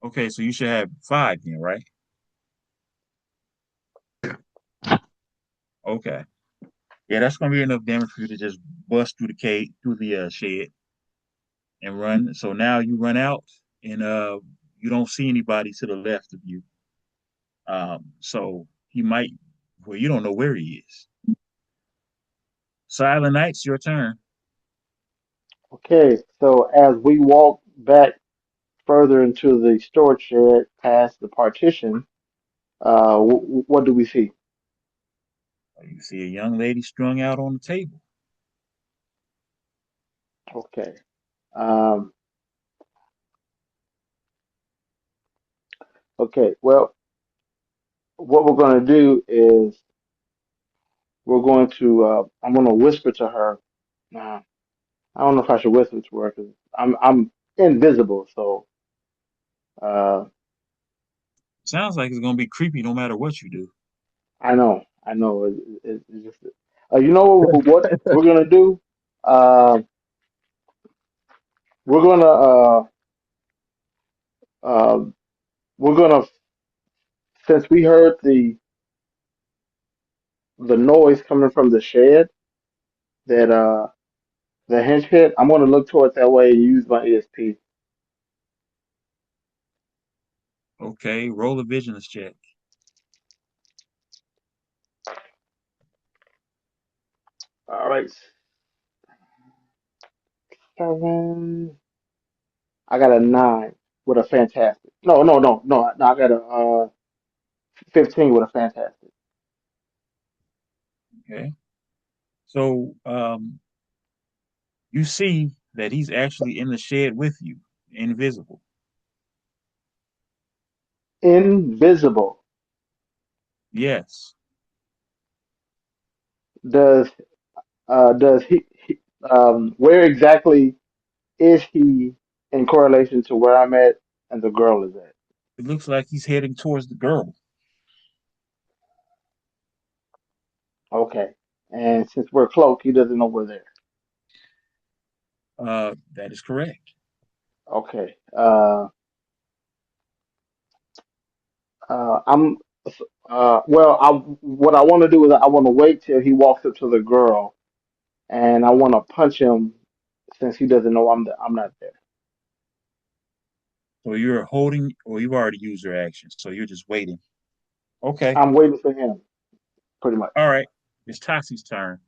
Speaker 1: Okay, so you should have five then, right? Okay. Yeah, that's gonna be enough damage for you to just bust through the cage, through the shed, and run. So now you run out, and you don't see anybody to the left of you. So he might. Well, you don't know where he is. Silent Knight's your turn.
Speaker 2: Okay, so as we walk back further into the storage shed past the partition, what do we see?
Speaker 1: You see a young lady strung out on the table.
Speaker 2: Okay. Um, okay. Well, what we're going to do is I'm going to whisper to her. Nah, I don't know if I should whisper to her because I'm invisible. So, uh,
Speaker 1: Sounds like it's gonna be creepy no matter what you do.
Speaker 2: I know. It's just, you know what we're going to do? Uh, we're going to, uh, we're going to, since we heard the noise coming from the shed that, the hinge pit, I'm going to look towards that way and use my ESP.
Speaker 1: Okay, roll a vigilance check.
Speaker 2: All right. 7. I got a 9 with a fantastic. No. I got a 15 with a fantastic.
Speaker 1: Okay. So you see that he's actually in the shed with you, invisible.
Speaker 2: Invisible.
Speaker 1: Yes.
Speaker 2: Does he where exactly is he in correlation to where I'm at and the girl is at?
Speaker 1: It looks like he's heading towards the girl.
Speaker 2: Okay. And since we're cloaked, he doesn't know we're there.
Speaker 1: That is correct.
Speaker 2: Okay. I'm well. What I want to do is I want to wait till he walks up to the girl, and I want to punch him since he doesn't know I'm not there.
Speaker 1: So you're holding, or you've already used your action, so you're just waiting. Okay.
Speaker 2: I'm waiting for him, pretty much.
Speaker 1: All right. It's Toxie's turn.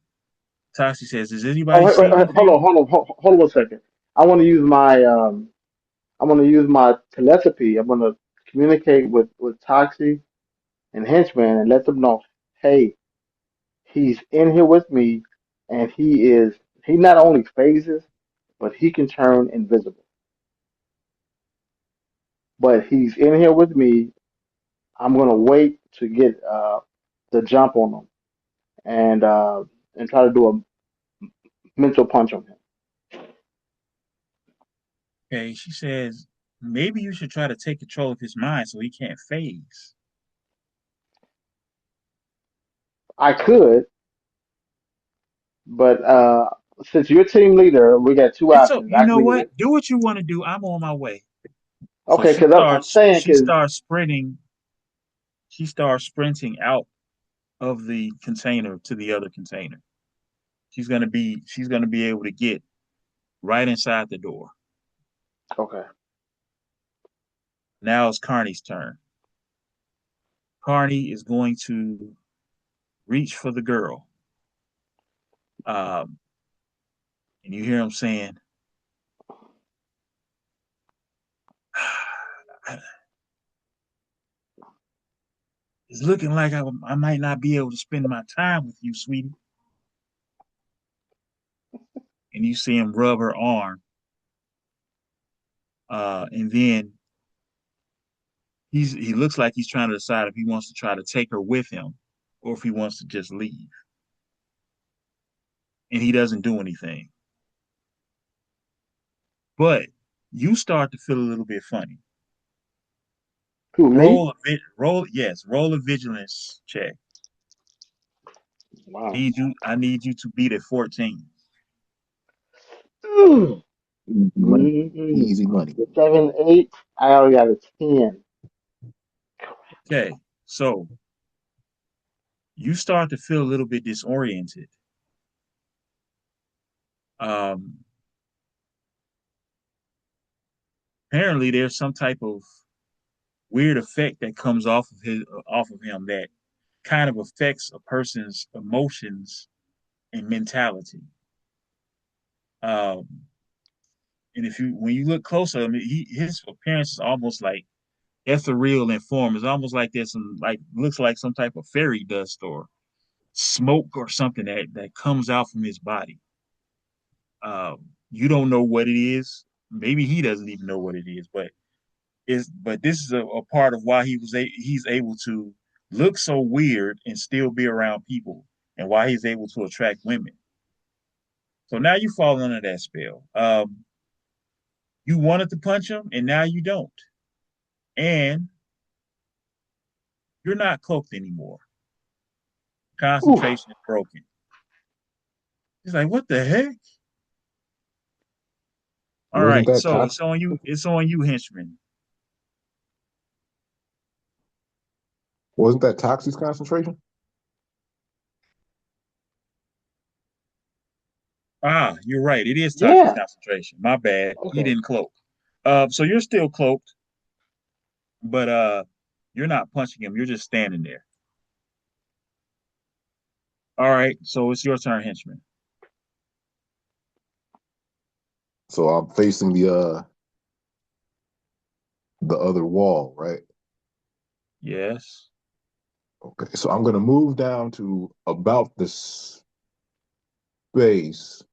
Speaker 1: Toxie says, "Does
Speaker 2: Oh,
Speaker 1: anybody
Speaker 2: wait,
Speaker 1: see anything?"
Speaker 2: hold on 1 second. I want to use my I want to use my telepathy. I'm going to communicate with Toxie and Henchman and let them know, hey, he's in here with me, and he not only phases. but he can turn invisible. But he's in here with me. I'm gonna wait to get the jump on him and try to do a mental punch on him.
Speaker 1: Okay, she says maybe you should try to take control of his mind so he can't phase.
Speaker 2: I could, but since you're team leader, we got two
Speaker 1: It's so
Speaker 2: options.
Speaker 1: you
Speaker 2: I can
Speaker 1: know
Speaker 2: either
Speaker 1: what? Do what you want to do. I'm on my way. So
Speaker 2: okay, because I'm saying
Speaker 1: she
Speaker 2: because
Speaker 1: starts sprinting. She starts sprinting out of the container to the other container. She's gonna be able to get right inside the door.
Speaker 2: okay,
Speaker 1: Now it's Carney's turn. Carney is going to reach for the girl. Um, and you hear him saying, it's looking like I might not be able to spend my time with you, sweetie. And you see him rub her arm. And then he looks like he's trying to decide if he wants to try to take her with him or if he wants to just leave. And he doesn't do anything. But you start to feel a little bit funny.
Speaker 2: who me?
Speaker 1: Roll a vigilance check.
Speaker 2: Wow.
Speaker 1: I need you to beat a 14.
Speaker 2: Mm.
Speaker 3: Easy money.
Speaker 2: Mm.
Speaker 3: Easy money.
Speaker 2: The 7, 8. I already got a 10.
Speaker 1: Okay, so you start to feel a little bit disoriented. Um, apparently, there's some type of weird effect that comes off of him that kind of affects a person's emotions and mentality. Um, and if you when you look closer, I mean, his appearance is almost like ethereal in form. It's almost like there's some like looks like some type of fairy dust or smoke or something that comes out from his body. You don't know what it is. Maybe he doesn't even know what it is, but this is a part of why he's able to look so weird and still be around people, and why he's able to attract women. So now you fall under that spell. You wanted to punch him, and now you don't, and you're not cloaked anymore.
Speaker 2: Oof.
Speaker 1: Concentration is broken. He's like, what the heck? All
Speaker 3: Wasn't
Speaker 1: right,
Speaker 3: that
Speaker 1: so
Speaker 3: toxic?
Speaker 1: it's on you. It's on you, henchman.
Speaker 3: Wasn't that toxic concentration?
Speaker 1: Ah, you're right. It is toxic
Speaker 2: Yeah.
Speaker 1: concentration. My bad. He
Speaker 2: Okay.
Speaker 1: didn't cloak. So you're still cloaked, but you're not punching him. You're just standing there. All right. So it's your turn, henchman.
Speaker 3: So I'm facing the other wall, right?
Speaker 1: Yes.
Speaker 3: Okay. So I'm gonna move down to about the space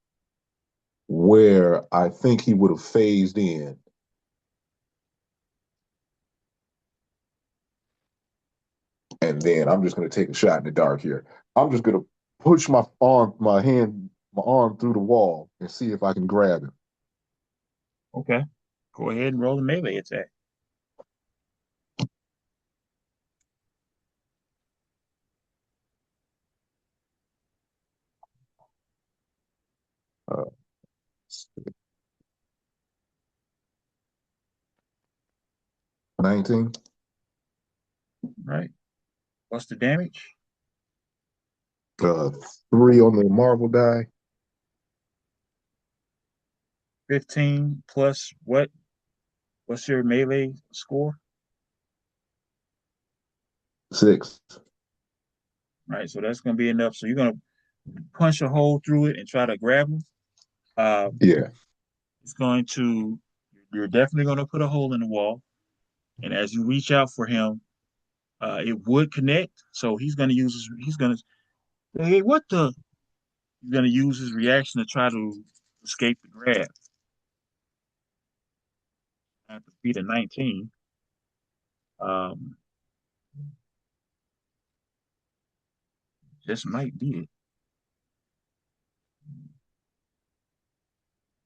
Speaker 3: where I think he would have phased in. And then I'm just gonna take a shot in the dark here. I'm just gonna push my arm through the wall and see if I can grab him.
Speaker 1: Okay. Go ahead and roll the melee attack.
Speaker 3: Uh, 19.
Speaker 1: Right. What's the damage?
Speaker 3: Uh, 3 on the marble die.
Speaker 1: 15 plus what? What's your melee score?
Speaker 3: 6.
Speaker 1: Right. So that's going to be enough. So you're going to punch a hole through it and try to grab him. Uh,
Speaker 3: Yeah.
Speaker 1: it's going to, you're definitely going to put a hole in the wall. And as you reach out for him, it would connect. So he's going to, hey, what the? He's going to use his reaction to try to escape the grab. at the speed of 19. Um, just might beat it.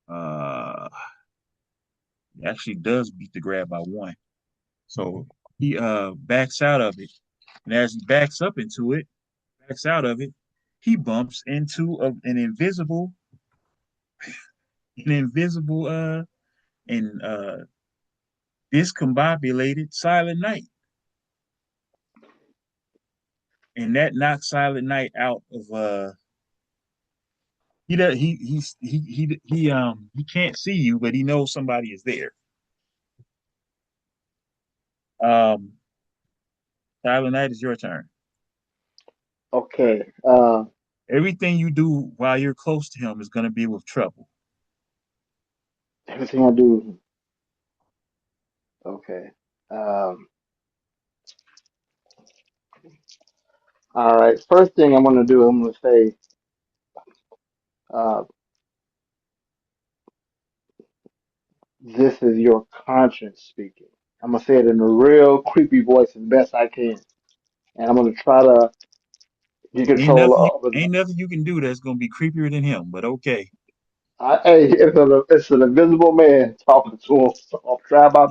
Speaker 1: Uh, he actually does beat the grab by one. So he backs out of it. And as he backs out of it, he bumps into an invisible and discombobulated Silent Night. And that knocks Silent Night out of he does he can't see you, but he knows somebody is there. Um Silent Night is your turn.
Speaker 2: Okay.
Speaker 1: Everything you do while you're close to him is gonna be with trouble.
Speaker 2: Everything I do. Okay. Um, all right. First thing I'm gonna do, I'm gonna say, uh, this is your conscience speaking. I'm gonna say it in a real creepy voice as best I can, and I'm gonna try to get control of it.
Speaker 1: Ain't nothing you can do that's gonna be creepier than him, but okay.
Speaker 2: Hey, it's an invisible man talking to him, so I'll try my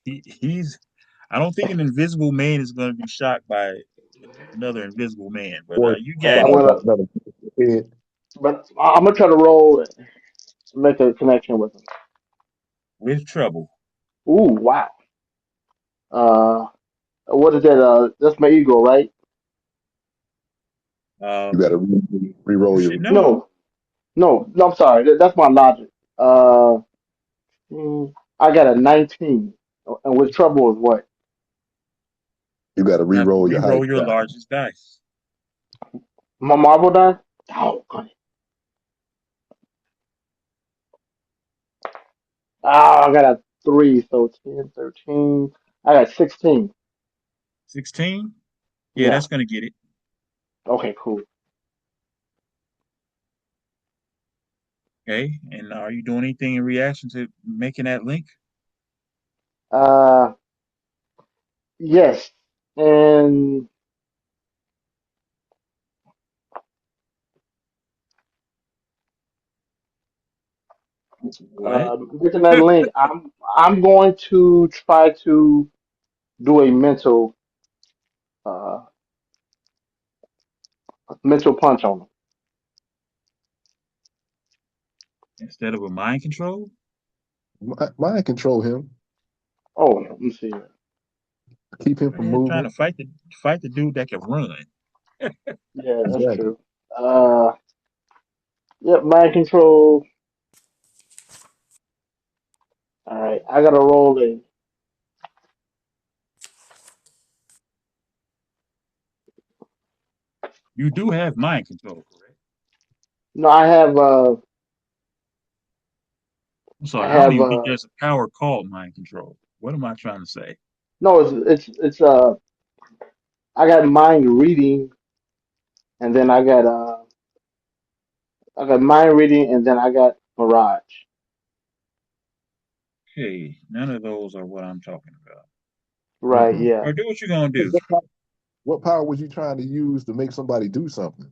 Speaker 1: He,
Speaker 2: best.
Speaker 1: he's I don't think an invisible man is gonna be shocked by another invisible man, but
Speaker 3: Or
Speaker 1: you
Speaker 2: Okay,
Speaker 1: got
Speaker 2: I'm
Speaker 1: it
Speaker 2: gonna,
Speaker 3: another head.
Speaker 2: but I'm gonna try to roll and make a connection with him.
Speaker 1: with trouble.
Speaker 2: Ooh, wow. Uh, what is that? That's my ego, right?
Speaker 3: You got to
Speaker 1: Um you
Speaker 3: re-roll
Speaker 1: should
Speaker 3: your.
Speaker 1: know.
Speaker 2: No, no, I'm sorry. That's my logic. I got a 19, and with trouble is what?
Speaker 3: You got to
Speaker 1: You have to
Speaker 3: re-roll your height
Speaker 1: re-roll your
Speaker 3: die.
Speaker 1: largest dice.
Speaker 2: My marble die? Oh, God. Ah, I got a 3, so 10, 13. I got 16.
Speaker 1: 16? Yeah,
Speaker 2: Yeah.
Speaker 1: that's gonna get it.
Speaker 2: Okay, cool.
Speaker 1: Okay. And are you doing anything in reaction to making that link?
Speaker 2: Uh, yes. And
Speaker 1: What?
Speaker 2: Within that link, I'm going to try to do a uh mental punch on him.
Speaker 1: Instead of a mind control?
Speaker 3: Mind control him.
Speaker 2: Oh, let me see.
Speaker 3: Keep him from
Speaker 1: Yeah, trying to
Speaker 3: moving.
Speaker 1: fight the dude that can run.
Speaker 2: Yeah, that's
Speaker 3: Exactly.
Speaker 2: true. Uh, yep, mind control. All right, I gotta roll a.
Speaker 1: You do have mind control, correct?
Speaker 2: No, I have.
Speaker 1: I'm
Speaker 2: I
Speaker 1: sorry, I don't
Speaker 2: have.
Speaker 1: even think there's a power called mind control. What am I trying to say?
Speaker 2: No, it's. I got mind reading, and then I got mind reading, and then I got mirage.
Speaker 1: Hey, none of those are what I'm talking about.
Speaker 2: Right.
Speaker 1: Or
Speaker 2: Yeah.
Speaker 1: do what you're gonna do.
Speaker 3: What power was you trying to use to make somebody do something?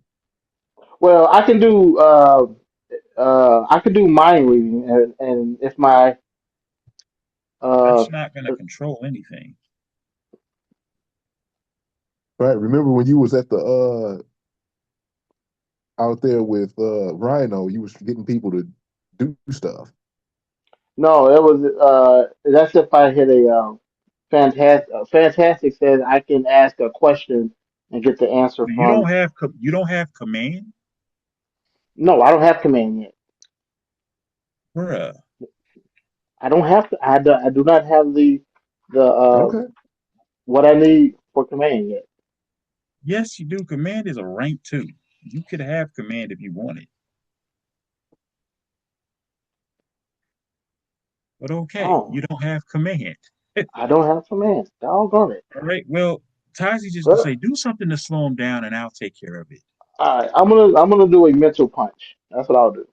Speaker 2: Well, I can do. I could do mind reading, and if my uh
Speaker 1: That's not gonna control anything.
Speaker 3: Right. Remember when you was at the out there with Rhino, you was getting people to do stuff.
Speaker 2: no, it was that's if I hit a fantastic. Fantastic says I can ask a question and get the answer
Speaker 1: You
Speaker 2: from.
Speaker 1: don't have you don't have command,
Speaker 2: No, I don't have command yet.
Speaker 1: bruh.
Speaker 2: I don't have to. I do not have the
Speaker 3: Okay.
Speaker 2: what I need for command yet.
Speaker 1: Yes, you do. Command is a rank two. You could have command if you wanted, but okay,
Speaker 2: Oh,
Speaker 1: you don't have command.
Speaker 2: I don't have command. Doggone it.
Speaker 1: All right. Well, Tazi just gonna
Speaker 2: Well,
Speaker 1: say do something to slow him down, and I'll take care of it.
Speaker 2: all right. I'm gonna do a mental punch. That's what I'll do.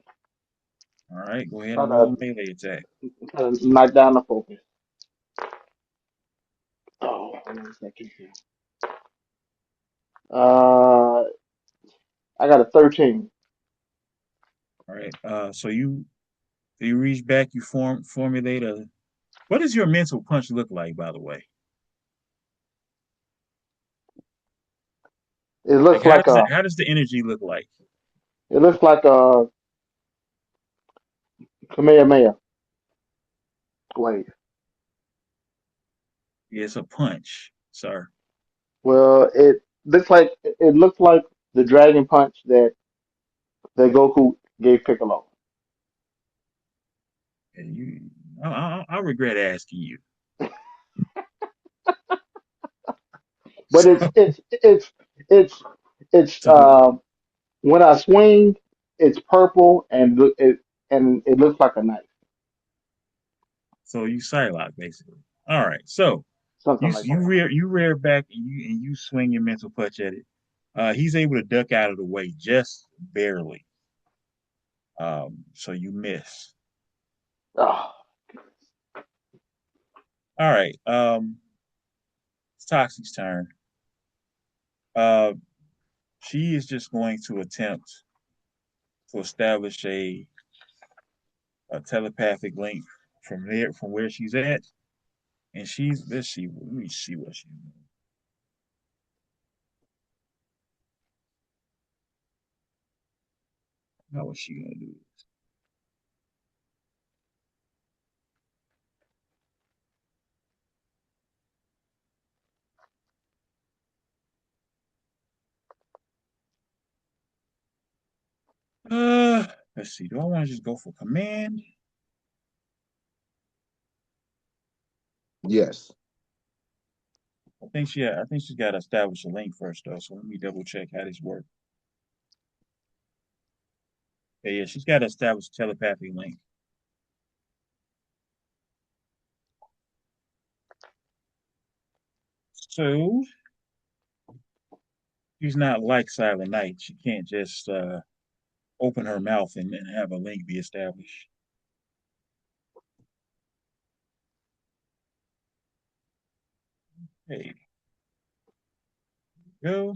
Speaker 1: All right. Go ahead
Speaker 2: Try
Speaker 1: and roll
Speaker 2: to
Speaker 1: a melee attack.
Speaker 2: try to knock down the focus. Oh, hold on a second here. Uh, I got a 13.
Speaker 1: All right. So you reach back, you formulate a. What does your mental punch look like, by the way?
Speaker 2: It
Speaker 1: Like
Speaker 2: looks
Speaker 1: how
Speaker 2: like
Speaker 1: does
Speaker 2: a
Speaker 1: how does the energy look like?
Speaker 2: it looks like a Kamehameha wave.
Speaker 1: Yeah, it's a punch, sir.
Speaker 2: Well, it looks like the dragon punch that Goku gave Piccolo.
Speaker 1: And I regret asking you.
Speaker 2: But
Speaker 1: So
Speaker 2: it's it's
Speaker 1: so
Speaker 2: when I swing, it's purple and it looks like a knife,
Speaker 1: so you Psylocke basically. All right. So
Speaker 2: something
Speaker 1: you
Speaker 2: like
Speaker 1: you
Speaker 2: that.
Speaker 1: rear you rear back and you swing your mental punch at it. He's able to duck out of the way just barely. So you miss.
Speaker 2: Oh,
Speaker 1: All right. It's Toxic's turn. Uh, she is just going to attempt to establish a telepathic link from where she's at, and she's let's see. Let me see what she's doing. How is she gonna do it? Let's see. Do I want to just go for command?
Speaker 3: Yes.
Speaker 1: I think she's got to establish a link first, though. So let me double check how this works. Yeah, she's got to establish a telepathic link. So she's not like Silent Night. She can't just open her mouth and have a link be established. Hey, go.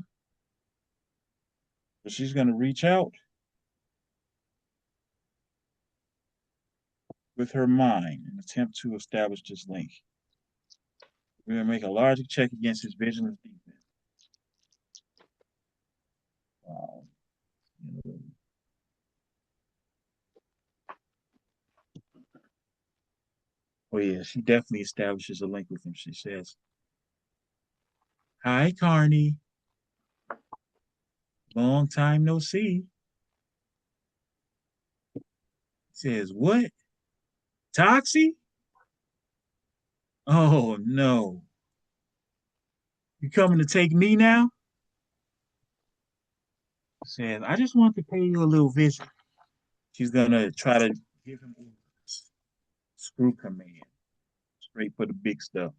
Speaker 1: So she's going to reach out with her mind and attempt to establish this link. We're going to make a logic check against his vigilance defense. Um, oh, yeah, she definitely establishes a link with him. She says, "Hi, Carney. Long time no see." He says, "What? Toxie? Oh, no. You coming to take me now?" He says, "I just want to pay you a little visit." She's going to try to give him orders. Screw command. Straight for the big stuff.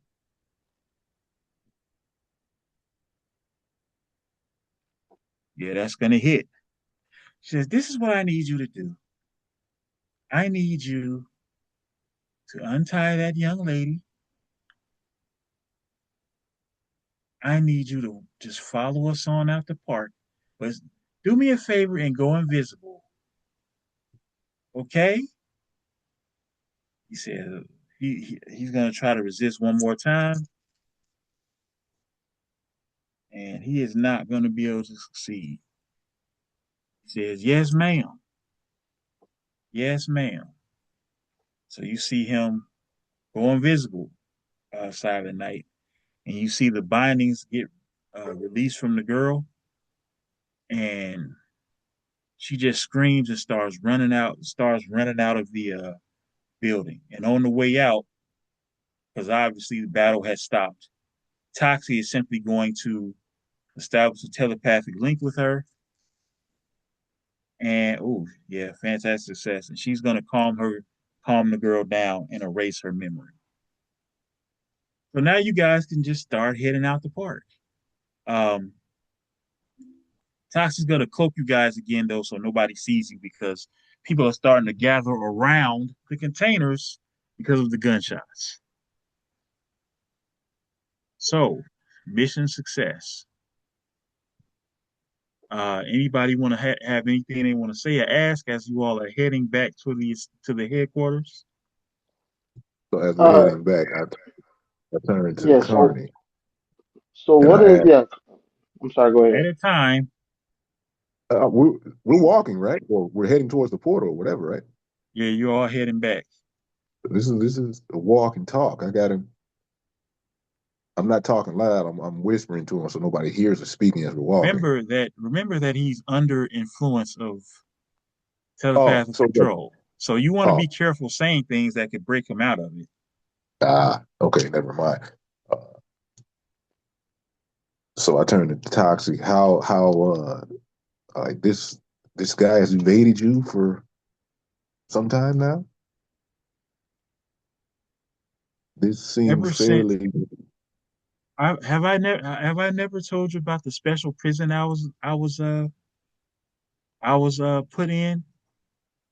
Speaker 1: Yeah, that's going to hit. She says, "This is what I need you to do. I need you to untie that young lady. I need you to just follow us on out the park. But do me a favor and go invisible. Okay?" He said he's going to try to resist one more time, and he is not going to be able to succeed. He says, "Yes, ma'am. Yes, ma'am." So you see him go invisible outside at night, and you see the bindings get released from the girl, and she just screams and starts running out of the building. And on the way out, because obviously the battle has stopped, Toxie is simply going to establish a telepathic link with her. And oh yeah, fantastic success. And she's gonna calm the girl down and erase her memory. So now you guys can just start heading out the park. Um, Toxie's gonna cloak you guys again though, so nobody sees you because people are starting to gather around the containers because of the gunshots. So, mission success. Anybody want to have anything they want to say or ask as you all are heading back to the headquarters?
Speaker 3: So as we're
Speaker 2: Uh,
Speaker 3: heading back, I turn to
Speaker 2: yeah. So,
Speaker 3: Carney
Speaker 2: so
Speaker 3: and
Speaker 2: what
Speaker 3: I
Speaker 2: is?
Speaker 3: ask,
Speaker 2: Yeah. I'm sorry. Go
Speaker 1: At
Speaker 2: ahead.
Speaker 1: a time,
Speaker 3: we're walking, right? Or we're heading towards the portal or whatever, right?
Speaker 1: yeah, you're all heading back.
Speaker 3: This is a walk and talk. I'm not talking loud. I'm whispering to him so nobody hears us speaking as we're walking.
Speaker 1: Remember that he's under influence of
Speaker 3: Oh,
Speaker 1: telepathic
Speaker 3: so the,
Speaker 1: control. So you want to
Speaker 3: oh
Speaker 1: be careful saying things that could break him out of it.
Speaker 3: okay, never mind. Uh, so I turned to Toxic. How like this guy has evaded you for some time now? This seems
Speaker 1: Ever since
Speaker 3: fairly
Speaker 1: have I never told you about the special prison I was put in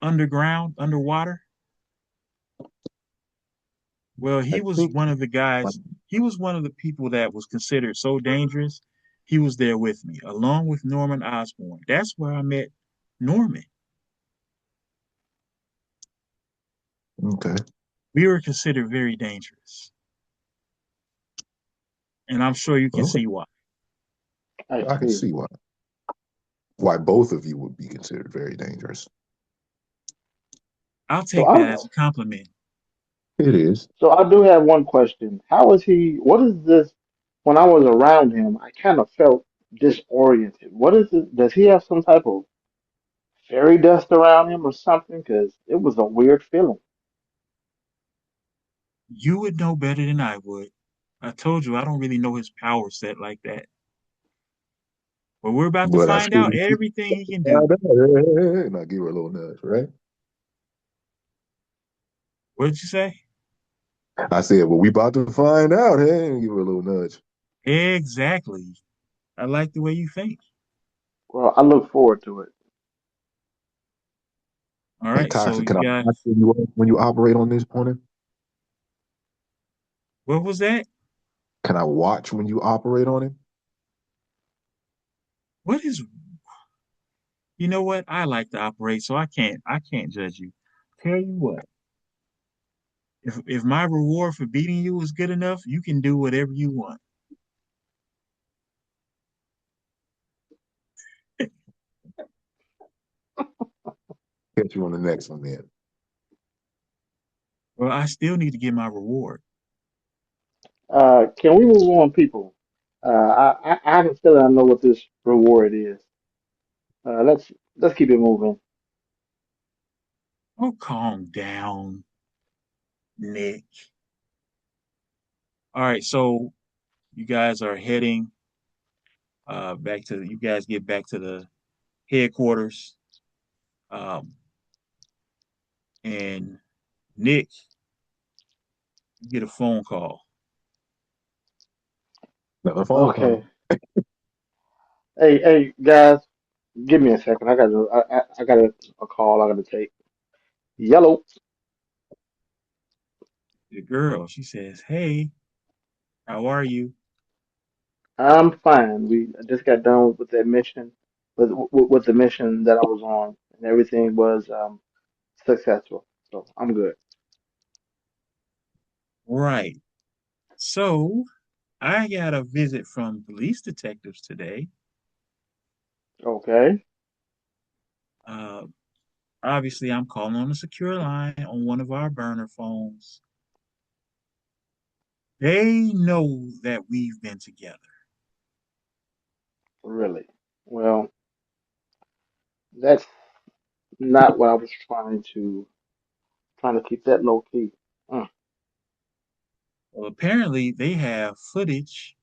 Speaker 1: underground underwater? Well,
Speaker 3: I
Speaker 1: he was
Speaker 3: think
Speaker 1: one of the guys. He was one of the people that was considered so dangerous. He was there with me, along with Norman Osborn. That's where I met Norman.
Speaker 3: okay.
Speaker 1: We were considered very dangerous, and I'm sure you can
Speaker 3: Okay.
Speaker 1: see why.
Speaker 2: I
Speaker 3: I can
Speaker 2: see.
Speaker 3: see why both of you would be considered very dangerous.
Speaker 1: I'll
Speaker 2: So
Speaker 1: take that
Speaker 2: I'm.
Speaker 1: as a compliment.
Speaker 3: It is.
Speaker 2: So I do have one question. How is he? What is this? When I was around him, I kind of felt disoriented. What is it? Does he have some type of fairy dust around him or something? Because it was a weird feeling.
Speaker 1: You would know better than I would. I told you I don't really know his power set like that. But we're about to
Speaker 3: But I
Speaker 1: find
Speaker 3: still
Speaker 1: out everything he can do.
Speaker 3: and I give her a little nudge, right?
Speaker 1: What did you say?
Speaker 3: I said, well, we about to find out, hey, and give her a little nudge.
Speaker 1: Exactly. I like the way you think.
Speaker 2: Well, I look forward to it.
Speaker 1: All
Speaker 3: And
Speaker 1: right, so
Speaker 3: Toxic,
Speaker 1: you
Speaker 3: can I
Speaker 1: guys,
Speaker 3: watch when you operate on him?
Speaker 1: what was that?
Speaker 3: Can I watch when you operate on him?
Speaker 1: What is you know what? I like to operate, so I can't judge you. Tell you what, if my reward for beating you is good enough, you can do whatever you want.
Speaker 3: Catch you on the next one then.
Speaker 1: Well, I still need to get my reward.
Speaker 2: Can we move on, people? I have a feeling I know what this reward is. Let's keep it moving.
Speaker 1: Oh, calm down, Nick. All right, so you guys are heading back to you guys get back to the headquarters. Um, and Nick, you get a phone call.
Speaker 3: Another phone
Speaker 2: Okay.
Speaker 3: call.
Speaker 2: Hey, guys, give me a second. I got a call I gotta take. Yellow.
Speaker 1: The girl, she says, "Hey, how are you?"
Speaker 2: I'm fine. We just got done with that mission, with the mission that I was on, and everything was successful. So I'm good.
Speaker 1: Right. So I got a visit from police detectives today.
Speaker 2: Okay,
Speaker 1: Uh, Obviously, I'm calling on a secure line on one of our burner phones. They know that we've been together.
Speaker 2: really. Well, that's not what I was trying to keep that low key. Mm,
Speaker 1: Well, apparently, they have footage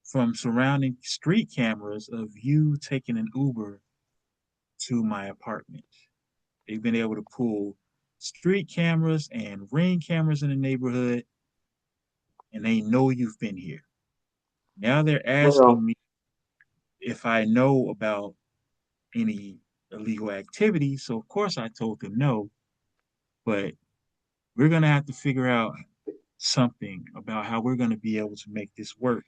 Speaker 1: from surrounding street cameras of you taking an Uber to my apartment. They've been able to pull street cameras and ring cameras in the neighborhood, and they know you've been here. Now they're asking
Speaker 2: well,
Speaker 1: me if I know about any illegal activity. So, of course, I told them no, but we're going to have to figure out. something about how we're going to be able to make this work.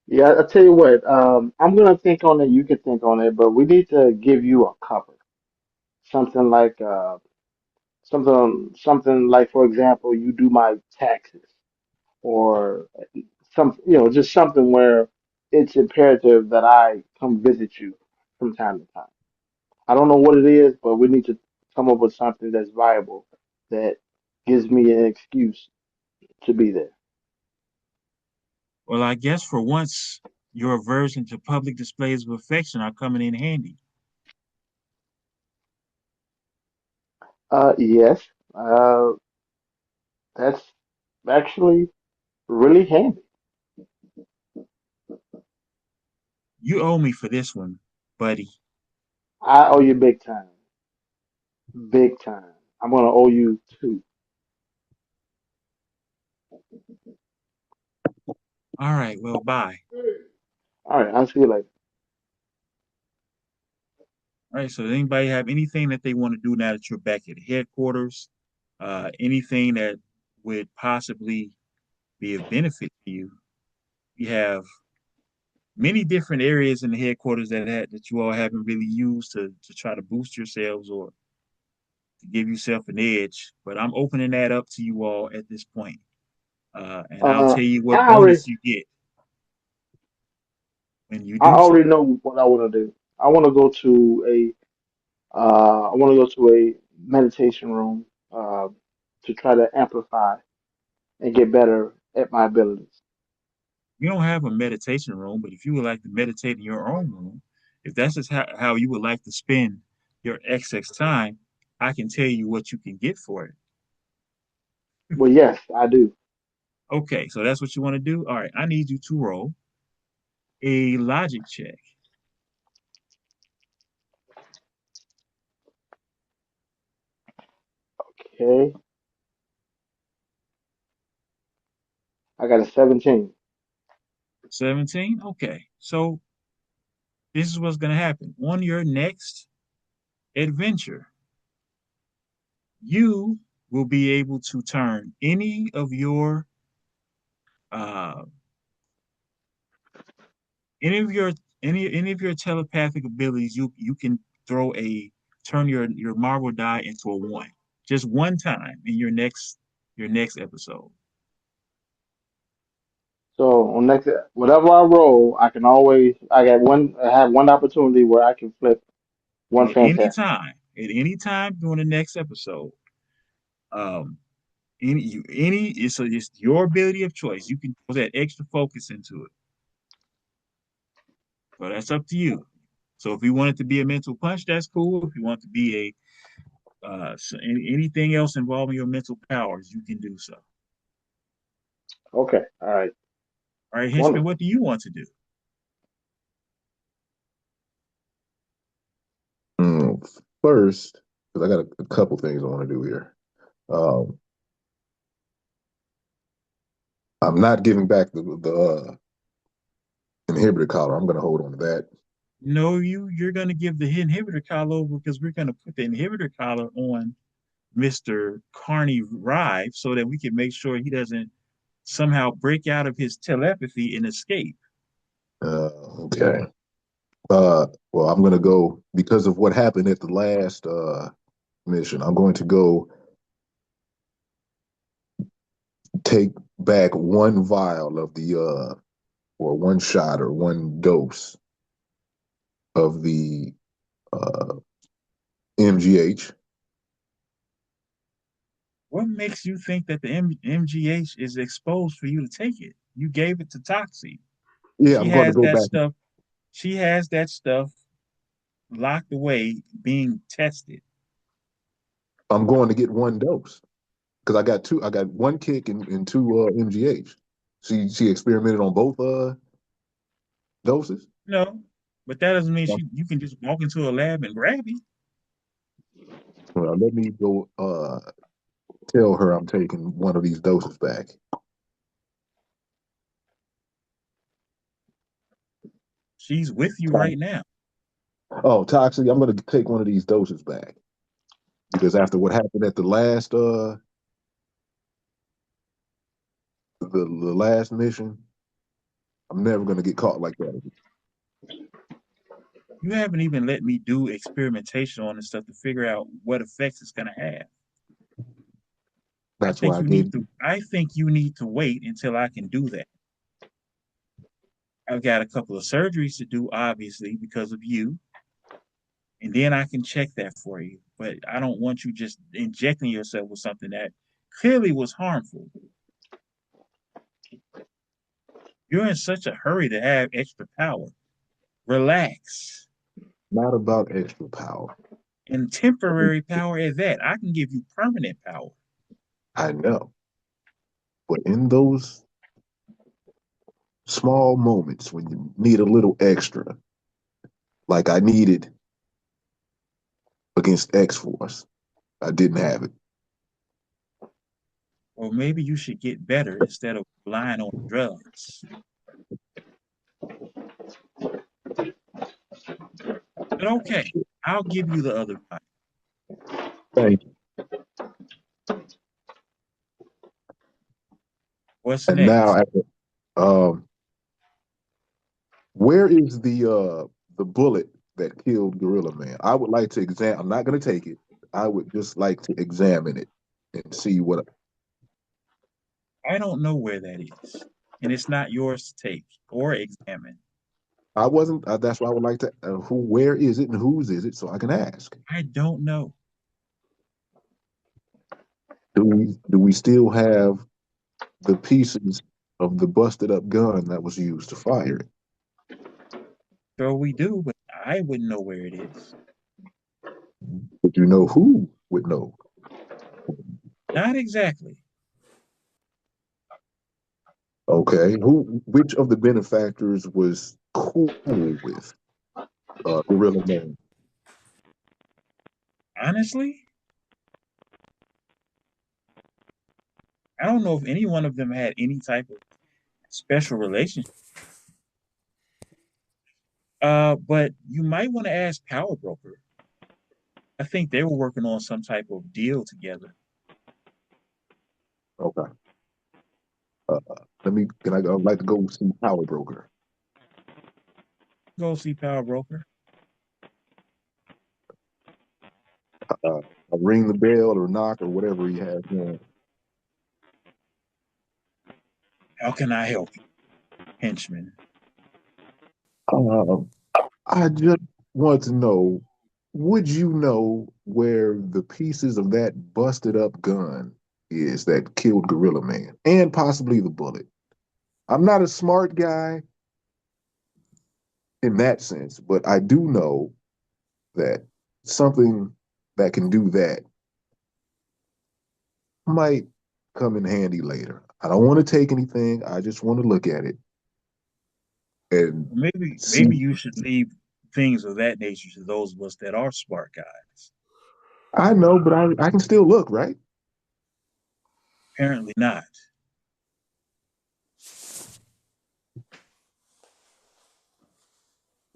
Speaker 2: Yeah, I tell you what, I'm gonna think on it. You can think on it, but we need to give you a cover, something like something like, for example, you do my taxes, or just something where it's imperative that I come visit you from time to time. I don't know what it is, but we need to come up with something that's viable that gives me an excuse to be there.
Speaker 1: Well, I guess for once, your aversion to public displays of affection are coming in handy.
Speaker 2: Yes, uh, that's actually really handy.
Speaker 1: You owe me for this one, buddy.
Speaker 2: I owe you big time, big time. I'm gonna owe you two.
Speaker 1: All right, well, bye.
Speaker 2: All right, I'll see you later.
Speaker 1: All right, so does anybody have anything that they want to do now that you're back at headquarters? Anything that would possibly be of benefit to you? We have many different areas in the headquarters that you all haven't really used to try to boost yourselves or to give yourself an edge. But I'm opening that up to you all at this point. And I'll
Speaker 2: Uh,
Speaker 1: tell you what
Speaker 2: I already,
Speaker 1: bonus you get when you
Speaker 2: I
Speaker 1: do so.
Speaker 2: already know what I want to do. I want to go to I want to go to a meditation room to try to amplify and get better at my abilities.
Speaker 1: You don't have a meditation room, but if you would like to meditate in your own room, if that's just how you would like to spend your excess time, I can tell you what you can get for it.
Speaker 2: Well, yes, I do.
Speaker 1: Okay, so that's what you want to do? All right, I need you to roll a logic check.
Speaker 2: Okay, I got a 17.
Speaker 1: 17? Okay, so this is what's going to happen. On your next adventure, you will be able to turn uh, any of your any of your telepathic abilities. You can throw a turn your marble die into a one, just one time in your next episode.
Speaker 2: So on next, whatever I roll, I have one opportunity where I can flip one fantastic.
Speaker 1: At any time during the next episode, um, it's your ability of choice. You can put that extra focus into it. So that's up to you. So if you want it to be a mental punch, that's cool. If you want it to be anything else involving your mental powers, you can do so.
Speaker 2: Okay, all right,
Speaker 1: All right, henchman,
Speaker 2: wonderful.
Speaker 1: what do you want to do?
Speaker 3: Mm, First, because I got a couple things I want to do here. Um, I'm not giving back the inhibitor collar. I'm going to hold on to that.
Speaker 1: No, you're gonna give the inhibitor collar over because we're gonna put the inhibitor collar on Mr. Carney Rive so that we can make sure he doesn't somehow break out of his telepathy and escape.
Speaker 3: Okay. Well, I'm going to go because of what happened at the last mission. I'm going to go take back one vial of or one shot or one dose of the uh, MGH.
Speaker 1: What makes you think that the MGH is exposed for you to take it? You gave it to Toxie.
Speaker 3: Yeah,
Speaker 1: She
Speaker 3: I'm going to
Speaker 1: has
Speaker 3: go
Speaker 1: that
Speaker 3: back.
Speaker 1: stuff. She has that stuff locked away, being tested.
Speaker 3: I'm going to get one dose because I got two. I got one kick and two MGH. She experimented on both doses.
Speaker 1: No, but that doesn't mean you can just walk into a lab and grab it.
Speaker 3: Well, let me go tell her I'm taking one of these doses back.
Speaker 1: She's with you right now.
Speaker 3: Oh, Toxic, I'm going to take one of these doses back because after what happened at the last the last mission, I'm never gonna get caught like that.
Speaker 1: You haven't even let me do experimentation on this stuff to figure out what effects it's going to have.
Speaker 3: That's why I gave.
Speaker 1: I think you need to wait until I can do that. I've got a couple of surgeries to do, obviously, because of you, and then I can check that for you. But I don't want you just injecting yourself with something that clearly was harmful. You're in such a hurry to have extra power. Relax.
Speaker 3: Not about extra power.
Speaker 1: And temporary power at that. I can give you permanent power.
Speaker 3: I know, but in those small moments when you need a little extra, like I needed against X Force, I didn't have it.
Speaker 1: Or maybe you should get better instead of relying on drugs. But okay, I'll give you the other body.
Speaker 3: Thank you.
Speaker 1: What's
Speaker 3: And now,
Speaker 1: next?
Speaker 3: um, where is the bullet that killed Gorilla Man? I would like to examine. I'm not going to take it. I would just like to examine it and see what.
Speaker 1: I don't know where that is, and it's not yours to take or examine.
Speaker 3: I wasn't. That's why I would like to. Who? Where is it, and whose is it, so I can ask.
Speaker 1: I don't know.
Speaker 3: Do we still have the pieces of the busted up gun that was used to fire it?
Speaker 1: So we do, but I wouldn't know where it is.
Speaker 3: But you know who would know?
Speaker 1: Not exactly.
Speaker 3: Okay, who? Which of the benefactors was cool with Gorilla Man?
Speaker 1: Honestly, I don't know if any one of them had any type of special relationship. But you might want to ask Power Broker. I think they were working on some type of deal together.
Speaker 3: Okay. Uh, let me. Can I? I'd like to go see Power Broker.
Speaker 1: Go see Power Broker.
Speaker 3: I ring the bell or knock or whatever he has on.
Speaker 1: How can I help you, henchman?
Speaker 3: Uh, I just want to know, would you know where the pieces of that busted up gun is that killed Gorilla Man and possibly the bullet? I'm not a smart guy in that sense, but I do know that something that can do that might come in handy later. I don't want to take anything. I just want to look at it and see.
Speaker 1: Maybe you should leave things of that nature to those of us that are smart guys.
Speaker 3: I know, but I can still look, right?
Speaker 1: Apparently not.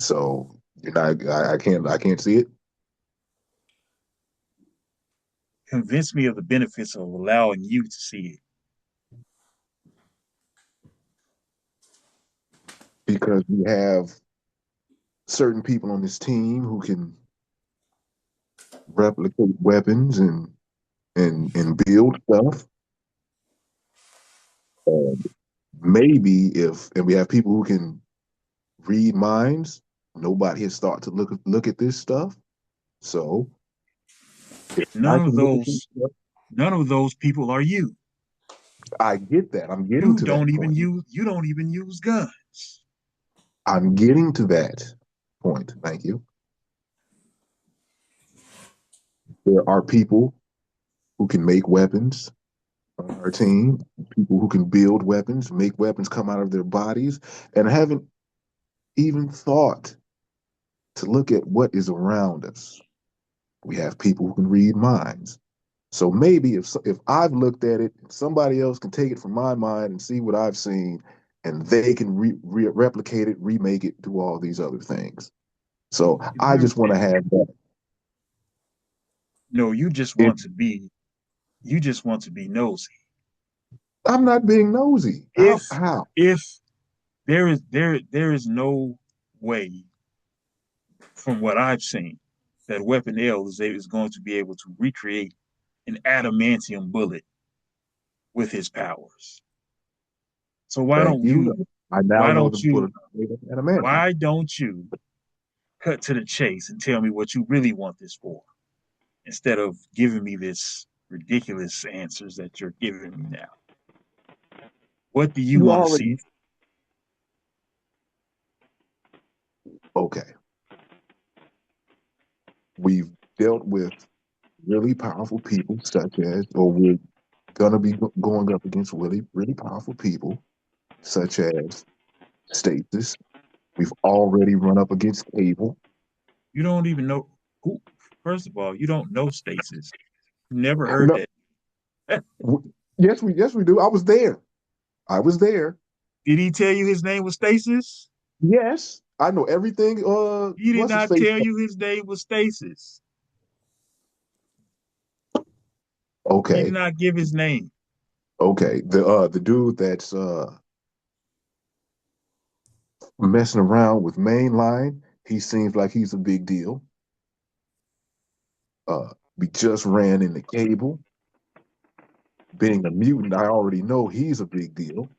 Speaker 3: So you're not. I can't see it
Speaker 1: Convince me of the benefits of allowing you to see it.
Speaker 3: because we have certain people on this team who can replicate weapons and build stuff. And maybe if and we have people who can read minds, nobody has started to look at this stuff. So if I
Speaker 1: None of
Speaker 3: can look at this
Speaker 1: those
Speaker 3: stuff,
Speaker 1: none of those people are you.
Speaker 3: I get that. I'm getting to that point.
Speaker 1: You don't even use guns.
Speaker 3: I'm getting to that point. Thank you. There are people who can make weapons on our team, people who can build weapons, make weapons come out of their bodies, and haven't even thought to look at what is around us. We have people who can read minds. So maybe if I've looked at it, somebody else can take it from my mind and see what I've seen, and they can replicate it, remake it, do all these other things. So I just want to have that.
Speaker 1: No,
Speaker 3: It,
Speaker 1: you just want to be nosy.
Speaker 3: I'm not being nosy.
Speaker 1: If
Speaker 3: How?
Speaker 1: if there is no way, from what I've seen, that Weapon L is going to be able to recreate an adamantium bullet with his powers. So
Speaker 3: Thank you. I now
Speaker 1: why
Speaker 3: know
Speaker 1: don't
Speaker 3: the
Speaker 1: you
Speaker 3: bullet and a man.
Speaker 1: why don't you cut to the chase and tell me what you really want this for, instead of giving me this ridiculous answers that you're giving me now? What do you
Speaker 3: You
Speaker 1: want to see?
Speaker 3: already okay. We've dealt with really powerful people, such as, or we're gonna be going up against really powerful people, such as Stasis. We've already run up against Cable.
Speaker 1: You don't even know who. First of all, you don't know Stasis. You never heard
Speaker 3: No,
Speaker 1: that.
Speaker 3: yes we do. I was there. I was there.
Speaker 1: Did he tell you his name was Stasis?
Speaker 3: Yes, I know everything.
Speaker 1: He did
Speaker 3: What's his
Speaker 1: not
Speaker 3: face?
Speaker 1: tell you his name was Stasis. He did
Speaker 3: Okay,
Speaker 1: not give his name.
Speaker 3: okay. The dude that's messing around with Mainline. He seems like he's a big deal. We just ran into Cable. Being a mutant, I already know he's a big deal.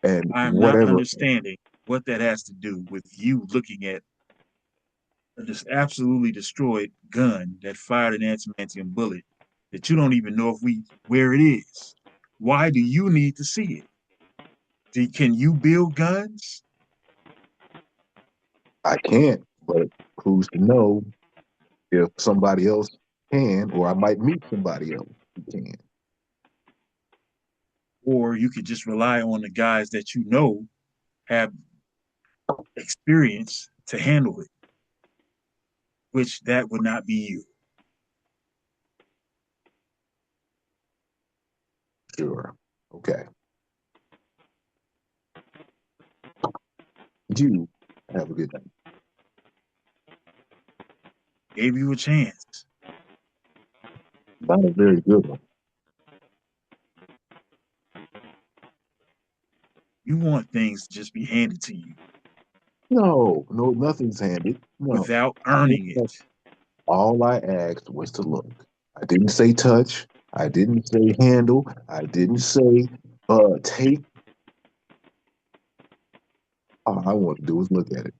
Speaker 3: And
Speaker 1: I'm not
Speaker 3: whatever,
Speaker 1: understanding what that has to do with you looking at a just absolutely destroyed gun that fired an antimantium bullet that you don't even know if we where it is. Why do you need to see it? Can you build guns?
Speaker 3: I can't. But who's to know if somebody else can, or I might meet somebody else who can.
Speaker 1: Or you could just rely on the guys that you know have experience to handle it, which that would not be you.
Speaker 3: Sure. Okay. You have a good night.
Speaker 1: Gave you a chance.
Speaker 3: Not a very good one.
Speaker 1: You want things to just be handed to you
Speaker 3: No, no, nothing's handed. No.
Speaker 1: without
Speaker 3: All
Speaker 1: earning it.
Speaker 3: all I asked was to look. I didn't say touch. I didn't say handle. I didn't say take. All I want to do is look at it.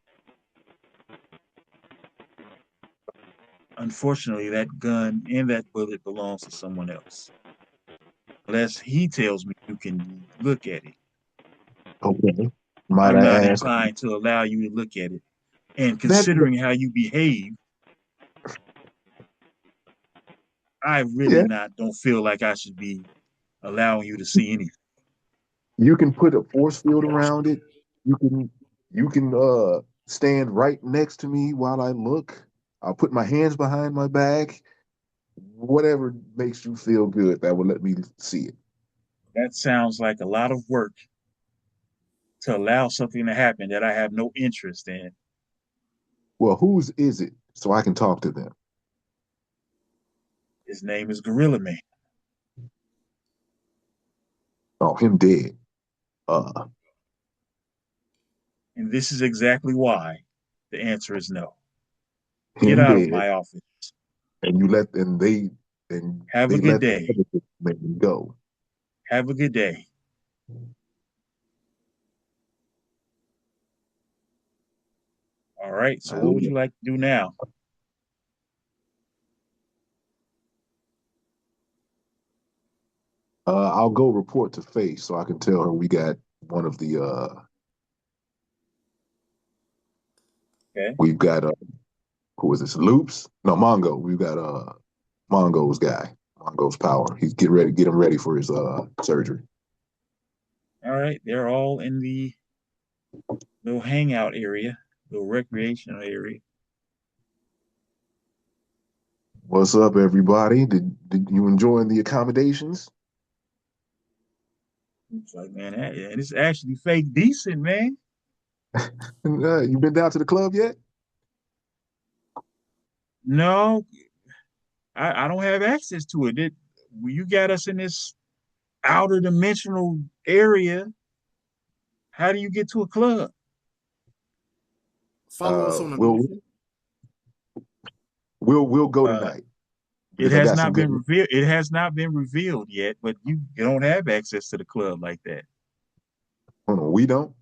Speaker 1: Unfortunately, that gun and that bullet belongs to someone else. Unless he tells me you can look at it,
Speaker 3: Okay. Might
Speaker 1: I'm
Speaker 3: I
Speaker 1: not
Speaker 3: ask
Speaker 1: inclined to allow you to look at it. And
Speaker 3: that,
Speaker 1: considering how you behave, I really
Speaker 3: yeah,
Speaker 1: not don't feel like I should be allowing you to see anything.
Speaker 3: you can put a force field around it. You can stand right next to me while I look. I'll put my hands behind my back. Whatever makes you feel good, that will let me see it.
Speaker 1: That sounds like a lot of work to allow something to happen that I have no interest in.
Speaker 3: Well, whose is it so I can talk to them?
Speaker 1: His name is Gorilla Man.
Speaker 3: Oh, him dead. Uh,
Speaker 1: And this is exactly why the answer is no. Get
Speaker 3: him
Speaker 1: out of
Speaker 3: dead,
Speaker 1: my office.
Speaker 3: and you let and
Speaker 1: Have a
Speaker 3: they
Speaker 1: good
Speaker 3: let the
Speaker 1: day.
Speaker 3: other man go.
Speaker 1: Have a good day. All right. So,
Speaker 3: I
Speaker 1: what would
Speaker 3: will.
Speaker 1: you like to do now?
Speaker 3: I'll go report to Face so I can tell her we got one of the
Speaker 1: Okay.
Speaker 3: we've got who is this? Loops? No, Mongo. We've got Mongo's guy. Mongo's power. He's get him ready for his surgery.
Speaker 1: All right. They're all in the little hangout area, little recreational area.
Speaker 3: What's up, everybody? Did you enjoy the accommodations?
Speaker 1: It's like, man, it's actually fake decent, man.
Speaker 3: You been down to the club yet?
Speaker 1: No, I don't have access to it. you got us in this outer dimensional area. How do you get to a club?
Speaker 4: Follow us on a
Speaker 3: We'll go
Speaker 1: Uh,
Speaker 3: tonight
Speaker 1: it
Speaker 3: because I
Speaker 1: has
Speaker 3: got some
Speaker 1: not
Speaker 3: good
Speaker 1: been
Speaker 3: news.
Speaker 1: revealed. It has not been revealed yet, but you don't have access to the club like that.
Speaker 3: Hold on, we don't,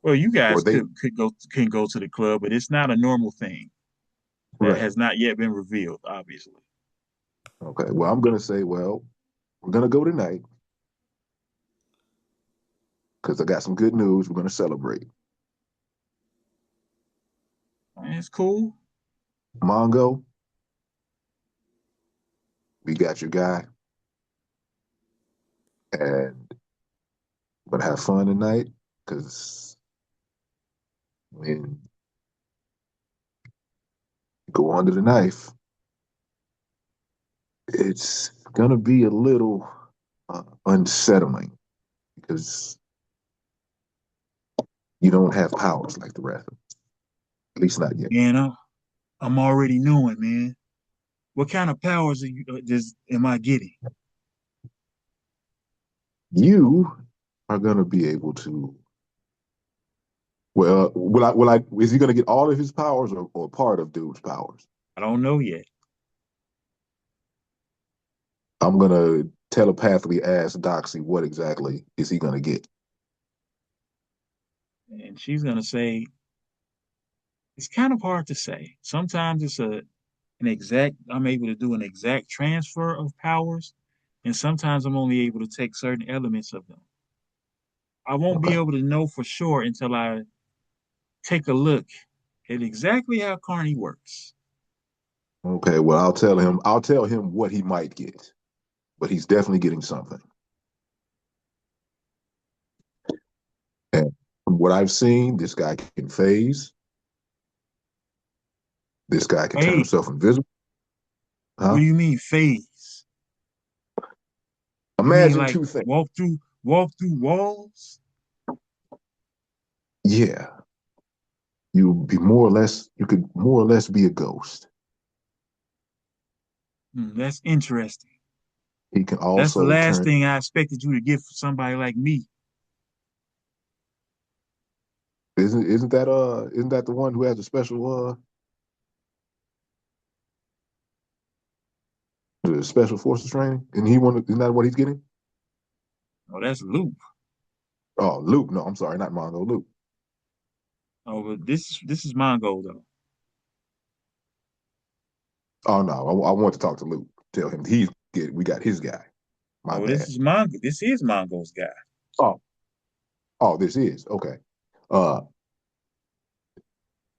Speaker 1: Well, you
Speaker 3: or
Speaker 1: guys
Speaker 3: they.
Speaker 1: can go to the club, but it's not a normal thing that
Speaker 3: Right.
Speaker 1: has not yet been revealed. Obviously,
Speaker 3: Okay. Well, I'm gonna say, well, we're gonna go tonight because I got some good news. We're gonna celebrate.
Speaker 1: it's cool.
Speaker 3: Mongo, we got your guy, and we're gonna have fun tonight because when you go under the knife, it's gonna be a little unsettling because you don't have powers like the rest of us. At least not yet.
Speaker 1: Man, I'm already knowing, man. What kind of powers am I getting?
Speaker 3: You are gonna be able to. Well, is he gonna get all of his powers or part of dude's powers?
Speaker 1: I don't know yet.
Speaker 3: I'm gonna telepathically ask Doxy what exactly is he gonna get.
Speaker 1: And she's gonna say it's kind of hard to say. Sometimes it's an exact. I'm able to do an exact transfer of powers, and sometimes I'm only able to take certain elements of them. I won't be
Speaker 3: Okay.
Speaker 1: able to know for sure until I take a look at exactly how Carney works.
Speaker 3: Okay. Well, I'll tell him. I'll tell him what he might get, but he's definitely getting something. And from what I've seen, this guy can phase. This guy can turn
Speaker 1: Hey,
Speaker 3: himself invisible.
Speaker 1: what
Speaker 3: Huh?
Speaker 1: do you mean phase? You mean
Speaker 3: Imagine
Speaker 1: like
Speaker 3: two things.
Speaker 1: walk through walls?
Speaker 3: Yeah, you be more or less. You could more or less be a ghost.
Speaker 1: That's interesting.
Speaker 3: He can
Speaker 1: That's the
Speaker 3: also
Speaker 1: last
Speaker 3: turn.
Speaker 1: thing I expected you to get for somebody like me.
Speaker 3: Isn't that the one who has a special forces training? And he wanted. Isn't that what he's getting?
Speaker 1: Oh, that's Luke.
Speaker 3: Oh, Luke. No, I'm sorry, not Mongo. Luke.
Speaker 1: Oh, but this is Mongo though.
Speaker 3: Oh no, I want to talk to Luke. Tell him we got his guy. My
Speaker 1: Oh, this
Speaker 3: bad.
Speaker 1: is Mongo. This is Mongo's guy.
Speaker 3: Oh, oh, this is okay. Uh,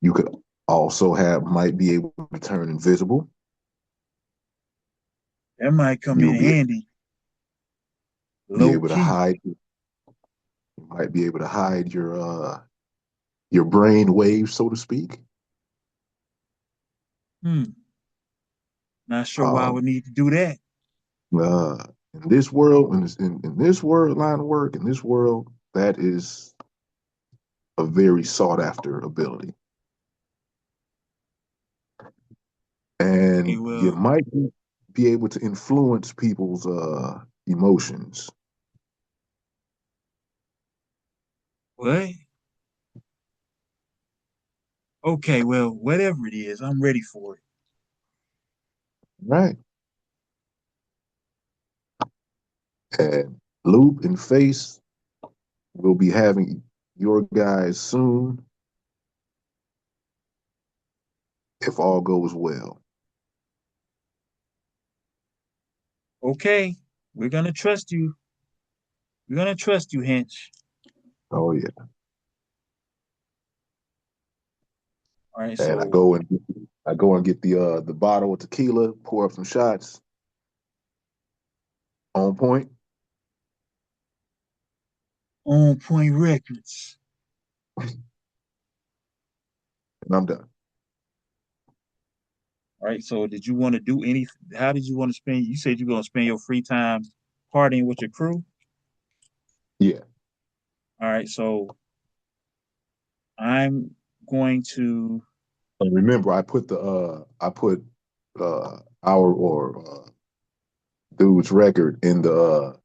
Speaker 3: you could also have might be able to turn invisible.
Speaker 1: That might come
Speaker 3: You'll
Speaker 1: in handy,
Speaker 3: be
Speaker 1: low
Speaker 3: able to
Speaker 1: key.
Speaker 3: hide. You might be able to hide your brain waves, so to speak.
Speaker 1: Hmm. Not sure why I
Speaker 3: Um,
Speaker 1: would need to do that.
Speaker 3: uh, in this world, in this world line of work, in this world, that is a very sought after ability,
Speaker 1: Okay,
Speaker 3: and you
Speaker 1: well,
Speaker 3: might be able to influence people's emotions.
Speaker 1: what? Okay, well, whatever it is, I'm ready for it.
Speaker 3: Right. And Loop and Face will be having your guys soon if all goes well.
Speaker 1: Okay, we're gonna trust you. We're gonna trust you, Hinch.
Speaker 3: Oh yeah.
Speaker 1: All right,
Speaker 3: And
Speaker 1: so
Speaker 3: I go and get the bottle of tequila, pour up some shots on point,
Speaker 1: On Point Records.
Speaker 3: and I'm done.
Speaker 1: All right, so did you want to do any? How did you want to spend? You said you're gonna spend your free time partying with your crew.
Speaker 3: Yeah.
Speaker 1: All right, so I'm going to.
Speaker 3: And remember I put our or dude's record in the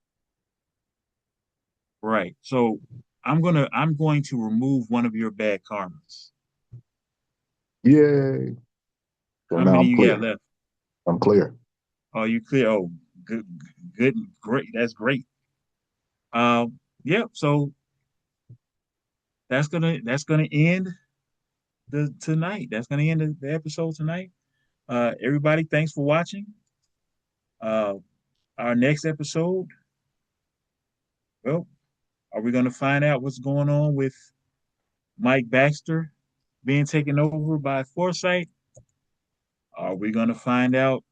Speaker 1: Right. So I'm going to remove one of your bad karmas.
Speaker 3: yay. So
Speaker 1: How
Speaker 3: now
Speaker 1: many
Speaker 3: I'm
Speaker 1: you got
Speaker 3: clear.
Speaker 1: left?
Speaker 3: I'm clear.
Speaker 1: Oh, you clear. Oh, good, good, great. That's great. Yeah. So that's gonna end the tonight. That's gonna end the episode tonight. Everybody, thanks for watching. Uh, our next episode. Well, are we gonna find out what's going on with Mike Baxter being taken over by Foresight? Are we gonna find out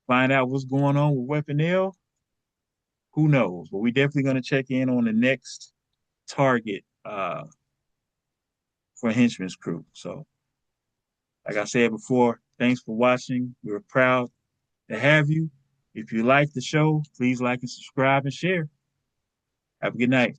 Speaker 1: what's going on with Weapon L? Who knows? But we're definitely gonna check in on the next target for Henchman's Crew. So, like I said before, thanks for watching. We're proud to have you. If you like the show, please like and subscribe and share. Have a good night.